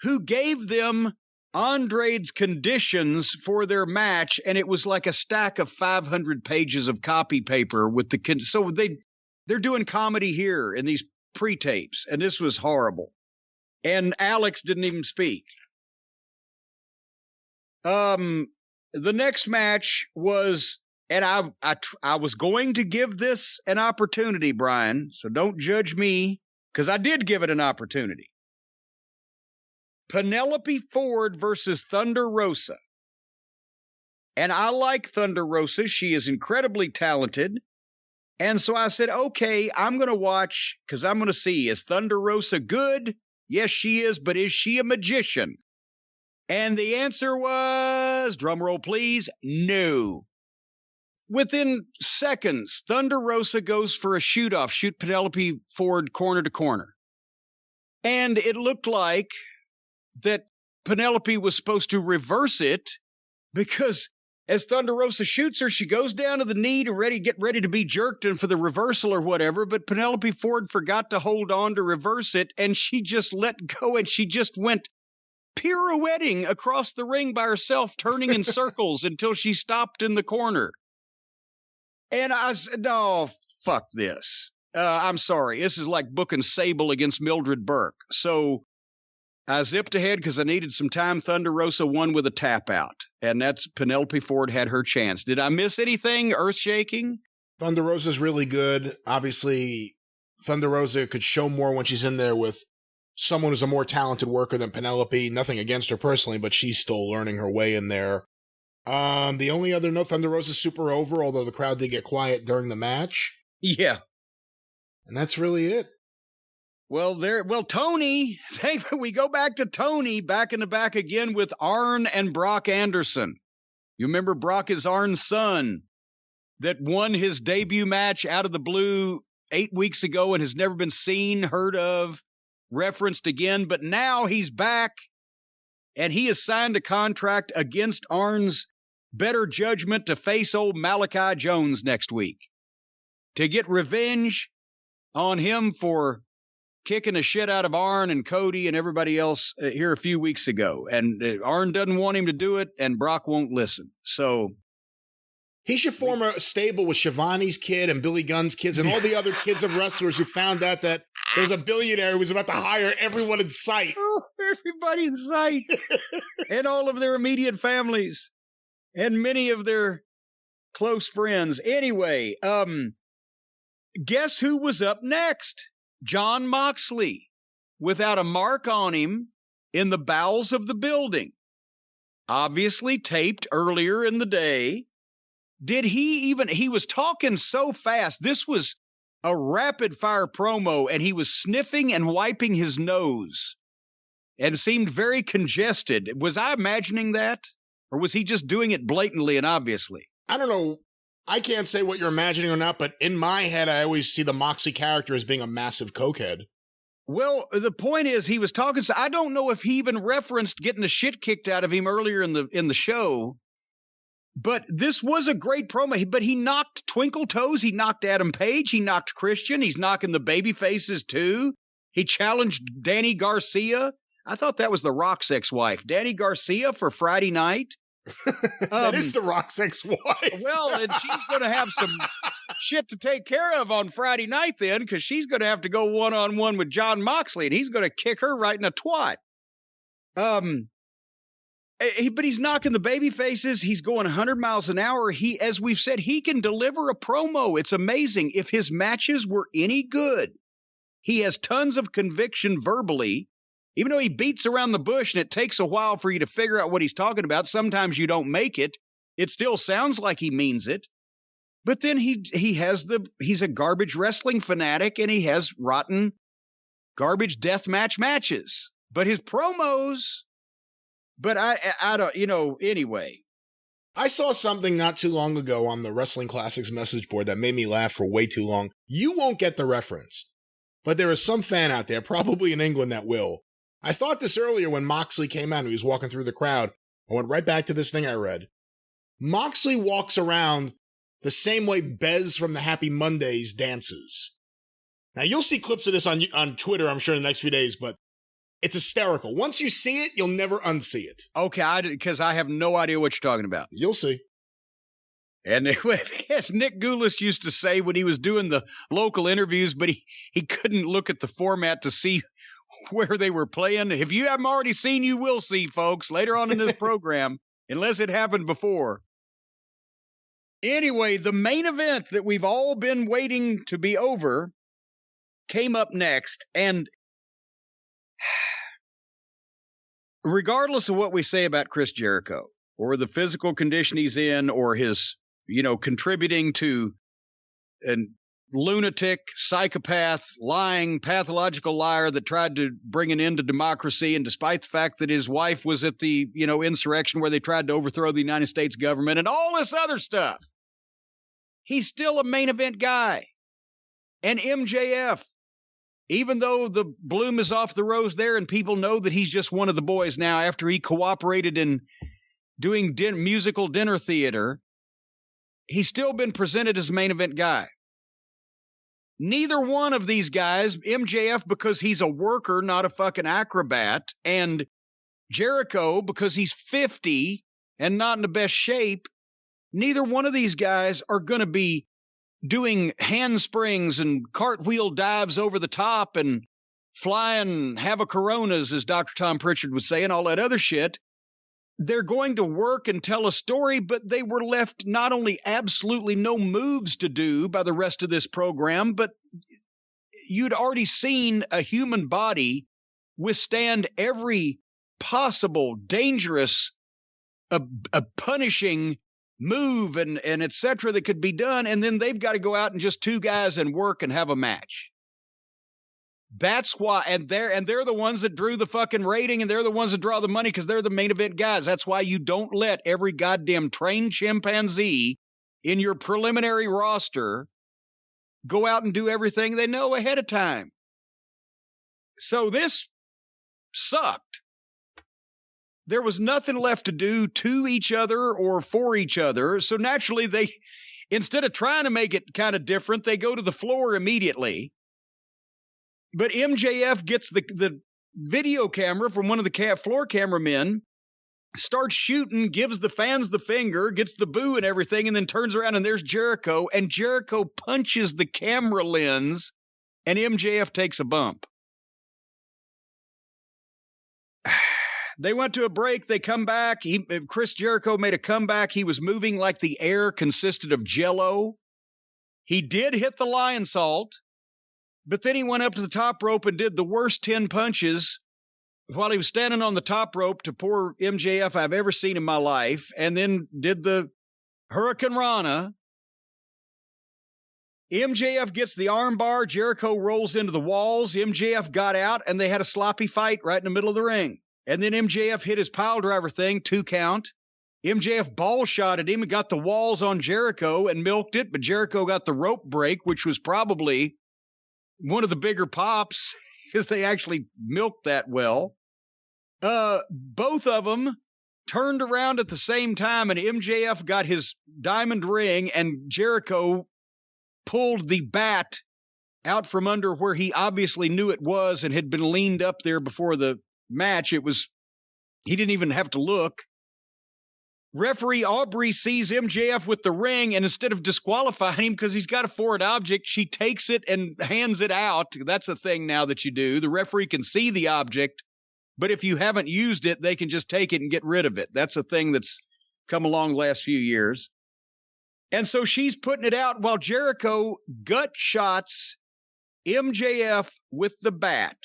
who gave them Andre's conditions for their match, and it was like a stack of 500 pages of copy paper with the so they're doing comedy here in these pre-tapes, and this was horrible. And Alex didn't even speak. The next match was, and I was going to give this an opportunity, Brian, so don't judge me, because I did give it an opportunity. Penelope Ford versus Thunder Rosa. And I like Thunder Rosa. She is incredibly talented. And so I said, okay, I'm going to watch, because I'm going to see, is Thunder Rosa good? Yes, she is, but is she a magician? And the answer was, drumroll please, no. Within seconds, Thunder Rosa goes for a shoot-off, shoot Penelope Ford corner to corner. And it looked like that Penelope was supposed to reverse it, because as Thunder Rosa shoots her, she goes down to the knee to get ready to be jerked and for the reversal or whatever, but Penelope Ford forgot to hold on to reverse it, and she just let go, and she just went pirouetting across the ring by herself, turning in circles until she stopped in the corner. And I said, no, fuck this. I'm sorry. This is like booking Sable against Mildred Burke. So I zipped ahead because I needed some time. Thunder Rosa won with a tap out, and that's Penelope Ford had her chance. Did I miss anything earth-shaking? Thunder Rosa's really good. Obviously, Thunder Rosa could show more when she's in there with someone who's a more talented worker than Penelope. Nothing against her personally, but she's still learning her way in there. The only other note, Thunder Rosa's super over, although the crowd did get quiet during the match. Yeah. And that's really it. Well, Tony, we go back to Tony, back in the back again with Arn and Brock Anderson. You remember Brock is Arn's son that won his debut match out of the blue 8 weeks ago and has never been seen, heard of, referenced again. But now he's back, and he has signed a contract against Arn's better judgment to face old Malachi Jones next week to get revenge on him for kicking the shit out of Arn and Cody and everybody else here a few weeks ago. And Arn doesn't want him to do it, and Brock won't listen. So he should form a stable with Shivani's kid and Billy Gunn's kids and all the other kids of wrestlers who found out that there was a billionaire who was about to hire everyone in sight. Oh, everybody in sight. And all of their immediate families and many of their close friends. Anyway, guess who was up next? Jon Moxley, without a mark on him, in the bowels of the building. Obviously taped earlier in the day. He was talking so fast. This was a rapid fire promo, and he was sniffing and wiping his nose. and seemed very congested. Was I imagining that? Or was he just doing it blatantly and obviously? I don't know. I can't say what you're imagining or not, but in my head, I always see the Moxley character as being a massive cokehead. Well, the point is, he was talking. So I don't know if he even referenced getting the shit kicked out of him earlier in the show. But this was a great promo. But he knocked Twinkle Toes. He knocked Adam Page. He knocked Christian. He's knocking the baby faces too. He challenged Danny Garcia. I thought that was the Rock's ex-wife, Danny Garcia, for Friday night. That is the Rock's ex-wife. Well, and she's going to have some shit to take care of on Friday night then, because she's going to have to go one-on-one with John Moxley, and he's going to kick her right in the twat. But he's knocking the baby faces. He's going 100 miles an hour. He, as we've said, he can deliver a promo. It's amazing. If his matches were any good, he has tons of conviction verbally. Even though he beats around the bush and it takes a while for you to figure out what he's talking about, sometimes you don't make it. It still sounds like he means it. But then he's a garbage wrestling fanatic, and he has rotten garbage deathmatch matches. But his promos, but I don't, anyway. I saw something not too long ago on the Wrestling Classics message board that made me laugh for way too long. You won't get the reference, but there is some fan out there, probably in England, that will. I thought this earlier when Moxley came out and he was walking through the crowd. I went right back to this thing I read. Moxley walks around the same way Bez from the Happy Mondays dances. Now, you'll see clips of this on Twitter, I'm sure, in the next few days, but it's hysterical. Once you see it, you'll never unsee it. Okay, because I have no idea what you're talking about. You'll see. And as Nick Goulas used to say when he was doing the local interviews, but he couldn't look at the format to see where they were playing. If you haven't already seen, you will see, folks, later on in this program, unless it happened before. Anyway, the main event that we've all been waiting to be over came up next. And regardless of what we say about Chris Jericho or the physical condition he's in or his, contributing to an lunatic, psychopath, lying, pathological liar that tried to bring an end to democracy, and despite the fact that his wife was at the, insurrection where they tried to overthrow the United States government and all this other stuff, he's still a main event guy. And MJF, even though the bloom is off the rose there and people know that he's just one of the boys now after he cooperated in doing musical dinner theater, he's still been presented as main event guy. Neither one of these guys, MJF because he's a worker, not a fucking acrobat, and Jericho because he's 50 and not in the best shape, neither one of these guys are going to be doing handsprings and cartwheel dives over the top and flying have-a-coronas, as Dr. Tom Pritchard would say, and all that other shit. They're going to work and tell a story, but they were left not only absolutely no moves to do by the rest of this program, but you'd already seen a human body withstand every possible dangerous, punishing move and et cetera that could be done, and then they've got to go out and just two guys and work and have a match. That's why, and they're the ones that drew the fucking rating, and they're the ones that draw the money because they're the main event guys. That's why you don't let every goddamn trained chimpanzee in your preliminary roster go out and do everything they know ahead of time. So this sucked. There was nothing left to do to each other or for each other. So naturally, they, instead of trying to make it kind of different, they go to the floor immediately. But MJF gets the video camera from one of the floor cameramen, starts shooting, gives the fans the finger, gets the boo and everything, and then turns around and there's Jericho, and Jericho punches the camera lens, and MJF takes a bump. They went to a break. They come back. Chris Jericho made a comeback. He was moving like the air consisted of Jell-O. He did hit the lion salt. But then he went up to the top rope and did the worst 10 punches while he was standing on the top rope to poor MJF I've ever seen in my life, and then did the Hurricane Rana. MJF gets the armbar. Jericho rolls into the walls. MJF got out, and they had a sloppy fight right in the middle of the ring. And then MJF hit his pile driver thing, 2 count. MJF ball shot at him and got the walls on Jericho and milked it, but Jericho got the rope break, which was probably one of the bigger pops because they actually milked that well. Both of them turned around at the same time, and MJF got his diamond ring, and Jericho pulled the bat out from under where he obviously knew it was and had been leaned up there before the match. He didn't even have to look. Referee Aubrey sees MJF with the ring, and instead of disqualifying him because he's got a foreign object, she takes it and hands it out. That's a thing now that you do. The referee can see the object, but if you haven't used it, they can just take it and get rid of it. That's a thing that's come along the last few years. And so she's putting it out while Jericho gut shots MJF with the bat.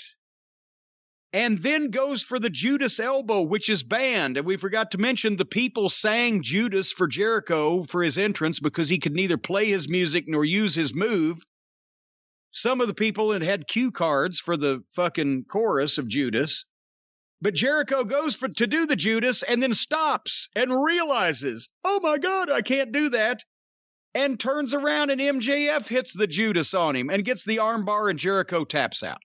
And then goes for the Judas elbow, which is banned. And we forgot to mention the people sang Judas for Jericho for his entrance because he could neither play his music nor use his move. Some of the people had cue cards for the fucking chorus of Judas. But Jericho goes to do the Judas and then stops and realizes, oh my God, I can't do that. And turns around and MJF hits the Judas on him and gets the armbar and Jericho taps out.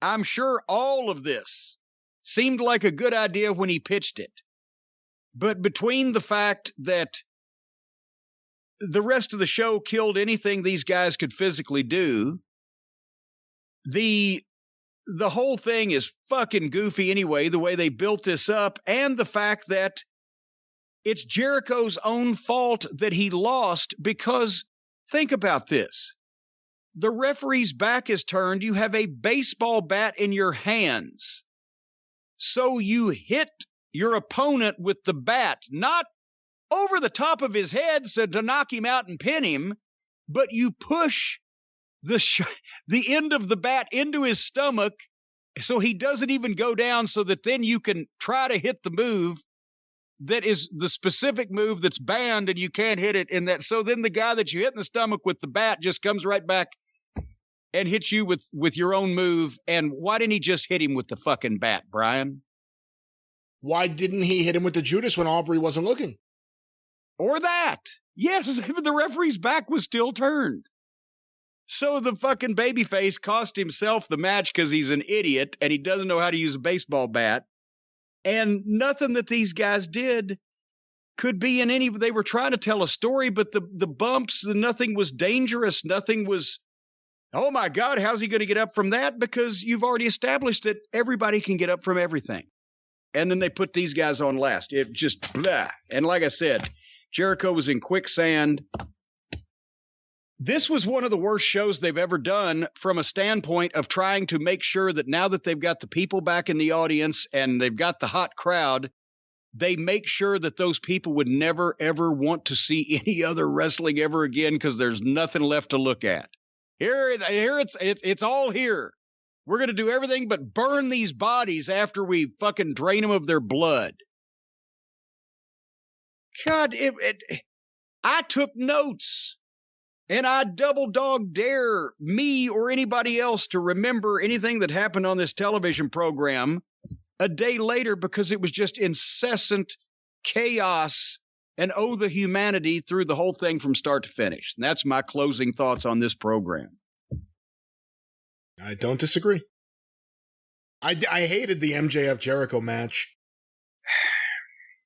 I'm sure all of this seemed like a good idea when he pitched it. But between the fact that the rest of the show killed anything these guys could physically do, the whole thing is fucking goofy anyway, the way they built this up, and the fact that it's Jericho's own fault that he lost because, think about this. The referee's back is turned. You have a baseball bat in your hands. So you hit your opponent with the bat, not over the top of his head so to knock him out and pin him, but you push the end of the bat into his stomach so he doesn't even go down, so that then you can try to hit the move that is the specific move that's banned and you can't hit it in that. So then the guy that you hit in the stomach with the bat just comes right back and hits you with your own move. And why didn't he just hit him with the fucking bat, Brian? Why didn't he hit him with the Judas when Aubrey wasn't looking? Or that. Yes, the referee's back was still turned. So the fucking babyface cost himself the match because he's an idiot and he doesn't know how to use a baseball bat. And nothing that these guys did could be in any, they were trying to tell a story, but the bumps, nothing was dangerous. Nothing was, oh my God, how's he going to get up from that? Because you've already established that everybody can get up from everything. And then they put these guys on last. It just, blah. And like I said, Jericho was in quicksand. This was one of the worst shows they've ever done from a standpoint of trying to make sure that now that they've got the people back in the audience and they've got the hot crowd, they make sure that those people would never, ever want to see any other wrestling ever again because there's nothing left to look at. Here it's all here. We're going to do everything but burn these bodies after we fucking drain them of their blood. God, I took notes. And I double dog dare me or anybody else to remember anything that happened on this television program a day later because it was just incessant chaos and the humanity through the whole thing from start to finish. And that's my closing thoughts on this program. I don't disagree. I hated the MJF Jericho match.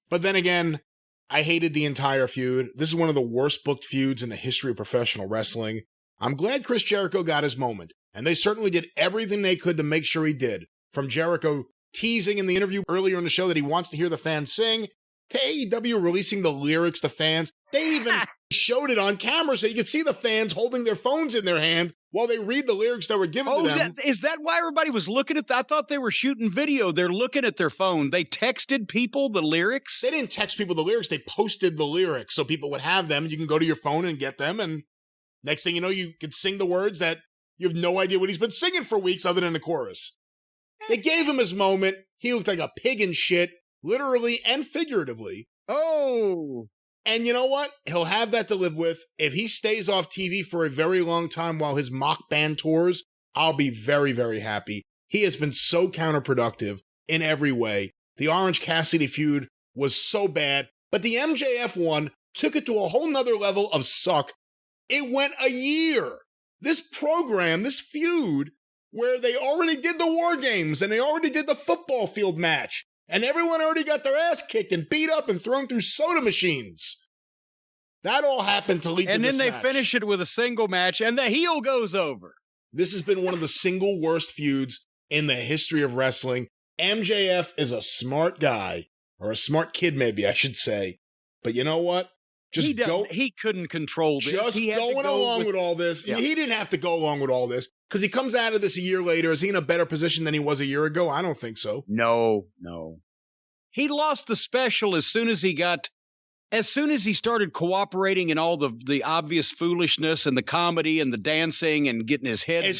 But then again, I hated the entire feud. This is one of the worst booked feuds in the history of professional wrestling. I'm glad Chris Jericho got his moment, and they certainly did everything they could to make sure he did. From Jericho teasing in the interview earlier in the show that he wants to hear the fans sing, to AEW releasing the lyrics to fans. They even showed it on camera so you could see the fans holding their phones in their hand while they read the lyrics that were given to them. Is that why everybody was looking at that? I thought they were shooting video. They're looking at their phone. They texted people the lyrics? They didn't text people the lyrics. They posted the lyrics so people would have them. You can go to your phone and get them. And next thing you know, you could sing the words that you have no idea what he's been singing for weeks other than the chorus. They gave him his moment. He looked like a pig in shit, literally and figuratively. Oh, And you know what? He'll have that to live with. If he stays off TV for a very long time while his mock band tours, I'll be very, very happy. He has been so counterproductive in every way. The Orange Cassidy feud was so bad, but the MJF one took it to a whole nother level of suck. It went a year. This program, this feud, where they already did the War Games and they already did the football field match, and everyone already got their ass kicked and beat up and thrown through soda machines. That all happened to lead to this match. And then they finish it with a single match, and the heel goes over. This has been one of the single worst feuds in the history of wrestling. MJF is a smart guy, or a smart kid maybe, I should say. But you know what? He couldn't control this. Just going along with all this. Yeah. He didn't have to go along with all this, because he comes out of this a year later. Is he in a better position than he was a year ago? I don't think so. No. He lost the special as soon as he started cooperating in all the obvious foolishness and the comedy and the dancing and getting his head he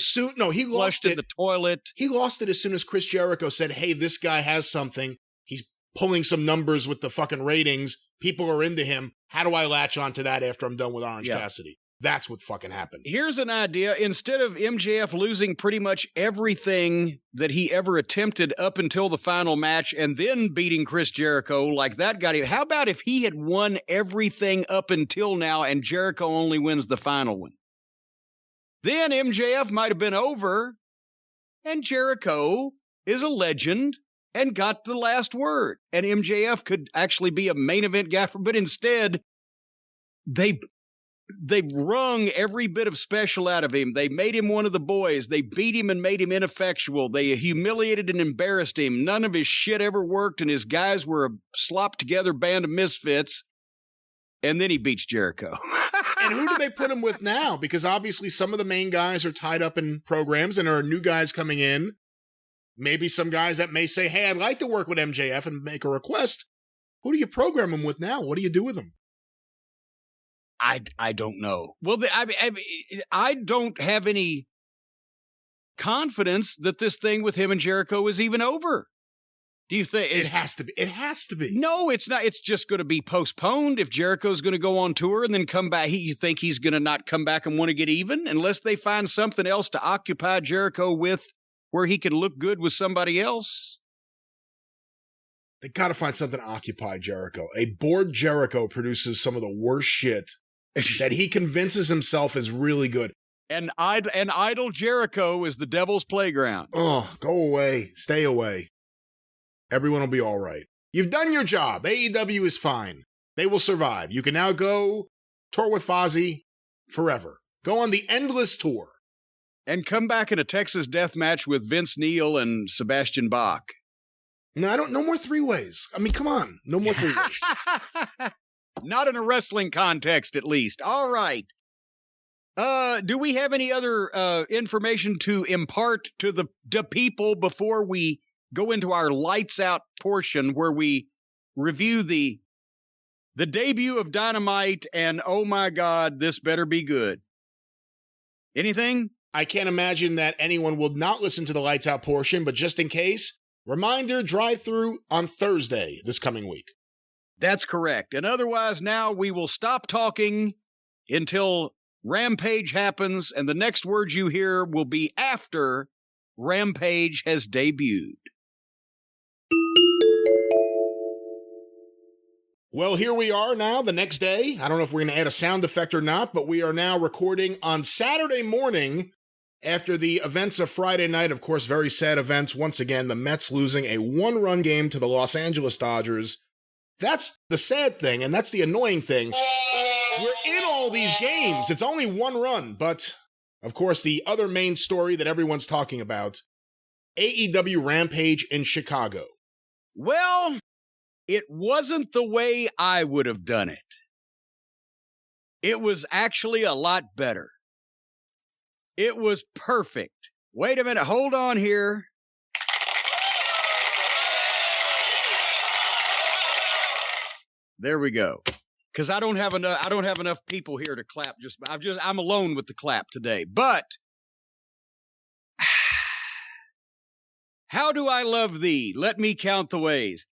flushed in the toilet. He lost it as soon as Chris Jericho said, hey, this guy has something. He's pulling some numbers with the fucking ratings. People are into him. How do I latch onto that after I'm done with Orange Cassidy? That's what fucking happened. Here's an idea. Instead of MJF losing pretty much everything that he ever attempted up until the final match and then beating Chris Jericho like that got him, how about if he had won everything up until now and Jericho only wins the final one? Then MJF might have been over, and Jericho is a legend and got the last word. And MJF could actually be a main event guy, but instead, they wrung every bit of special out of him. They made him one of the boys. They beat him and made him ineffectual. They humiliated and embarrassed him. None of his shit ever worked, and his guys were a slopped-together band of misfits. And then he beats Jericho. And who do they put him with now? Because obviously some of the main guys are tied up in programs, and there are new guys coming in. Maybe some guys that may say, hey, I'd like to work with MJF and make a request. Who do you program him with now? What do you do with him? I don't know. Well, I don't have any confidence that this thing with him and Jericho is even over. Do you think it has to be? It has to be. No, it's not. It's just going to be postponed. If Jericho's going to go on tour and then come back, you think he's going to not come back and want to get even unless they find something else to occupy Jericho with, where he can look good with somebody else? They got to find something to occupy Jericho. A bored Jericho produces some of the worst shit that he convinces himself is really good. And idle Jericho is the devil's playground. Oh, go away. Stay away. Everyone will be all right. You've done your job. AEW is fine. They will survive. You can now go tour with Fozzy forever. Go on the endless tour. And come back in a Texas death match with Vince Neil and Sebastian Bach. No, no more three-ways. I mean, come on. No more three-ways. Not in a wrestling context, at least. All right. Do we have any other information to impart to the people before we go into our lights out portion where we review the debut of Dynamite and, oh my God, this better be good? Anything? I can't imagine that anyone will not listen to the lights out portion, but just in case, reminder, drive-through on Thursday this coming week. That's correct. And otherwise, now we will stop talking until Rampage happens, and the next words you hear will be after Rampage has debuted. Well, here we are now, the next day. I don't know if we're going to add a sound effect or not, but we are now recording on Saturday morning after the events of Friday night. Of course, very sad events. Once again, the Mets losing a one-run game to the Los Angeles Dodgers. That's the sad thing, and that's the annoying thing. We're in all these games. It's only one run, but, of course, the other main story that everyone's talking about, AEW Rampage in Chicago. Well, it wasn't the way I would have done it. It was actually a lot better. It was perfect. Wait a minute, hold on here. There we go. Because I don't have enough people here to clap. I'm alone with the clap today. But how do I love thee? Let me count the ways.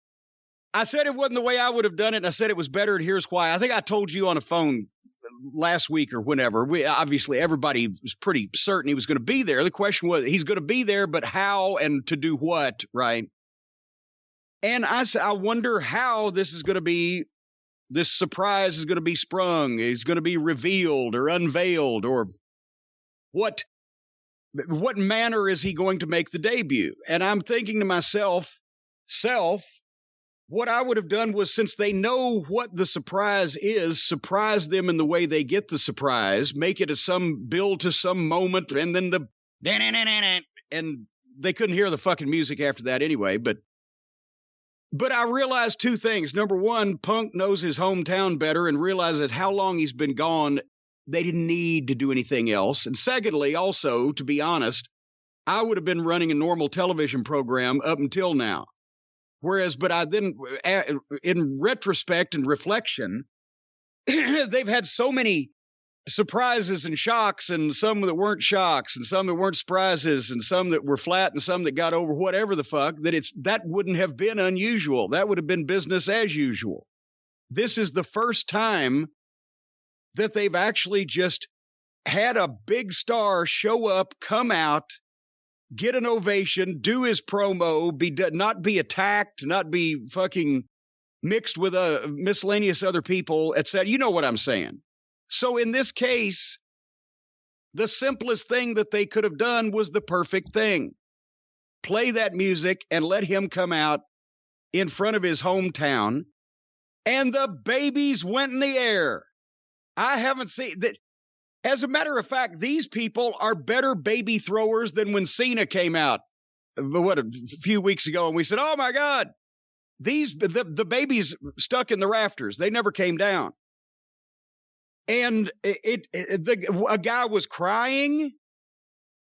I said it wasn't the way I would have done it, and I said it was better, and here's why. I think I told you on the phone last week or whenever. Obviously, everybody was pretty certain he was going to be there. The question was, he's going to be there, but how and to do what, right? And I said, I wonder how this surprise is going to be sprung. Is going to be revealed or unveiled, or what manner is he going to make the debut? And I'm thinking to myself, what I would have done was, since they know what the surprise is, surprise them in the way they get the surprise, make it some build to some moment, and then and they couldn't hear the fucking music after that anyway. But I realized two things. Number one, Punk knows his hometown better and realizes how long he's been gone. They didn't need to do anything else. And secondly, also, to be honest, I would have been running a normal television program up until now. But I then, in retrospect and reflection, they've had so many surprises and shocks, and some that weren't shocks, and some that weren't surprises, and some that were flat, and some that got over, whatever the fuck, that wouldn't have been unusual. That would have been business as usual. This is the first time that they've actually just had a big star show up, come out, get an ovation, do his promo, not be attacked, not be fucking mixed with miscellaneous other people, etc. You know what I'm saying. So in this case, the simplest thing that they could have done was the perfect thing. Play that music and let him come out in front of his hometown, and the babies went in the air. I haven't seen that. As a matter of fact, these people are better baby throwers than when Cena came out, a few weeks ago, and we said, oh my God, the babies stuck in the rafters. They never came down. And a guy was crying,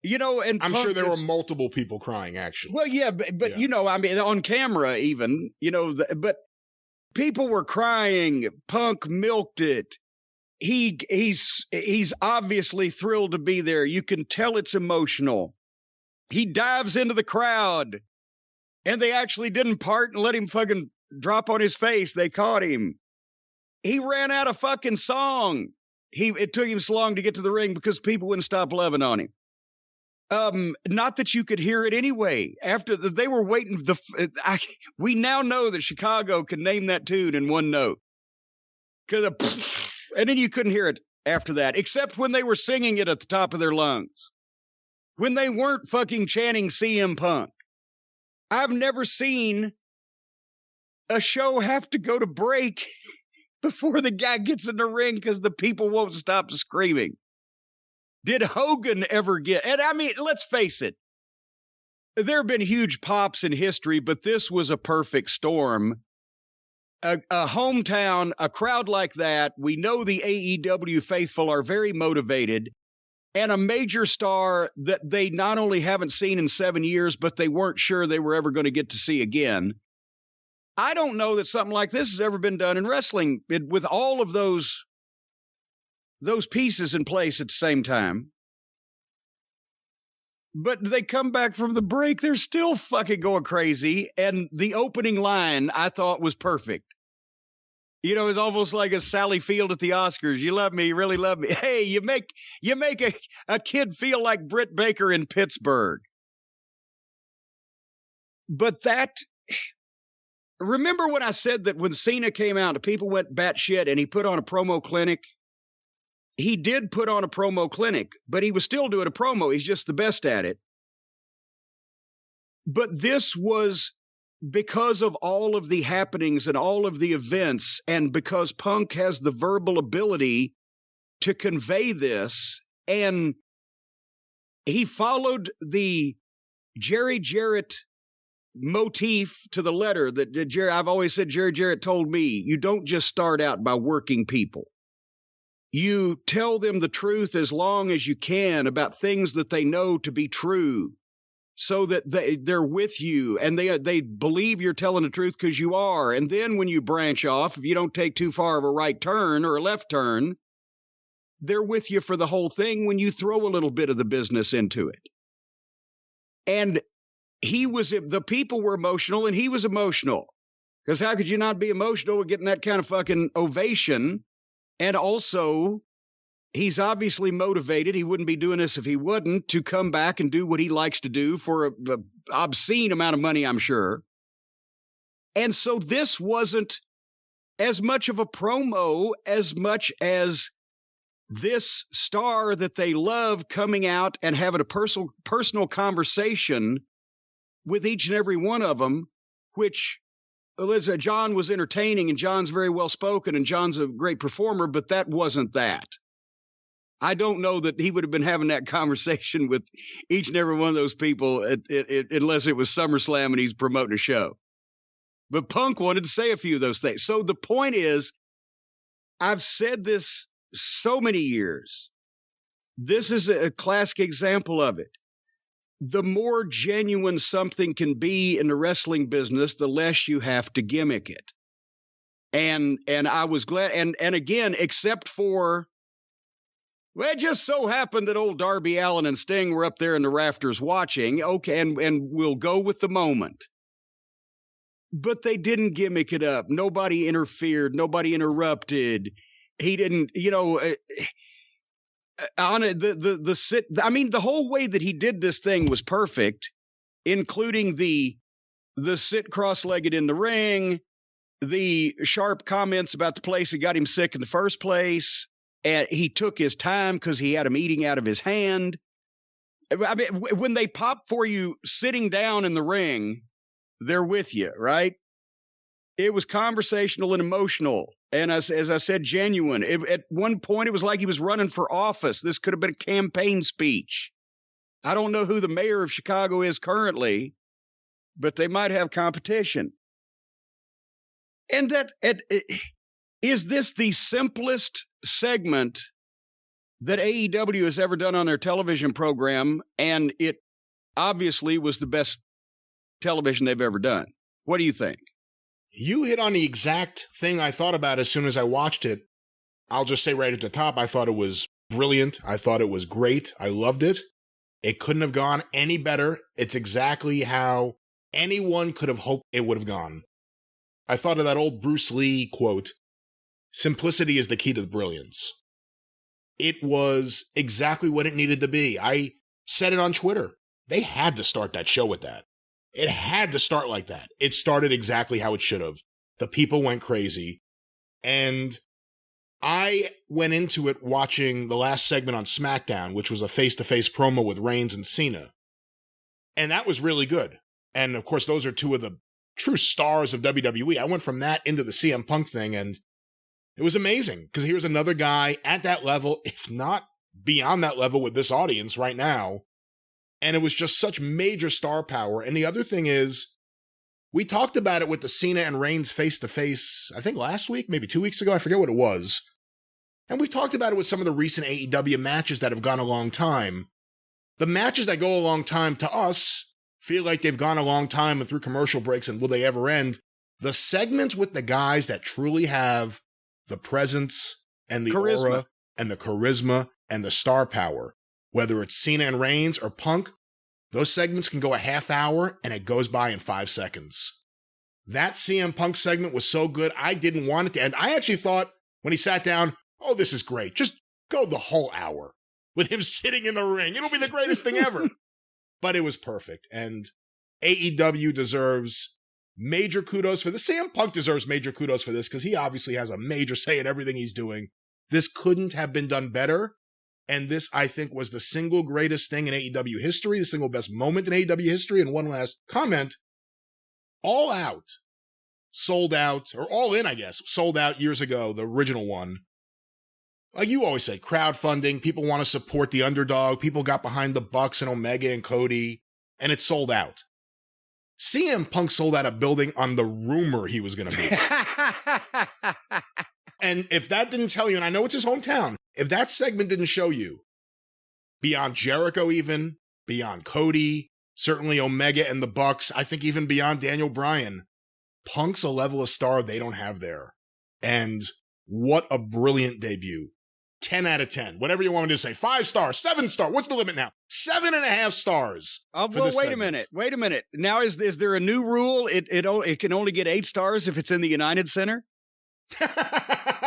and I'm sure there were multiple people crying, actually. Well, yeah, but yeah. I mean, on camera even, but people were crying. Punk milked it. He's obviously thrilled to be there. You can tell it's emotional. He dives into the crowd, and they actually didn't part and let him fucking drop on his face. They caught him. He ran out of fucking song. It took him so long to get to the ring because people wouldn't stop loving on him. Not that you could hear it anyway. After they were waiting, we now know that Chicago can name that tune in one note. And then you couldn't hear it after that, except when they were singing it at the top of their lungs. When they weren't fucking chanting CM Punk. I've never seen a show have to go to break before the guy gets in the ring because the people won't stop screaming. Did Hogan ever get... And I mean, let's face it. There have been huge pops in history, but this was a perfect storm. A hometown, a crowd like that, we know the AEW faithful are very motivated, and a major star that they not only haven't seen in 7 years, but they weren't sure they were ever going to get to see again. I don't know that something like this has ever been done in wrestling with all of those pieces in place at the same time. But they come back from the break, they're still fucking going crazy, and the opening line I thought was perfect. It's almost like a Sally Field at the Oscars. You love me, you really love me. Hey, you make a kid feel like Britt Baker in Pittsburgh. But remember when I said that when Cena came out, the people went batshit and he put on a promo clinic? He did put on a promo clinic, but he was still doing a promo. He's just the best at it. But this was because of all of the happenings and all of the events, and because Punk has the verbal ability to convey this, and he followed the Jerry Jarrett motif to the letter that I've always said Jerry Jarrett told me, you don't just start out by working people. You tell them the truth as long as you can about things that they know to be true, so that they're with you and they believe you're telling the truth because you are. And then when you branch off, if you don't take too far of a right turn or a left turn, they're with you for the whole thing when you throw a little bit of the business into it. And the people were emotional and he was emotional. Because how could you not be emotional with getting that kind of fucking ovation? And also, he's obviously motivated. He wouldn't be doing this if he wouldn't, to come back and do what he likes to do for an obscene amount of money, I'm sure. And so this wasn't as much of a promo as much as this star that they love coming out and having a personal conversation with each and every one of them, which John was entertaining and John's very well spoken and John's a great performer, but that wasn't that. I don't know that he would have been having that conversation with each and every one of those people unless it was SummerSlam and he's promoting a show. But Punk wanted to say a few of those things. So the point is, I've said this so many years. This is a classic example of it. The more genuine something can be in the wrestling business, the less you have to gimmick it. And I was glad. And again, except for, well, it just so happened that old Darby Allin and Sting were up there in the rafters watching. Okay, and we'll go with the moment. But they didn't gimmick it up. Nobody interfered. Nobody interrupted. He didn't, on it, the sit. I mean, the whole way that he did this thing was perfect, including the sit cross-legged in the ring, the sharp comments about the place that got him sick in the first place, and he took his time because he had him eating out of his hand. I mean, when they pop for you sitting down in the ring, they're with you, right? It was conversational and emotional. And as I said, genuine. At one point, it was like he was running for office. This could have been a campaign speech. I don't know who the mayor of Chicago is currently, but they might have competition. And is this the simplest segment that AEW has ever done on their television program? And it obviously was the best television they've ever done. What do you think? You hit on the exact thing I thought about as soon as I watched it. I'll just say right at the top, I thought it was brilliant. I thought it was great. I loved it. It couldn't have gone any better. It's exactly how anyone could have hoped it would have gone. I thought of that old Bruce Lee quote, "Simplicity is the key to brilliance." It was exactly what it needed to be. I said it on Twitter. They had to start that show with that. It had to start like that. It started exactly how it should have. The people went crazy. And I went into it watching the last segment on SmackDown, which was a face-to-face promo with Reigns and Cena. And that was really good. And of course, those are two of the true stars of WWE. I went from that into the CM Punk thing, and it was amazing because here's another guy at that level, if not beyond that level with this audience right now. And it was just such major star power. And the other thing is, we talked about it with the Cena and Reigns face-to-face, I think last week, maybe 2 weeks ago. I forget what it was. And we talked about it with some of the recent AEW matches that have gone a long time. The matches that go a long time to us feel like they've gone a long time and through commercial breaks and will they ever end? The segments with the guys that truly have the presence and the aura and the charisma and the star power, whether it's Cena and Reigns or Punk, those segments can go a half hour and it goes by in 5 seconds. That CM Punk segment was so good, I didn't want it to end. I actually thought when he sat down, oh, this is great. Just go the whole hour with him sitting in the ring. It'll be the greatest thing ever. But it was perfect. And AEW deserves major kudos for this. CM Punk deserves major kudos for this because he obviously has a major say in everything he's doing. This couldn't have been done better. And this, I think, was the single greatest thing in AEW history, the single best moment in AEW history. And one last comment, All Out sold out, or All In, I guess, sold out years ago, the original one. Like you always say, crowdfunding, people want to support the underdog, people got behind the Bucks and Omega and Cody, and it sold out. CM Punk sold out a building on the rumor he was going to be. And if that didn't tell you, and I know it's his hometown, if that segment didn't show you, beyond Jericho even, beyond Cody, certainly Omega and the Bucks, I think even beyond Daniel Bryan, Punk's a level of star they don't have there. And what a brilliant debut. 10 out of 10. Whatever you want me to say. 5 stars, 7 stars. What's the limit now? 7.5 stars. Well, wait a minute. Now, is there a new rule? It can only get 8 stars if it's in the United Center?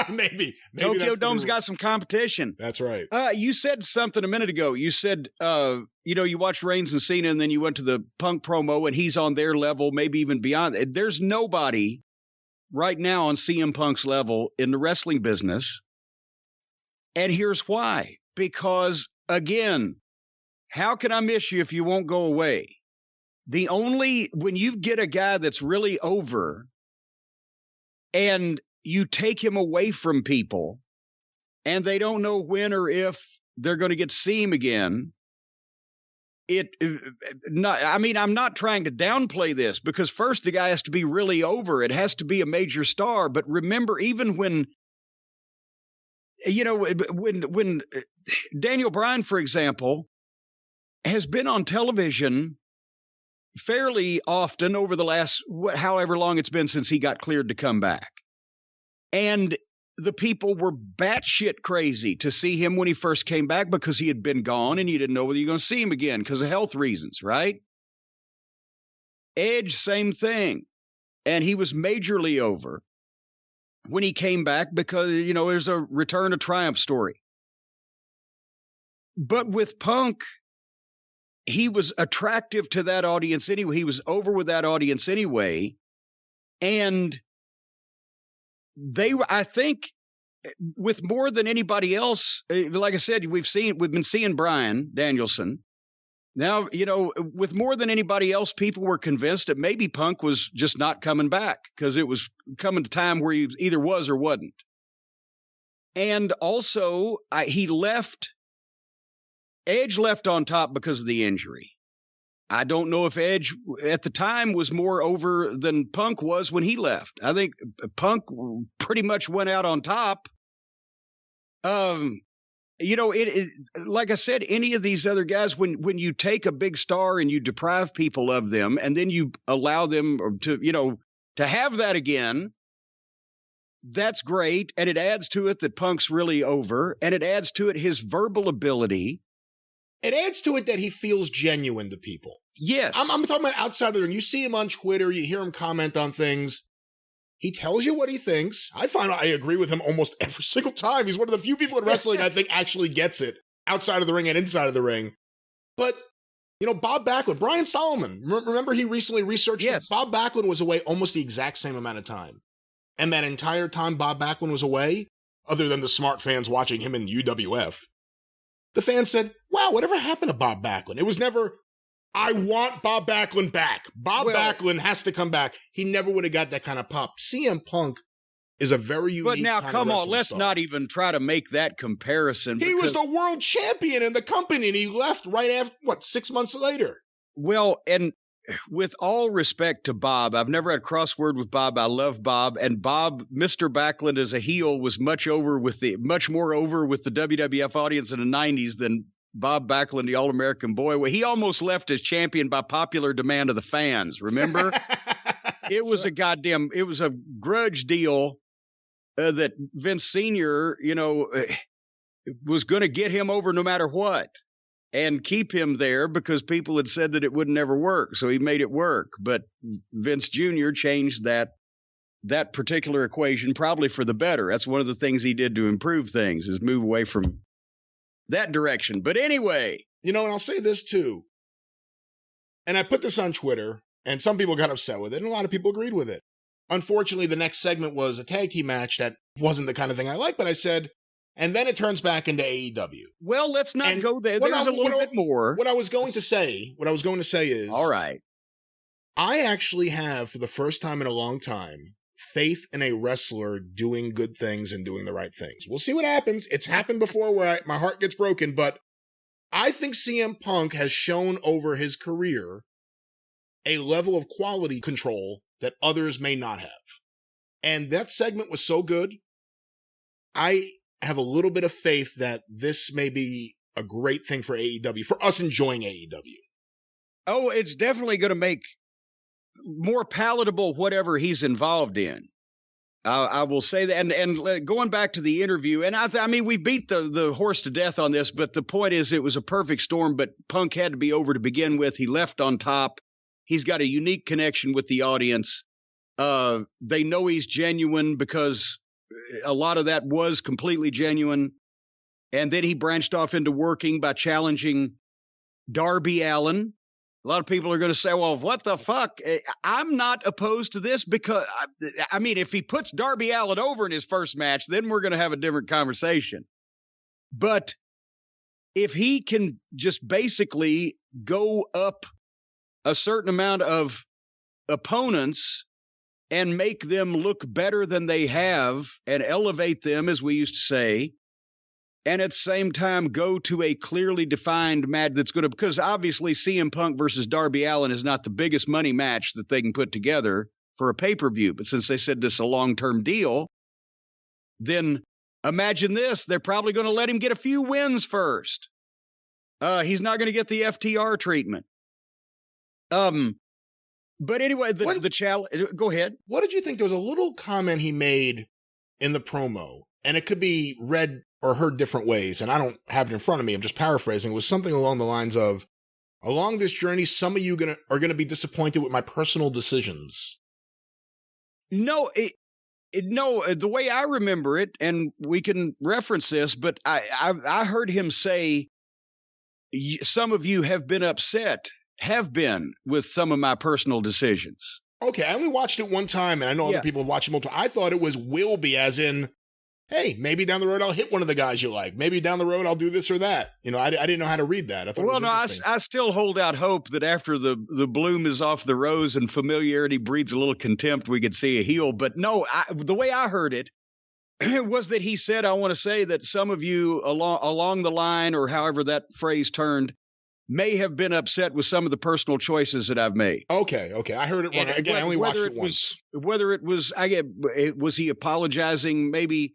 Maybe Tokyo Dome's got some competition. That's right. You said something a minute ago. You said, you watched Reigns and Cena, and then you went to the Punk promo, and he's on their level, maybe even beyond. There's nobody right now on CM Punk's level in the wrestling business. And here's why. Because, again, how can I miss you if you won't go away? When you get a guy that's really over and you take him away from people and they don't know when or if they're going to get to see him again, I'm not trying to downplay this, because first the guy has to be really over. It has to be a major star. But remember, even when Daniel Bryan, for example, has been on television fairly often over the last however long it's been since he got cleared to come back. And the people were batshit crazy to see him when he first came back, because he had been gone and you didn't know whether you're going to see him again because of health reasons, right? Edge, same thing. And he was majorly over when he came back because, there's a return to triumph story. But with Punk, he was attractive to that audience anyway. He was over with that audience anyway. And I think, with more than anybody else, like I said, we've been seeing Bryan Danielson. Now, with more than anybody else, people were convinced that maybe Punk was just not coming back because it was coming to time where he either was or wasn't. And also, Edge left on top because of the injury. I don't know if Edge at the time was more over than Punk was when he left. I think Punk pretty much went out on top. Like I said, any of these other guys, when you take a big star and you deprive people of them, and then you allow them to have that again, that's great. And it adds to it that Punk's really over, and it adds to it his verbal ability. It adds to it that he feels genuine to people. Yes. I'm talking about outside of the ring. You see him on Twitter, you hear him comment on things. He tells you what he thinks. I find I agree with him almost every single time. He's one of the few people in wrestling I think actually gets it outside of the ring and inside of the ring. But, Bob Backlund, Brian Solomon, remember he recently researched? Yes. Bob Backlund was away almost the exact same amount of time. And that entire time Bob Backlund was away, other than the smart fans watching him in UWF, the fans said, wow, whatever happened to Bob Backlund? It was never, I want Bob Backlund back. Backlund has to come back. He never would have got that kind of pop. CM Punk is a very unique. But now, come on, let's not even try to make that comparison. He was the world champion in the company, and he left right after, 6 months later? Well, and with all respect to Bob, I've never had a crossword with Bob. I love Bob, and Bob, Mr. Backlund as a heel, was much more over with the WWF audience in the 90s than Bob Backlund, the All-American Boy. Well, he almost left as champion by popular demand of the fans. Remember? It was a grudge deal that Vince Sr., was going to get him over no matter what, and keep him there because people had said that it would never work. So he made it work. But Vince Jr. changed that particular equation, probably for the better. That's one of the things he did to improve things, is move away from that direction. But anyway. And I'll say this too. And I put this on Twitter, and some people got upset with it, and a lot of people agreed with it. Unfortunately, the next segment was a tag team match that wasn't the kind of thing I like, but I said, and then it turns back into AEW. Well, let's not go there. There's a little bit more. What I was going to say is, all right, I actually have, for the first time in a long time, faith in a wrestler doing good things and doing the right things. We'll see what happens. It's happened before where my heart gets broken, but I think CM Punk has shown over his career a level of quality control that others may not have. And that segment was so good. I have a little bit of faith that this may be a great thing for AEW, for us enjoying AEW. Oh, it's definitely going to make more palatable whatever he's involved in. I will say that. And going back to the interview, and I mean, we beat the horse to death on this, but the point is it was a perfect storm, but Punk had to be over to begin with. He left on top. He's got a unique connection with the audience. They know he's genuine because a lot of that was completely genuine. And then he branched off into working by challenging Darby Allin. A lot of people are going to say, well, what the fuck? I'm not opposed to this because, I mean, if he puts Darby Allin over in his first match, then we're going to have a different conversation. But if he can just basically go up a certain amount of opponents and make them look better than they have and elevate them, as we used to say, and at the same time go to a clearly defined match that's going to, because obviously CM Punk versus Darby Allin is not the biggest money match that they can put together for a pay-per-view. But since they said this is a long-term deal, then imagine this. They're probably going to let him get a few wins first. He's not going to get the FTR treatment. But anyway, the challenge, go ahead. What did you think? There was a little comment he made in the promo, and it could be read or heard different ways, and I don't have it in front of me. I'm just paraphrasing. It was something along the lines of, along this journey, some of you are going to be disappointed with my personal decisions. No, no, the way I remember it, and we can reference this, but I heard him say, some of you have been with some of my personal decisions. Okay, I only watched it one time, and I know other people have watched it multiple. I thought it was will be, as in, hey, maybe down the road I'll hit one of the guys you like. Maybe down the road I'll do this or that. You know, I didn't know how to read that. I thought, well, no, I still hold out hope that after the bloom is off the rose and familiarity breeds a little contempt, we could see a heel. But no, the way I heard it was that he said, I want to say that some of you along the line, or however that phrase turned, may have been upset with some of the personal choices that I've made. Okay. I heard it wrong. Again, I only watched it once. Whether it was, was he apologizing maybe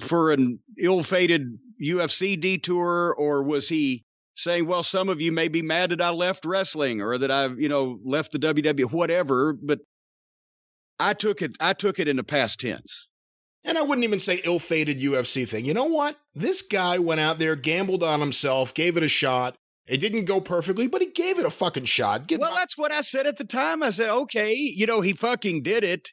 for an ill-fated UFC detour, or was he saying, well, some of you may be mad that I left wrestling or that I've, left the WWE, whatever, but I took it in the past tense. And I wouldn't even say ill-fated UFC thing. You know what? This guy went out there, gambled on himself, gave it a shot. It didn't go perfectly, but he gave it a fucking shot. That's what I said at the time. I said, okay, he fucking did it.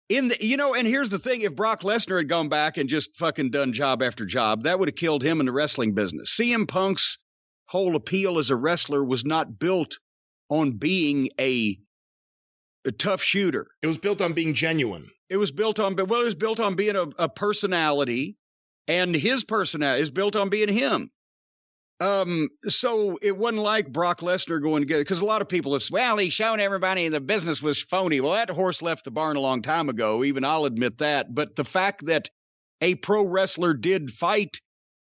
And here's the thing. If Brock Lesnar had gone back and just fucking done job after job, that would have killed him in the wrestling business. CM Punk's whole appeal as a wrestler was not built on being a tough shooter. It was built on being genuine. It was built on being a personality, and his personality is built on being him. So it wasn't like Brock Lesnar going to get it, because a lot of people have said, well, he's shown everybody the business was phony. Well, that horse left the barn a long time ago. Even I'll admit that. But the fact that a pro wrestler did fight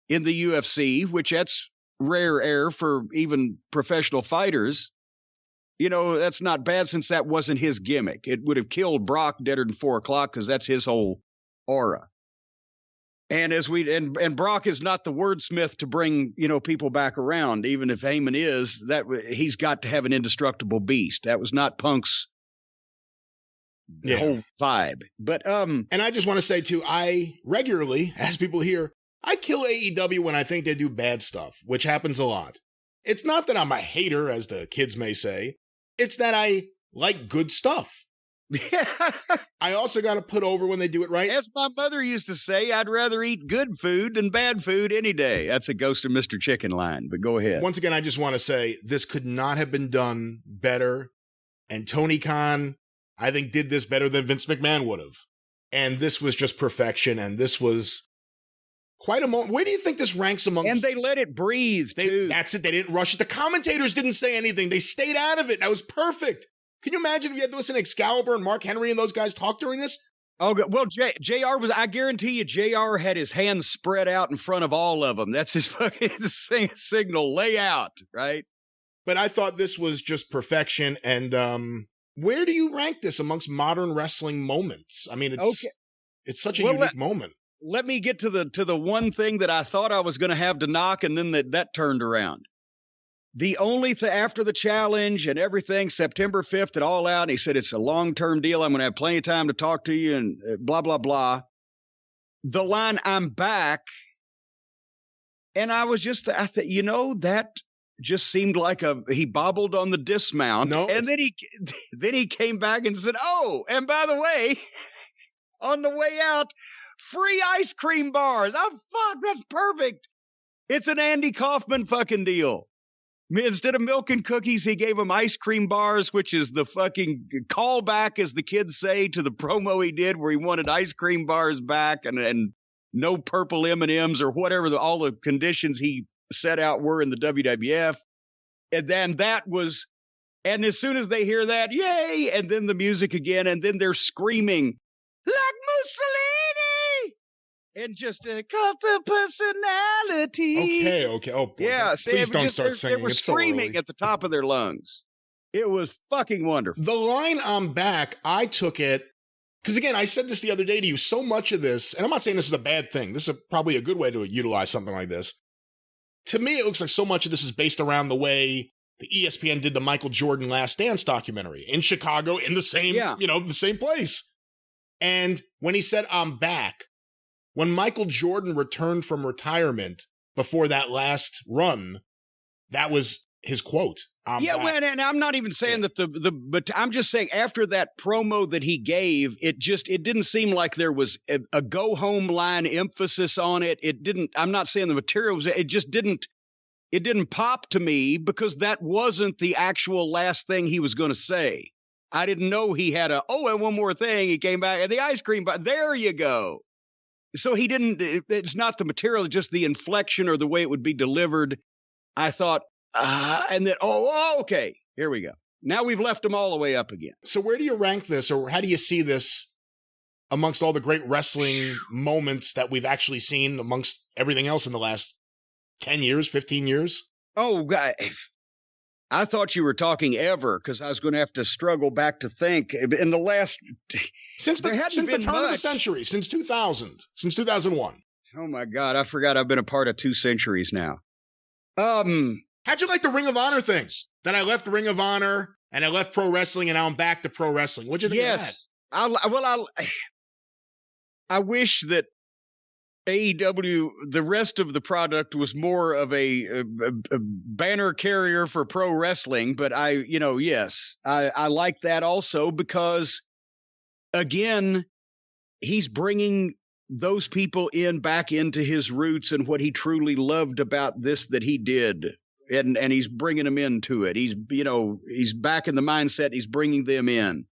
in the UFC, which that's rare air for even professional fighters, that's not bad, since that wasn't his gimmick. It would have killed Brock deader than 4 o'clock, because that's his whole aura. And and Brock is not the wordsmith to bring, people back around. Even if Heyman is, that he's got to have an indestructible beast. That was not Punk's whole vibe. But and I just want to say too, I regularly, as people hear, I kill AEW when I think they do bad stuff, which happens a lot. It's not that I'm a hater, as the kids may say. It's that I like good stuff. I also got to put over when they do it right. As my mother used to say, I'd rather eat good food than bad food any day. That's a Ghost of Mr. Chicken line, but go ahead. Once again, I just want to say this could not have been done better. And Tony Khan, I think, did this better than Vince McMahon would have. And this was just perfection. And this was quite a moment. Where do you think this ranks among? And they let it breathe, too. That's it. They didn't rush it. The commentators didn't say anything. They stayed out of it. That was perfect. Can you imagine if you had to listen to Excalibur and Mark Henry and those guys talk during this? Oh, well, JR was, I guarantee you, JR had his hands spread out in front of all of them. That's his fucking signal, lay out, right? But I thought this was just perfection. And where do you rank this amongst modern wrestling moments? I mean, it's such a unique moment. Let me get to the one thing that I thought I was going to have to knock, and then that turned around. the only thing after the challenge and everything, September 5th at All Out, and he said, it's a long-term deal. I'm going to have plenty of time to talk to you and blah, blah, blah. The line, I'm back. And I was just, I thought, that just seemed like he bobbled on the dismount. No, and then he came back and said, oh, and by the way, on the way out, free ice cream bars. Oh, fuck, that's perfect. It's an Andy Kaufman fucking deal. Instead of milk and cookies, he gave him ice cream bars, which is the fucking callback, as the kids say, to the promo he did where he wanted ice cream bars back and no purple M&Ms or whatever all the conditions he set out were in the WWF. And then and as soon as they hear that, yay, and then the music again, and then they're screaming, like Mussolini! And just cult of personality. Okay. Oh, boy. Yeah, please don't start singing. They were it's screaming so at the top of their lungs. It was fucking wonderful. The line, I'm back, I took it, because again, I said this the other day to you, so much of this, and I'm not saying this is a bad thing. This is probably a good way to utilize something like this. To me, it looks like so much of this is based around the way the ESPN did the Michael Jordan Last Dance documentary in Chicago in the same, the same place. And when he said, I'm back, when Michael Jordan returned from retirement before that last run, that was his quote. Well, and I'm not even saying that but I'm just saying after that promo that he gave, it didn't seem like there was a go home line emphasis on it. I'm not saying the material was, it didn't pop to me because that wasn't the actual last thing he was going to say. I didn't know he had and one more thing. He came back and the ice cream, but there you go. So it's not the material, just the inflection or the way it would be delivered. I thought, and then, okay, here we go. Now we've left them all the way up again. So where do you rank this, or how do you see this amongst all the great wrestling moments that we've actually seen amongst everything else in the last 10 years, 15 years? Oh, God. I thought you were talking ever, because I was going to have to struggle back to think. In the last... Since the turn of the century, since 2000, since 2001. Oh, my God. I forgot I've been a part of 2 centuries now. How'd you like the Ring of Honor thing? That I left Ring of Honor, and I left pro wrestling, and now I'm back to pro wrestling. What'd you think of that? I wish that AEW, the rest of the product was more of a banner carrier for pro wrestling, but I like that also because, again, he's bringing those people back into his roots and what he truly loved about this that he did. And he's bringing them into it. He's back in the mindset. He's bringing them in.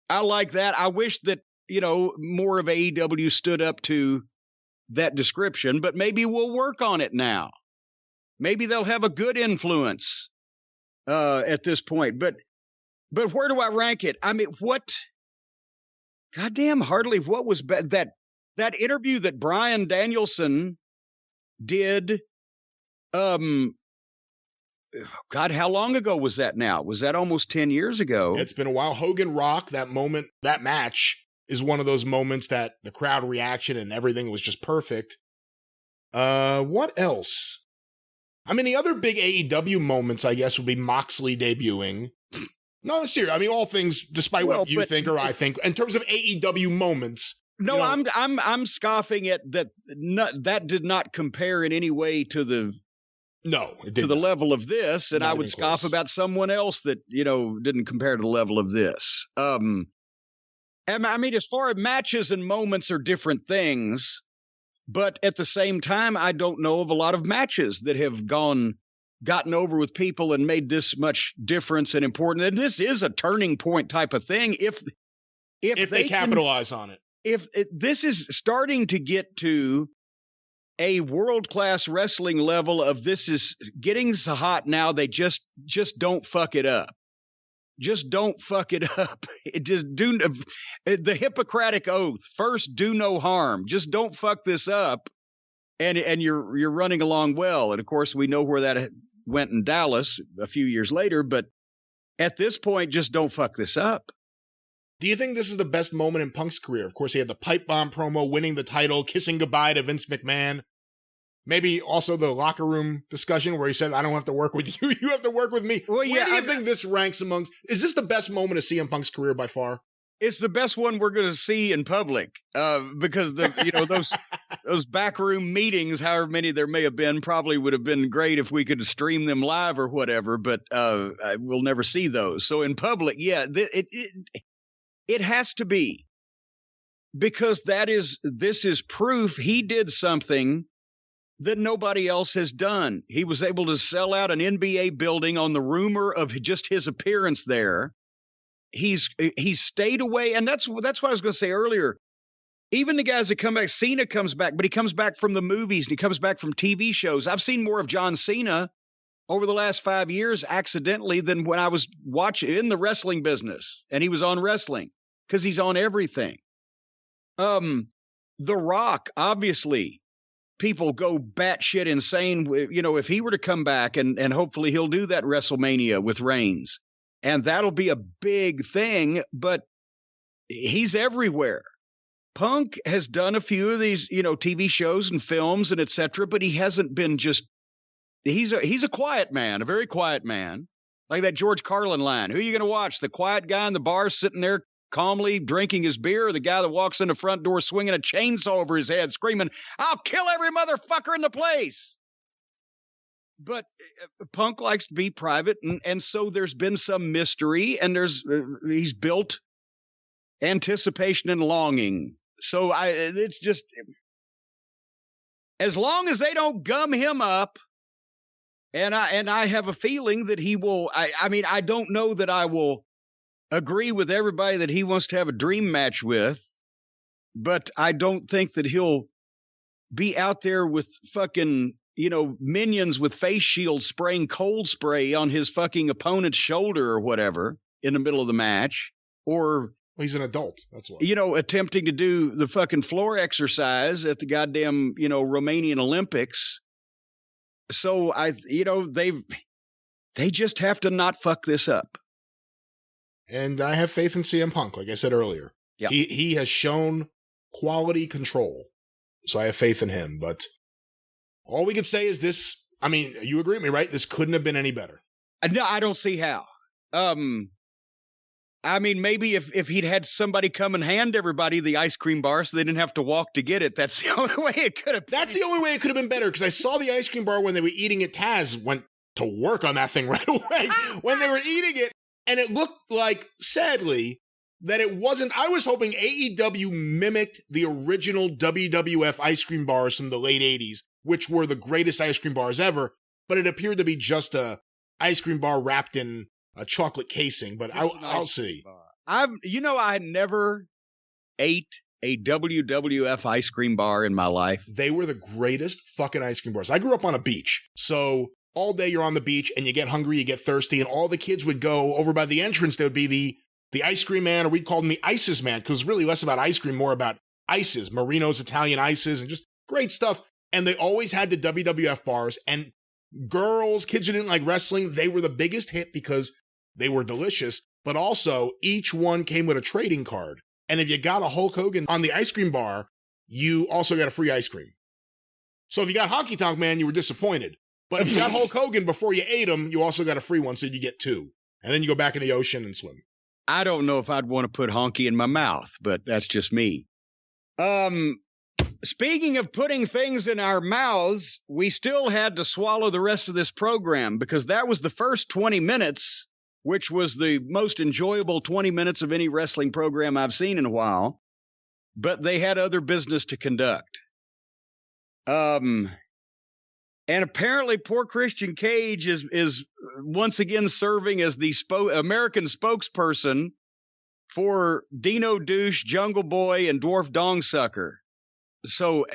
I like that. I wish that, more of AEW stood up to that description, but maybe we'll work on it now. Maybe they'll have a good influence at this point. But where do I rank it? I mean, goddamn, Hartley, what was that interview that Bryan Danielson did? God, how long ago was that now? Was that almost 10 years ago? It's been a while. Hogan Rock, that moment, that match is one of those moments that the crowd reaction and everything was just perfect. What else? I mean, the other big AEW moments, I guess, would be Moxley debuting. No, seriously. I mean, all things, despite what you think or I think, in terms of AEW moments. No, I'm scoffing at that. That did not compare in any way to the level of this, and I would scoff about someone else that didn't compare to the level of this. I mean, as far as matches and moments are different things, but at the same time, I don't know of a lot of matches that have gotten over with people and made this much difference and important. And this is a turning point type of thing. If they capitalize on it. If this is starting to get to a world-class wrestling level of this is getting so hot now, they just don't fuck it up. Just don't fuck it up. It just do the Hippocratic oath. First, do no harm. Just don't fuck this up, and you're running along well. And of course, we know where that went in Dallas a few years later. But at this point, just don't fuck this up. Do you think this is the best moment in Punk's career? Of course, he had the pipe bomb promo, winning the title, kissing goodbye to Vince McMahon. Maybe also the locker room discussion where he said, I don't have to work with you. You have to work with me. Well, Where do you think this ranks amongst? Is this the best moment of CM Punk's career by far? It's the best one we're going to see in public, because those backroom meetings, however many there may have been, probably would have been great if we could stream them live or whatever. But we'll never see those. So in public, yeah, it has to be, because this is proof he did something that nobody else has done. He was able to sell out an NBA building on the rumor of just his appearance there. He's stayed away, and that's what I was going to say earlier. Even the guys that come back, Cena comes back, but he comes back from the movies and he comes back from TV shows. I've seen more of John Cena over the last 5 years accidentally than when I was watching in the wrestling business and he was on wrestling, because he's on everything. The Rock, obviously, people go batshit insane. If he were to come back, and hopefully he'll do that WrestleMania with Reigns. And that'll be a big thing, but he's everywhere. Punk has done a few of these, TV shows and films and etc., but he hasn't been he's a quiet man, a very quiet man. Like that George Carlin line, who are you going to watch? The quiet guy in the bar sitting there calmly drinking his beer, or the guy that walks in the front door swinging a chainsaw over his head screaming, I'll kill every motherfucker in the place? But Punk likes to be private, and so there's been some mystery, and he's built anticipation and longing. So it's just, as long as they don't gum him up, and I have a feeling that he will. I don't know that I will agree with everybody that he wants to have a dream match with, but I don't think that he'll be out there with fucking, minions with face shields spraying cold spray on his fucking opponent's shoulder or whatever in the middle of the match, or he's an adult. That's what, attempting to do the fucking floor exercise at the goddamn, Romanian Olympics. So they just have to not fuck this up. And I have faith in CM Punk, like I said earlier. Yep. He has shown quality control. So I have faith in him, but all we could say is this. I mean, you agree with me, right? This couldn't have been any better. No, I don't see how. Maybe if he'd had somebody come and hand everybody the ice cream bar so they didn't have to walk to get it, that's the only way it could have been. That's the only way it could have been better, because I saw the ice cream bar when they were eating it. Taz went to work on that thing right away when they were eating it, and it looked like, sadly, that it wasn't. I was hoping AEW mimicked the original WWF ice cream bars from the late 80s, which were the greatest ice cream bars ever, but it appeared to be just a ice cream bar wrapped in a chocolate casing, but I'll see. I never ate a WWF ice cream bar in my life. They were the greatest fucking ice cream bars. I grew up on a beach, so all day you're on the beach and you get hungry, you get thirsty, and all the kids would go over by the entrance. There would be the ice cream man, or we'd call him the Ices man, because it was really less about ice cream, more about ices, Marino's Italian ices, and just great stuff. And they always had the WWF bars, and kids who didn't like wrestling, they were the biggest hit because they were delicious, but also each one came with a trading card. And if you got a Hulk Hogan on the ice cream bar, you also got a free ice cream. So if you got Honky Tonk Man, you were disappointed. But if you got Hulk Hogan before you ate him, you also got a free one, so you get two. And then you go back in the ocean and swim. I don't know if I'd want to put Honky in my mouth, but that's just me. Speaking of putting things in our mouths, we still had to swallow the rest of this program, because that was the first 20 minutes, which was the most enjoyable 20 minutes of any wrestling program I've seen in a while. But they had other business to conduct. And apparently poor Christian Cage is once again serving as the American spokesperson for Dino Douche, Jungle Boy, and Dwarf Dong Sucker. So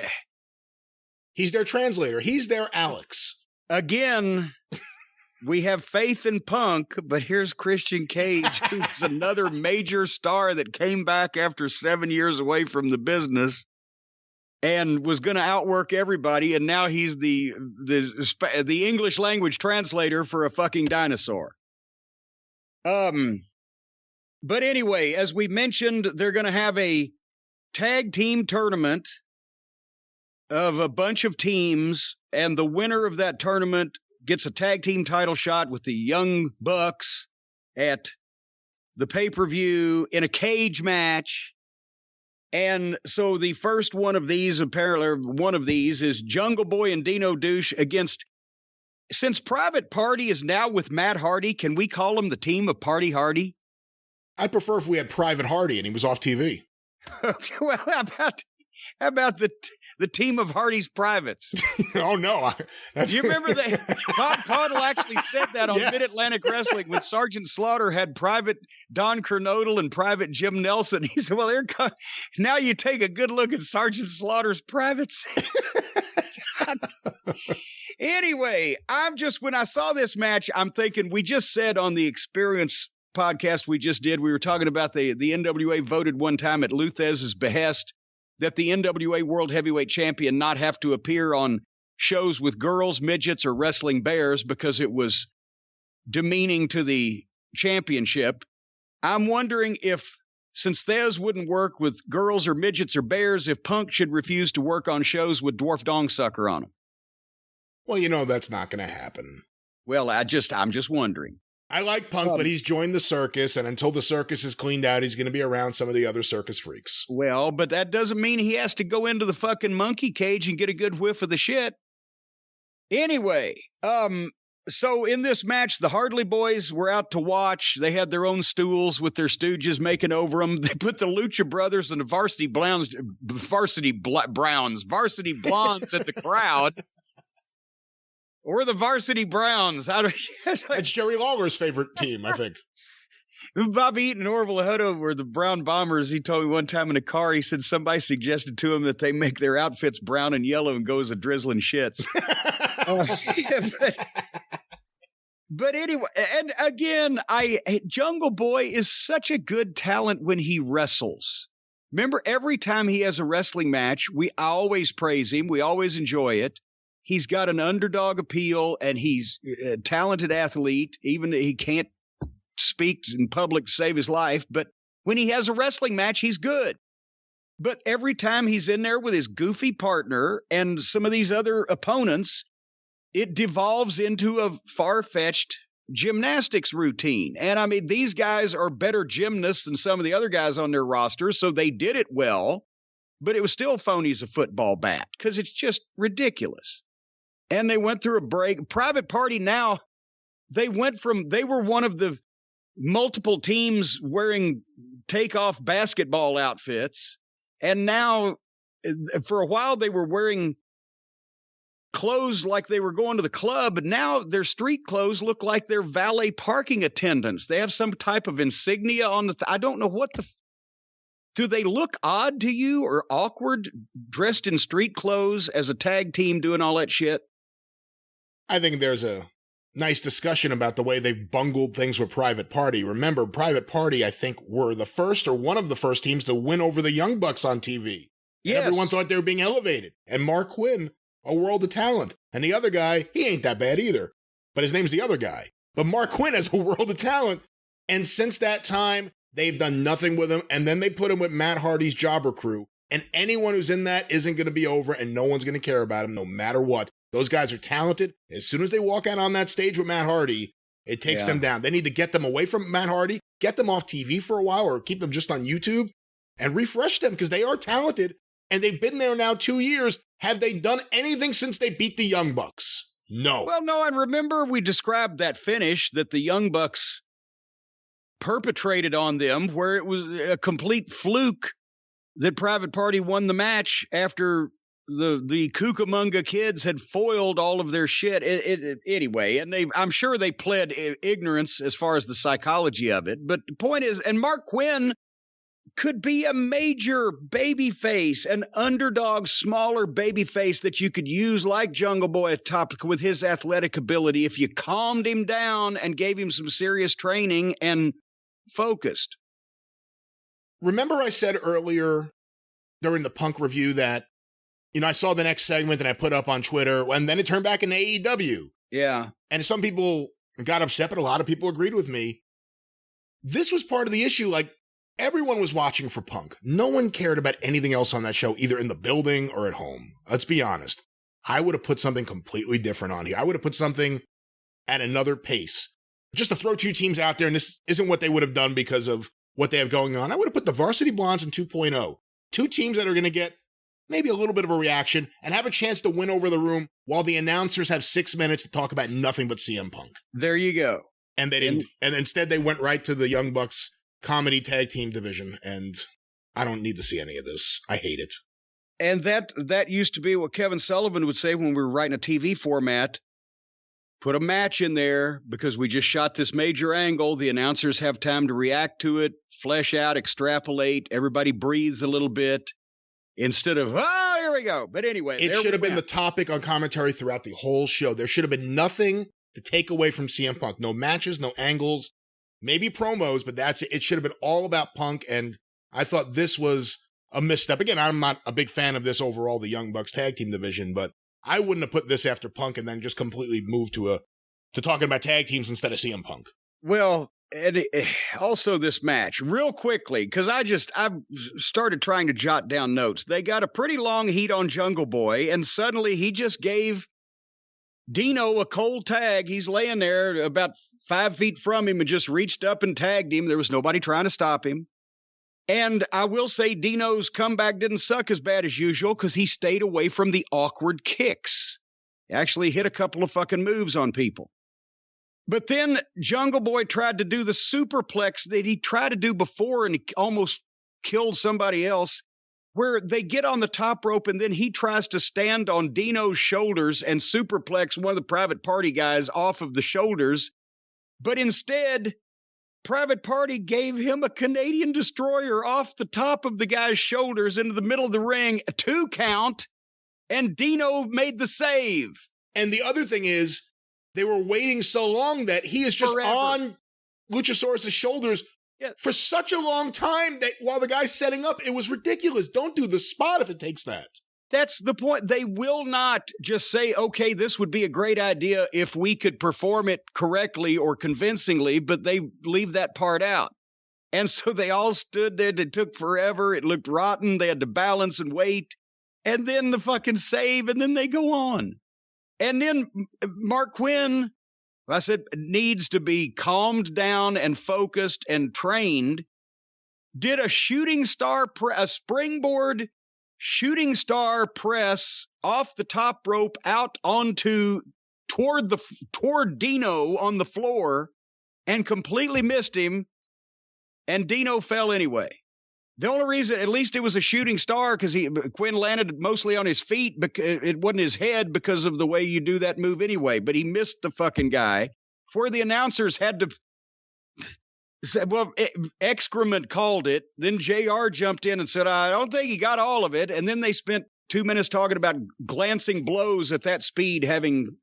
he's their translator. He's their Alex. Again, we have faith in Punk, but here's Christian Cage, who's another major star that came back after 7 years away from the business and was going to outwork everybody, and now he's the English language translator for a fucking dinosaur. But anyway, as we mentioned, they're going to have a tag team tournament of a bunch of teams, and the winner of that tournament gets a tag team title shot with the Young Bucks at the pay-per-view in a cage match. And so the first one of these, apparently one of these, is Jungle Boy and Dino Douche against, since Private Party is now with Matt Hardy, can we call him the team of Party Hardy? I'd prefer if we had Private Hardy and he was off TV. Okay, well, how about the team of Hardy's privates? Oh, no. You remember that Bob Caudle actually said that on Yes. Mid-Atlantic Wrestling when Sergeant Slaughter had Private Don Kernodle and Private Jim Nelson. He said, well, now you take a good look at Sergeant Slaughter's privates. Anyway, when I saw this match, I'm thinking, we just said on the Experience podcast we just did, we were talking about the NWA voted one time at Luthez's behest that the NWA World Heavyweight Champion not have to appear on shows with girls, midgets, or wrestling bears because it was demeaning to the championship. I'm wondering if, since Thez wouldn't work with girls or midgets or bears, if Punk should refuse to work on shows with Dwarf Dong Sucker on them. Well, that's not going to happen. Well, I'm just wondering. I like Punk, but he's joined the circus, and until the circus is cleaned out, he's going to be around some of the other circus freaks. Well, but that doesn't mean he has to go into the fucking monkey cage and get a good whiff of the shit. Anyway, so in this match, the Hardley Boys were out to watch. They had their own stools with their stooges making over them. They put the Lucha Brothers and the Varsity Blondes at the crowd. Or the Varsity Browns. It's Jerry Lawler's favorite team, I think. Bobby Eaton and Orville Hutto were the Brown Bombers. He told me one time in a car, he said somebody suggested to him that they make their outfits brown and yellow and go as a drizzling shits. But anyway, and again, Jungle Boy is such a good talent when he wrestles. Remember, every time he has a wrestling match, I always praise him. We always enjoy it. He's got an underdog appeal, and he's a talented athlete, even he can't speak in public to save his life. But when he has a wrestling match, he's good. But every time he's in there with his goofy partner and some of these other opponents, it devolves into a far-fetched gymnastics routine. And, I mean, these guys are better gymnasts than some of the other guys on their roster, so they did it well. But it was still phony as a football bat because it's just ridiculous. And they went through a break. Private Party now, they were one of the multiple teams wearing takeoff basketball outfits. And now, for a while, they were wearing clothes like they were going to the club. But now their street clothes look like they're valet parking attendants. They have some type of insignia on I don't know what do they look odd to you or awkward dressed in street clothes as a tag team doing all that shit? I think there's a nice discussion about the way they've bungled things with Private Party. Remember, Private Party, I think, were the first or one of the first teams to win over the Young Bucks on TV. Yes. Everyone thought they were being elevated. And Mark Quinn, a world of talent. And the other guy, he ain't that bad either. But his name's the other guy. But Mark Quinn has a world of talent. And since that time, they've done nothing with him. And then they put him with Matt Hardy's Jobber Crew. And anyone who's in that isn't going to be over, and no one's going to care about him no matter what. Those guys are talented. As soon as they walk out on that stage with Matt Hardy, it takes them down. They need to get them away from Matt Hardy, get them off TV for a while, or keep them just on YouTube and refresh them because they are talented. And they've been there now 2 years. Have they done anything since they beat the Young Bucks? No. Well, no, and remember we described that finish that the Young Bucks perpetrated on them, where it was a complete fluke that Private Party won the match after the Cucamonga kids had foiled all of their shit. Anyway, and I'm sure they pled ignorance as far as the psychology of it. But the point is, and Mark Quinn could be a major baby face, an underdog, smaller baby face that you could use like Jungle Boy at top with his athletic ability if you calmed him down and gave him some serious training and focused. Remember I said earlier during the Punk review that, I saw the next segment and I put up on Twitter, and then it turned back into AEW. Yeah. And some people got upset, but a lot of people agreed with me. This was part of the issue. Like, everyone was watching for Punk. No one cared about anything else on that show, either in the building or at home. Let's be honest. I would have put something completely different on here. I would have put something at another pace. Just to throw two teams out there, and this isn't what they would have done because of what they have going on. I would have put the Varsity Blondes in 2.0. Two teams that are going to get maybe a little bit of a reaction and have a chance to win over the room while the announcers have 6 minutes to talk about nothing but CM Punk. There you go. And they didn't. And instead they went right to the Young Bucks comedy tag team division. And I don't need to see any of this. I hate it. And that used to be what Kevin Sullivan would say when we were writing a TV format. Put a match in there because we just shot this major angle. The announcers have time to react to it, flesh out, extrapolate. Everybody breathes a little bit instead of, oh, here we go. But anyway, it should have been the topic on commentary throughout the whole show. There should have been nothing to take away from CM Punk. No matches, no angles, maybe promos, but that's it. It should have been all about Punk. And I thought this was a misstep. Again, I'm not a big fan of this overall, the Young Bucks tag team division, but I wouldn't have put this after Punk and then just completely moved to talking about tag teams instead of CM Punk. Well, and also this match, real quickly, because I've started trying to jot down notes. They got a pretty long heat on Jungle Boy, and suddenly he just gave Dino a cold tag. He's laying there about 5 feet from him and just reached up and tagged him. There was nobody trying to stop him. And I will say Dino's comeback didn't suck as bad as usual because he stayed away from the awkward kicks. He actually hit a couple of fucking moves on people. But then Jungle Boy tried to do the superplex that he tried to do before and he almost killed somebody else, where they get on the top rope and then he tries to stand on Dino's shoulders and superplex one of the Private Party guys off of the shoulders. But instead, Private Party gave him a Canadian Destroyer off the top of the guy's shoulders into the middle of the ring, a 2 count, and Dino made the save. And the other thing is, they were waiting so long that he is just on Luchasaurus' shoulders for such a long time that while the guy's setting up, it was ridiculous. Don't do the spot if it takes that. That's the point. They will not just say, okay, this would be a great idea if we could perform it correctly or convincingly, but they leave that part out. And so they all stood there. It took forever. It looked rotten. They had to balance and wait. And then the fucking save, and then they go on. And then Mark Quinn, I said, needs to be calmed down and focused and trained, did a a springboard shooting star press off the top rope out toward Dino on the floor and completely missed him, and Dino fell anyway. The only reason, at least it was a shooting star, because Quinn landed mostly on his feet, because it wasn't his head because of the way you do that move anyway, but he missed the fucking guy, where the announcers had to say, well, excrement called it. Then JR jumped in and said, I don't think he got all of it. And then they spent 2 minutes talking about glancing blows at that speed having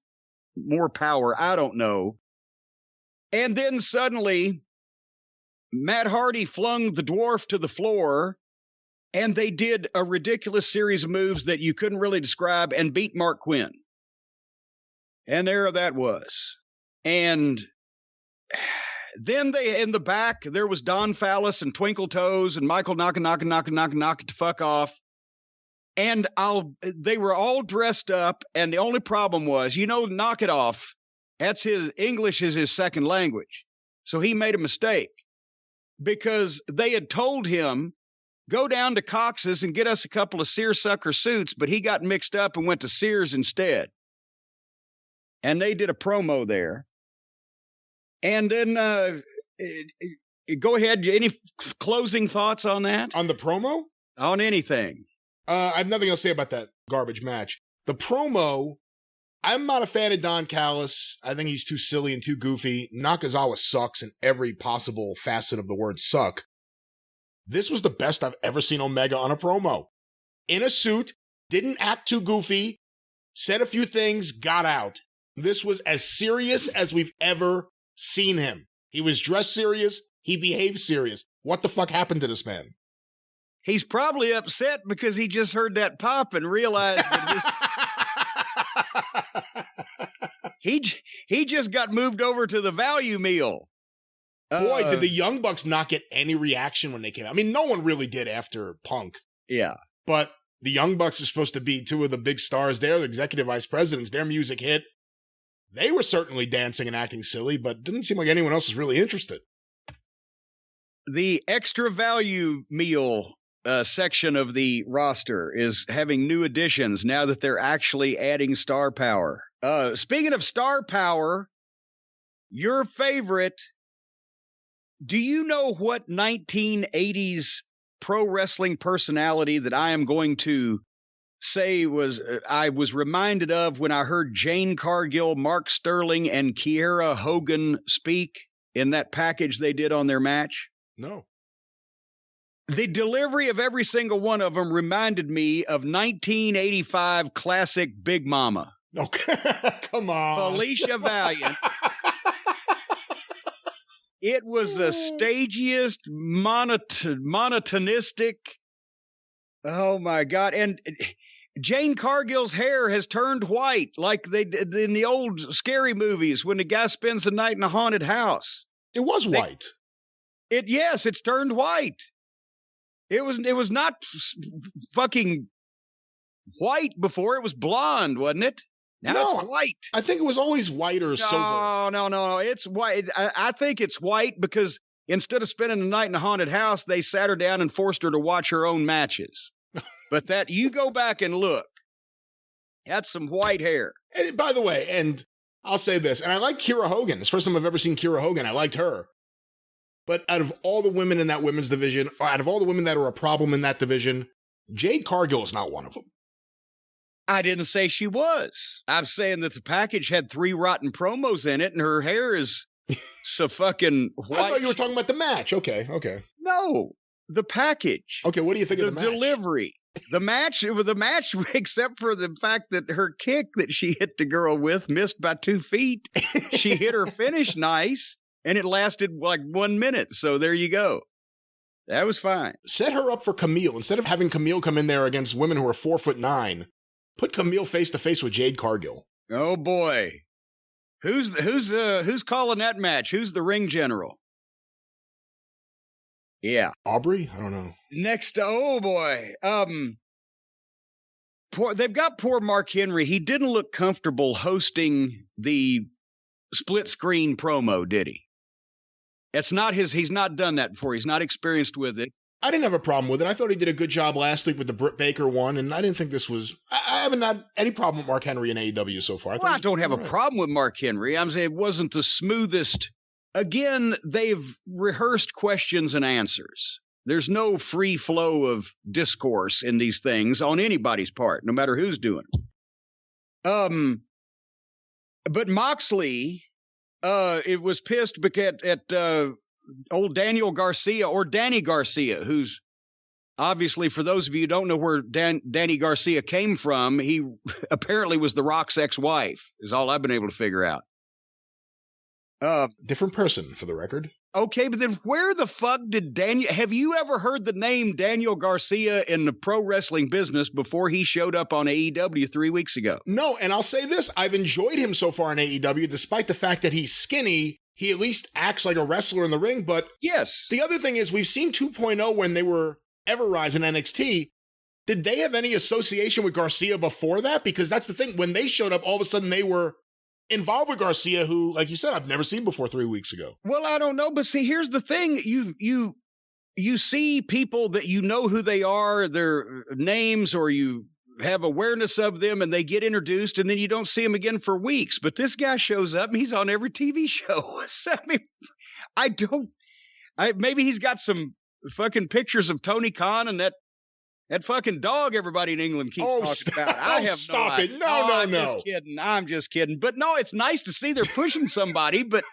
more power. I don't know. And then suddenly Matt Hardy flung the dwarf to the floor, and they did a ridiculous series of moves that you couldn't really describe and beat Mark Quinn. And there that was. And then in the back, there was Don Fallis and Twinkle Toes and Michael knock it to fuck off. And they were all dressed up, and the only problem was, knock it off. English is his second language. So he made a mistake because they had told him, go down to Cox's and get us a couple of seersucker suits, but he got mixed up and went to Sears instead. And they did a promo there. And then go ahead. Any closing thoughts on that? On the promo? On anything. I have nothing else to say about that garbage match. The promo, I'm not a fan of Don Callis. I think he's too silly and too goofy. Nakazawa sucks in every possible facet of the word suck. This was the best I've ever seen Omega on a promo. In a suit, didn't act too goofy, said a few things, got out. This was as serious as we've ever seen him. He was dressed serious. He behaved serious. What the fuck happened to this man? He's probably upset because he just heard that pop and realized that he just got moved over to the value meal. Boy, did the Young Bucks not get any reaction when they came out. I mean, no one really did after Punk. Yeah. But the Young Bucks are supposed to be two of the big stars there, the executive vice presidents. Their music hit. They were certainly dancing and acting silly, but didn't seem like anyone else was really interested. The extra value meal section of the roster is having new additions now that they're actually adding star power. Speaking of star power, your favorite, do you know what 1980s pro wrestling personality that I am going to say I was reminded of when I heard Jane Cargill, Mark Sterling, and Kiera Hogan speak in that package they did on their match? No. The delivery of every single one of them reminded me of 1985 classic Big Mama. Okay, come on. Felicia Valiant. It was the stagiest, monotonistic. Oh my God. And Jane Cargill's hair has turned white like they did in the old scary movies when the guy spends the night in a haunted house. It was white. Yes, it's turned white. It was not fucking white before. It was blonde, wasn't it? Now it's white. I think it was always white or silver. No. It's white. I think it's white because instead of spending the night in a haunted house, they sat her down and forced her to watch her own matches. But that, you go back and look, that's some white hair. And by the way, and I'll say this, and I like Kiera Hogan. It's the first time I've ever seen Kiera Hogan. I liked her. But out of all the women in that women's division, or out of all the women that are a problem in that division, Jade Cargill is not one of them. I didn't say she was. I'm saying that the package had 3 rotten promos in it, and her hair is so fucking white. I thought you were talking about the match. Okay. No, the package. Okay, what do you think of the match? The delivery. The match, except for the fact that her kick that she hit the girl with missed by 2 feet. She hit her finish nice, and it lasted like 1 minute. So there you go. That was fine. Set her up for Camille. Instead of having Camille come in there against women who are 4'9", put Camille face to face with Jade Cargill. Oh boy. Who's calling that match? Who's the ring general? Yeah. Aubrey? I don't know. Next, oh boy. They've got poor Mark Henry. He didn't look comfortable hosting the split screen promo, did he? It's not he's not done that before. He's not experienced with it. I didn't have a problem with it. I thought he did a good job last week with the Britt Baker one, and I didn't think this was... I haven't had any problem with Mark Henry in AEW so far. I don't have a problem with Mark Henry. I'm saying it wasn't the smoothest. Again, they've rehearsed questions and answers. There's no free flow of discourse in these things on anybody's part, no matter who's doing it. But Moxley, it was pissed because at old Daniel Garcia, or Danny Garcia, who's obviously, for those of you who don't know where Danny Garcia came from, he apparently was The Rock's ex-wife, is all I've been able to figure out. Different person, for the record. Okay, but then where the fuck did have you ever heard the name Daniel Garcia in the pro wrestling business before he showed up on AEW 3 weeks ago? No, and I'll say this, I've enjoyed him so far in AEW, despite the fact that he's skinny. He at least acts like a wrestler in the ring, but yes. The other thing is, we've seen 2.0 when they were Ever-Rise in NXT. Did they have any association with Garcia before that? Because that's the thing. When they showed up, all of a sudden they were involved with Garcia, who, like you said, I've never seen before 3 weeks ago. Well, I don't know, but see, here's the thing. You see people that you know who they are, their names, or you have awareness of them, and they get introduced, and then you don't see them again for weeks. But this guy shows up, and he's on every TV show. I mean, maybe he's got some fucking pictures of Tony Khan and that fucking dog everybody in England keeps talking about. I have stop no it. No. I'm just kidding. But no, it's nice to see they're pushing somebody, but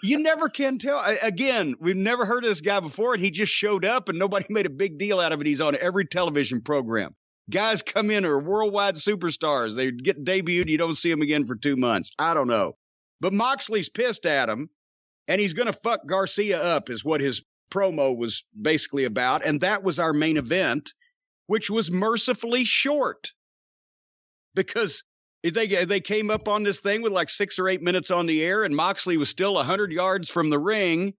you never can tell. Again, we've never heard of this guy before, and he just showed up, and nobody made a big deal out of it. He's on every television program. Guys come in are worldwide superstars. They get debuted. You don't see them again for 2 months. I don't know. But Moxley's pissed at him, and he's going to fuck Garcia up is what his promo was basically about. And that was our main event, which was mercifully short because they came up on this thing with like 6 or 8 minutes on the air, and Moxley was still 100 yards from the ring,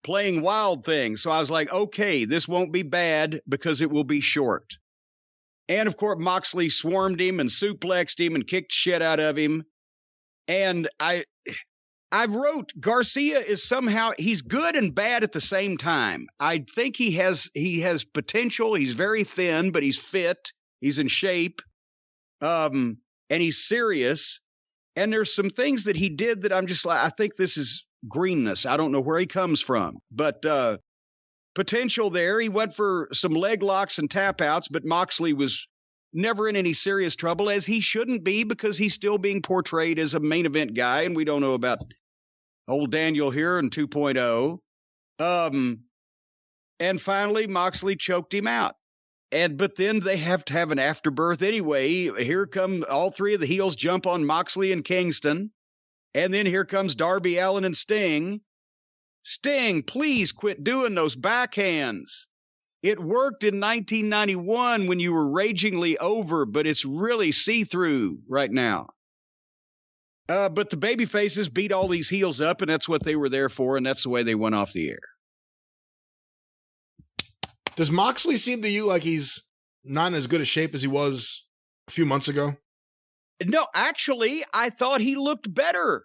playing Wild Thing. So I was like, okay, this won't be bad because it will be short. And of course, Moxley swarmed him and suplexed him and kicked shit out of him. And I wrote Garcia is somehow, he's good and bad at the same time. I think he has potential. He's very thin, but he's fit. He's in shape. And he's serious. And there's some things that he did that I'm just like, I think this is greenness. I don't know where he comes from, but potential there. He went for some leg locks and tap outs, but Moxley was never in any serious trouble, as he shouldn't be, because he's still being portrayed as a main event guy, and we don't know about old Daniel here in 2.0. And finally, Moxley choked him out. But then they have to have an afterbirth anyway. Here come all three of the heels jump on Moxley and Kingston. And then here comes Darby Allin and Sting. Sting, please quit doing those backhands. It worked in 1991 when you were ragingly over, but it's really see-through right now. But the babyfaces beat all these heels up, and that's what they were there for, and that's the way they went off the air. Does Moxley seem to you like he's not in as good a shape as he was a few months ago? No, actually, I thought he looked better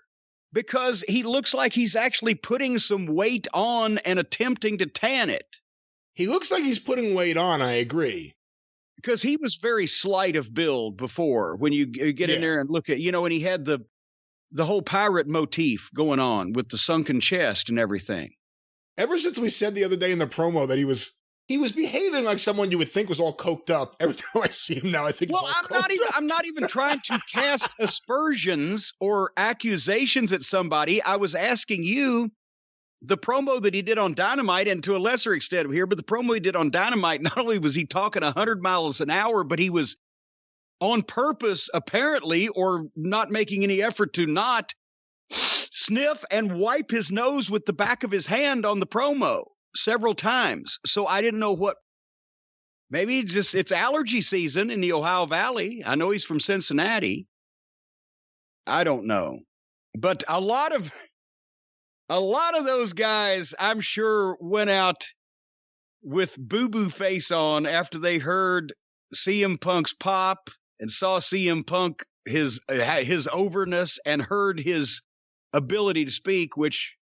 because he looks like he's actually putting some weight on and attempting to tan it. He looks like he's putting weight on, I agree. Because he was very slight of build before when you get in there and look at, and he had the whole pirate motif going on with the sunken chest and everything. Ever since we said the other day in the promo that he was behaving like someone you would think was all coked up. Every time I see him now, I think he's all coked up. I'm not even trying to cast aspersions or accusations at somebody. I was asking you, the promo that he did on Dynamite, and to a lesser extent here, but the promo he did on Dynamite, not only was he talking 100 miles an hour, but he was on purpose, apparently, or not making any effort to not sniff and wipe his nose with the back of his hand on the promo several times. So I didn't know what, maybe it's allergy season in the Ohio Valley. I know he's from Cincinnati. I don't know. But a lot of those guys, I'm sure, went out with boo-boo face on after they heard CM Punk's pop and saw CM Punk, his overness, and heard his ability to speak, which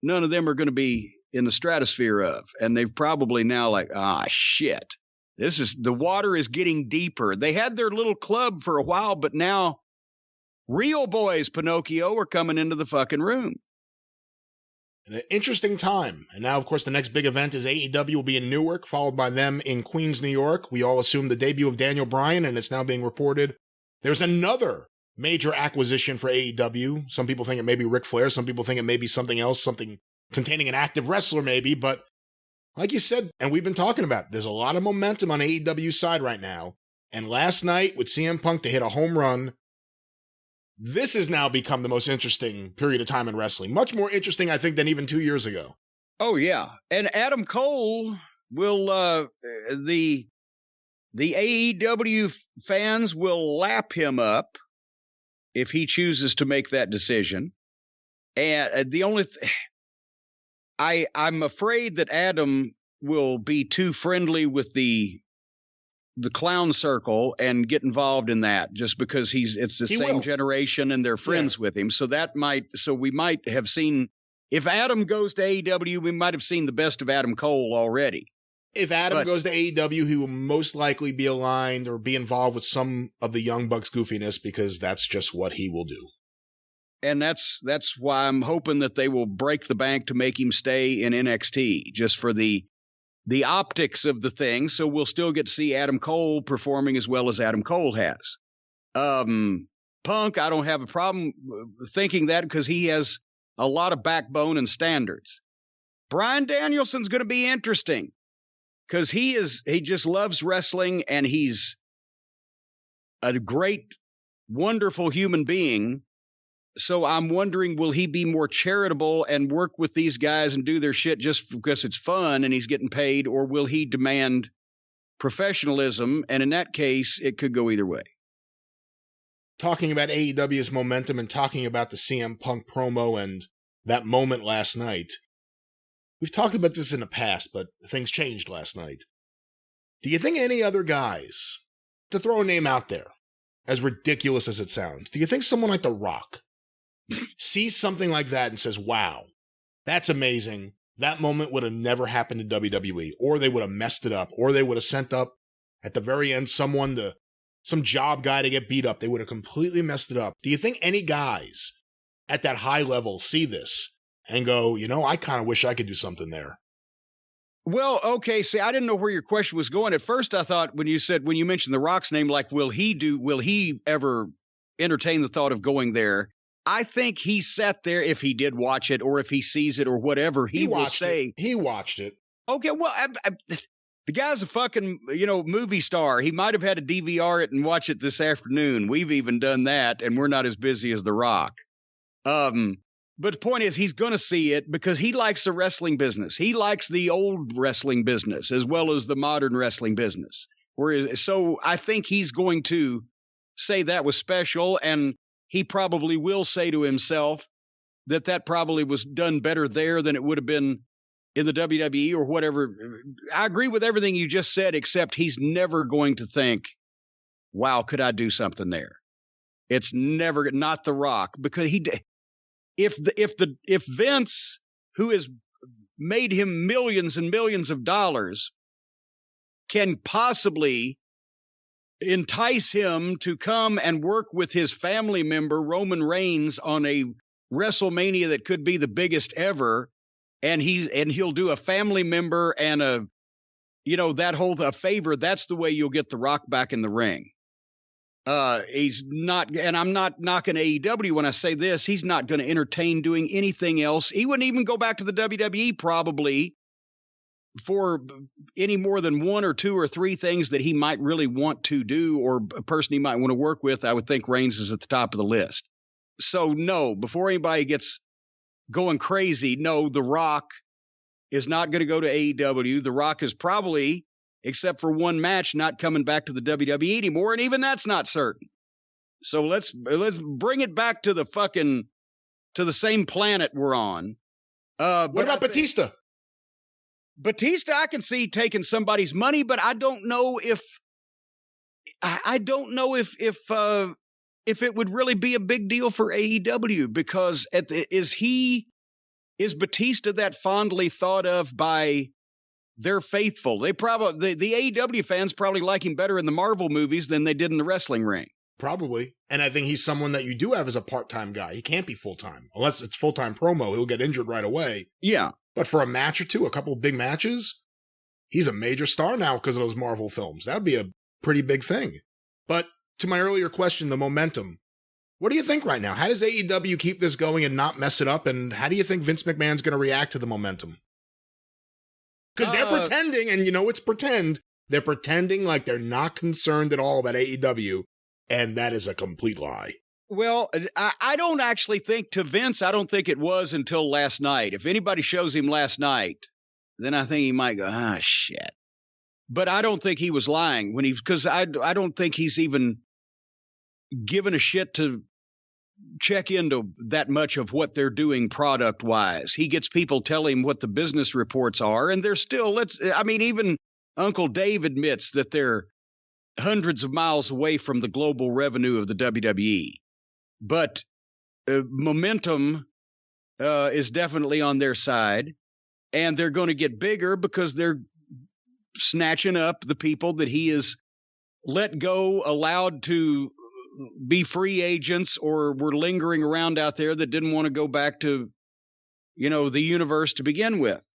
none of them are going to be in the stratosphere of. And they've probably now like, shit, the water is getting deeper. They had their little club for a while, but now real boys, Pinocchio, are coming into the fucking room. An interesting time. And now, of course, the next big event is AEW will be in Newark, followed by them in Queens, New York. We all assume the debut of Daniel Bryan, and it's now being reported there's another major acquisition for AEW. Some people think it may be Ric Flair. Some people think it may be something else, something containing an active wrestler maybe. But like you said, and we've been talking about, there's a lot of momentum on AEW's side right now. And last night with CM Punk to hit a home run, this has now become the most interesting period of time in wrestling. Much more interesting, I think, than even 2 years ago. Oh, yeah. And Adam Cole will, the AEW fans will lap him up if he chooses to make that decision. And the only I'm afraid that Adam will be too friendly with the clown circle and get involved in that just because it's the same generation and they're friends with him. So we might have seen, if Adam goes to AEW, we might have seen the best of Adam Cole already. If Adam goes to AEW, he will most likely be aligned or be involved with some of the Young Bucks goofiness because that's just what he will do. And that's why I'm hoping that they will break the bank to make him stay in NXT just for the optics of the thing, so we'll still get to see Adam Cole performing as well as Adam Cole has. Punk, I don't have a problem thinking that because he has a lot of backbone and standards. Bryan Danielson's going to be interesting because he just loves wrestling and he's a great, wonderful human being. So I'm wondering, will he be more charitable and work with these guys and do their shit just because it's fun and he's getting paid, or will he demand professionalism? And in that case, it could go either way. Talking about AEW's momentum and talking about the CM Punk promo and that moment last night, we've talked about this in the past, but things changed last night. Do you think any other guys, to throw a name out there, as ridiculous as it sounds, do you think someone like The Rock sees something like that and says, wow, that's amazing. That moment would have never happened in WWE, or they would have messed it up, or they would have sent up at the very end some job guy to get beat up. They would have completely messed it up. Do you think any guys at that high level see this and go, I kind of wish I could do something there? Well, okay. See, I didn't know where your question was going. At first, I thought when you mentioned The Rock's name, like, will he ever entertain the thought of going there? I think he sat there, if he did watch it or if he sees it or whatever, he will say. He watched it. Okay, well, the guy's a fucking, movie star. He might have had to DVR it and watch it this afternoon. We've even done that, and we're not as busy as The Rock. But the point is, he's going to see it because he likes the wrestling business. He likes the old wrestling business as well as the modern wrestling business. So I think he's going to say that was special, and he probably will say to himself that probably was done better there than it would have been in the WWE or whatever. I agree with everything you just said, except he's never going to think, wow, could I do something there? It's never, not The Rock, because if Vince, who has made him millions and millions of dollars, can possibly entice him to come and work with his family member Roman Reigns on a WrestleMania that could be the biggest ever, and he'll do a family member and a favor, that's the way you'll get The Rock back in the ring. He's not, and I'm not knocking AEW when I say this, he's not going to entertain doing anything else. He wouldn't even go back to the WWE probably for any more than one or two or three things that he might really want to do, or a person he might want to work with. I would think Reigns is at the top of the list. So no, before anybody gets going crazy, no, The Rock is not going to go to AEW. The Rock is probably, except for one match, not coming back to the WWE anymore, and even that's not certain. So let's bring it back to the same planet we're on. What about Batista? Batista, I can see taking somebody's money, but I don't know if it would really be a big deal for AEW, because is Batista that fondly thought of by their faithful? The AEW fans probably like him better in the Marvel movies than they did in the wrestling ring. Probably. And I think he's someone that you do have as a part-time guy. He can't be full-time. Unless it's full-time promo, he'll get injured right away. Yeah. But for a match or two, a couple of big matches, he's a major star now because of those Marvel films. That would be a pretty big thing. But to my earlier question, the momentum. What do you think right now? How does AEW keep this going and not mess it up? And how do you think Vince McMahon's going to react to the momentum? Because they're pretending, and it's pretend. They're pretending like they're not concerned at all about AEW, and that is a complete lie. Well, I don't actually think, to Vince, I don't think it was until last night. If anybody shows him last night, then I think he might go, shit. But I don't think he was lying because I don't think he's even given a shit to check into that much of what they're doing product wise. He gets people tell him what the business reports are, and they're still, even Uncle Dave admits that they're hundreds of miles away from the global revenue of the WWE. But momentum is definitely on their side, and they're going to get bigger because they're snatching up the people that he has let go, allowed to be free agents, or were lingering around out there that didn't want to go back to, the universe to begin with.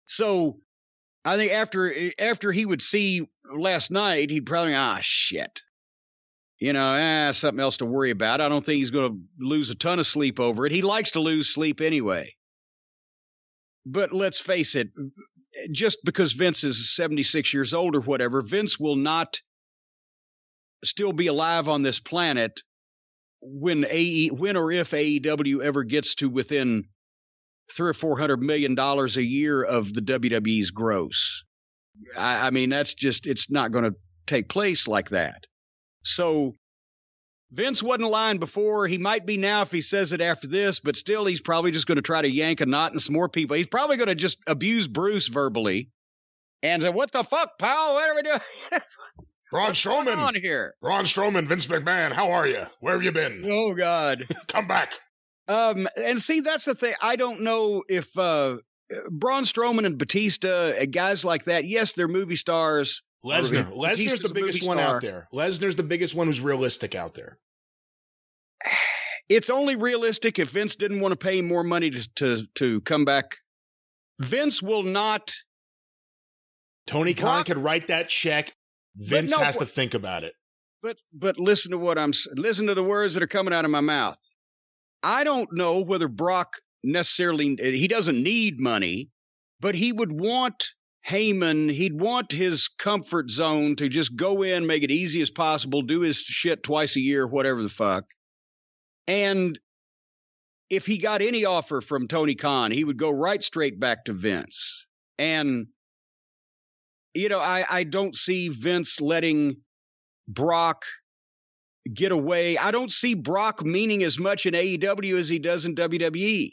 So I think after he would see last night, he'd probably, shit. Something else to worry about. I don't think he's going to lose a ton of sleep over it. He likes to lose sleep anyway. But let's face it, just because Vince is 76 years old or whatever, Vince will not still be alive on this planet when or if AEW ever gets to within $300 or $400 million a year of the WWE's gross. I mean, that's just, it's not going to take place like that. So Vince wasn't lying before. He might be now if he says it after this, but still he's probably just going to try to yank a knot in some more people. He's probably going to just abuse Bruce verbally and say, what the fuck, pal? What are we doing? Braun Strowman. On here? Braun Strowman, Vince McMahon, how are you? Where have you been? Oh, God. Come back. And see, that's the thing. I don't know if Braun Strowman and Batista, guys like that, yes, they're movie stars. Lesnar's the biggest one out there. Lesnar's the biggest one who's realistic out there. It's only realistic if Vince didn't want to pay more money to come back. Vince will not. Tony Khan could write that check. Vince has to think about it. But listen to listen to the words that are coming out of my mouth. I don't know whether Brock necessarily, he doesn't need money, but he would want Heyman, he'd want his comfort zone to just go in, make it easy as possible, do his shit twice a year, whatever the fuck. And if he got any offer from Tony Khan, he would go right straight back to Vince. And I don't see Vince letting Brock get away. I don't see Brock meaning as much in AEW as he does in WWE.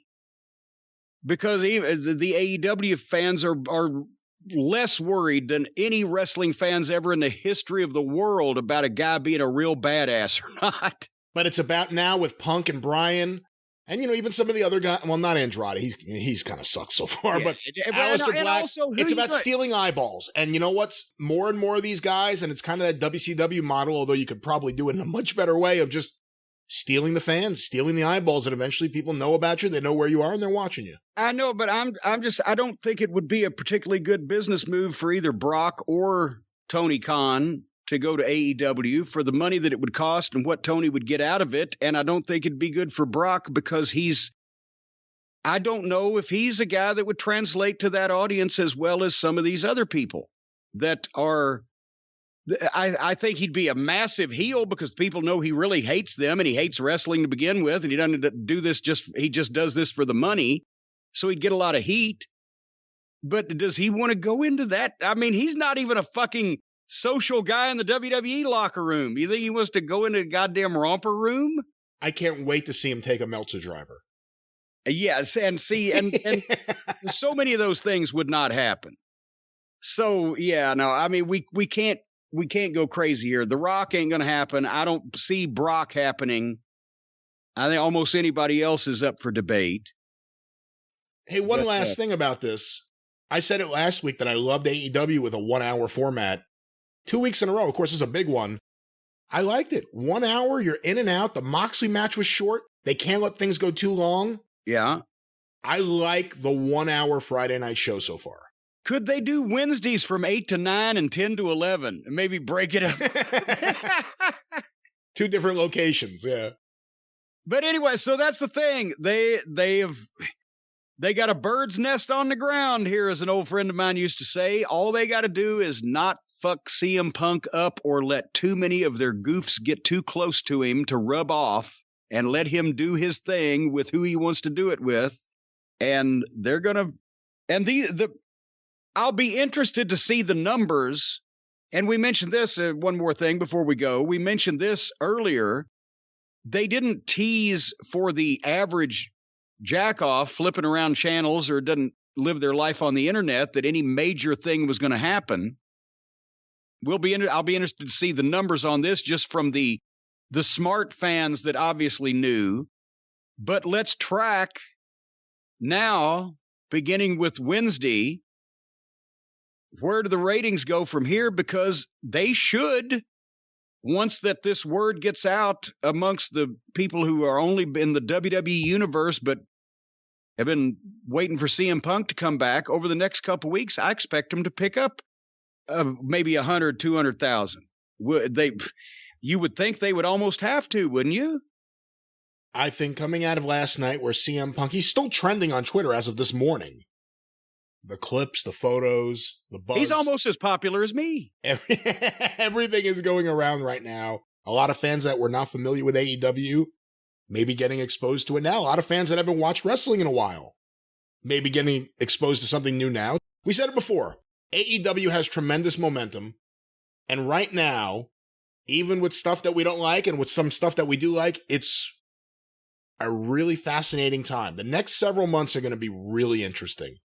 Because the AEW fans are less worried than any wrestling fans ever in the history of the world about a guy being a real badass or not. But it's about now with Punk and Bryan. And, even some of the other guys, well, not Andrade. He's kind of sucked so far. Yeah. But Aleister Black, it's about stealing eyeballs. And you know what's? More and more of these guys, and it's kind of that WCW model, although you could probably do it in a much better way of just stealing the fans, stealing the eyeballs, and eventually people know about you, they know where you are, and they're watching you. I know, but I don't think it would be a particularly good business move for either Brock or Tony Khan to go to AEW for the money that it would cost and what Tony would get out of it. And I don't think it'd be good for Brock because I don't know if he's a guy that would translate to that audience as well as some of these other people that are, I think he'd be a massive heel because people know he really hates them and he hates wrestling to begin with. And he doesn't do this he just does this for the money. So he'd get a lot of heat. But does he want to go into that? I mean, he's not even a fucking social guy in the WWE locker room. You think he wants to go into a goddamn romper room? I can't wait to see him take a Meltzer driver. Yes, and see, and so many of those things would not happen. So yeah, no, I mean we can't go crazy here. The Rock ain't gonna happen. I don't see Brock happening. I think almost anybody else is up for debate. Hey, one last thing about this. I said it last week that I loved AEW with a 1-hour format. 2 weeks in a row. Of course, it's a big one. I liked it. 1 hour, you're in and out. The Moxley match was short. They can't let things go too long. Yeah. I like the 1 hour Friday night show so far. Could they do Wednesdays from 8 to 9 and 10 to 11 and maybe break it up? 2 different locations, yeah. But anyway, so that's the thing. They got a bird's nest on the ground here, as an old friend of mine used to say. All they got to do is not fuck CM Punk up or let too many of their goofs get too close to him to rub off and let him do his thing with who he wants to do it with. And they're going to, and I'll be interested to see the numbers. And we mentioned this, one more thing before we go. We mentioned this earlier. They didn't tease for the average jack-off flipping around channels or doesn't live their life on the internet that any major thing was going to happen. I'll be interested to see the numbers on this just from the smart fans that obviously knew. But let's track now, beginning with Wednesday, where do the ratings go from here? Because they should, once that this word gets out amongst the people who are only in the WWE universe but have been waiting for CM Punk to come back over the next couple weeks, I expect them to pick up maybe 100, 200,000. You would think they would almost have to, wouldn't you? I think coming out of last night where CM Punk, he's still trending on Twitter as of this morning. The clips, the photos, the buzz. He's almost as popular as me. Everything is going around right now. A lot of fans that were not familiar with AEW maybe getting exposed to it now. A lot of fans that haven't watched wrestling in a while maybe getting exposed to something new now. We said it before. AEW has tremendous momentum. And right now, even with stuff that we don't like and with some stuff that we do like, it's a really fascinating time. The next several months are going to be really interesting.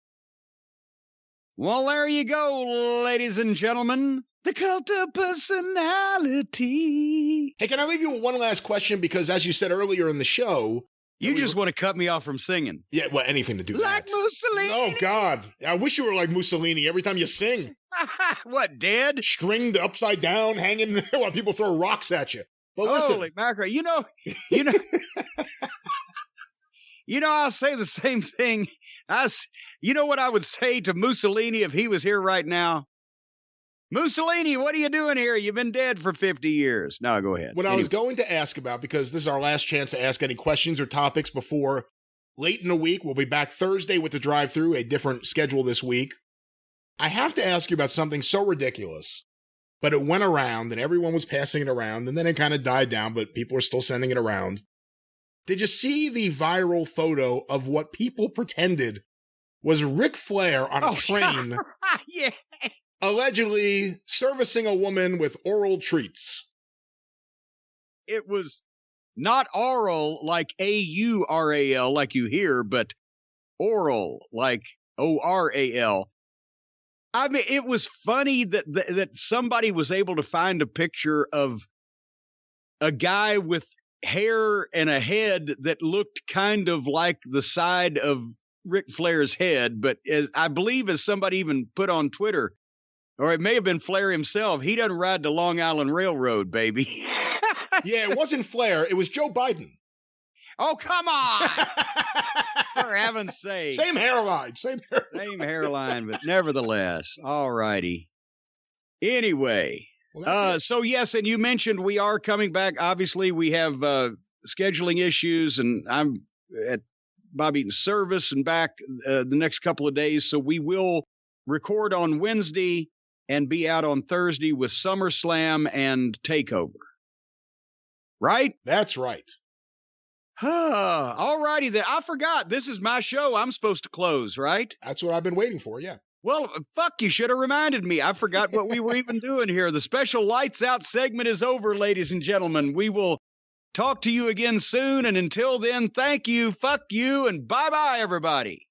Well, there you go, ladies and gentlemen. The cult of personality. Hey, can I leave you with one last question? Because as you said earlier in the show... You just want to cut me off from singing. Yeah, well, anything to do with like that. Mussolini. Oh, God. I wish you were like Mussolini every time you sing. What, dead? Stringed upside down, hanging there while people throw rocks at you. But listen. Holy mackerel. You know, I'll say the same thing. You know what I would say to Mussolini if he was here right now? Mussolini, what are you doing here? You've been dead for 50 years. No, go ahead. What I was going to ask about, because this is our last chance to ask any questions or topics before late in the week. We'll be back Thursday with the drive-thru, a different schedule this week. I have to ask you about something so ridiculous, but it went around and everyone was passing it around, and then it kind of died down, but people are still sending it around. Did you see the viral photo of what people pretended was Ric Flair on a train? Yeah. Allegedly servicing a woman with oral treats. It was not oral like A-U-R-A-L like you hear, but oral like O-R-A-L. I mean, it was funny that somebody was able to find a picture of a guy with hair and a head that looked kind of like the side of Ric Flair's head, but I believe as somebody even put on Twitter, or it may have been Flair himself, he doesn't ride the Long Island Railroad, baby. Yeah, it wasn't Flair. It was Joe Biden. Oh, come on. For heaven's sake. Same hairline. Same hairline, but nevertheless. All righty. Anyway. Well, so, yes, and you mentioned we are coming back. Obviously, we have scheduling issues, and I'm at Bob Eaton's service and back the next couple of days. So we will record on Wednesday and be out on Thursday with SummerSlam and TakeOver. Right? That's right. All righty then. I forgot. This is my show. I'm supposed to close, right? That's what I've been waiting for, yeah. Well, fuck, you should have reminded me. I forgot what we were even doing here. The special Lights Out segment is over, ladies and gentlemen. We will talk to you again soon. And until then, thank you, fuck you, and bye-bye, everybody.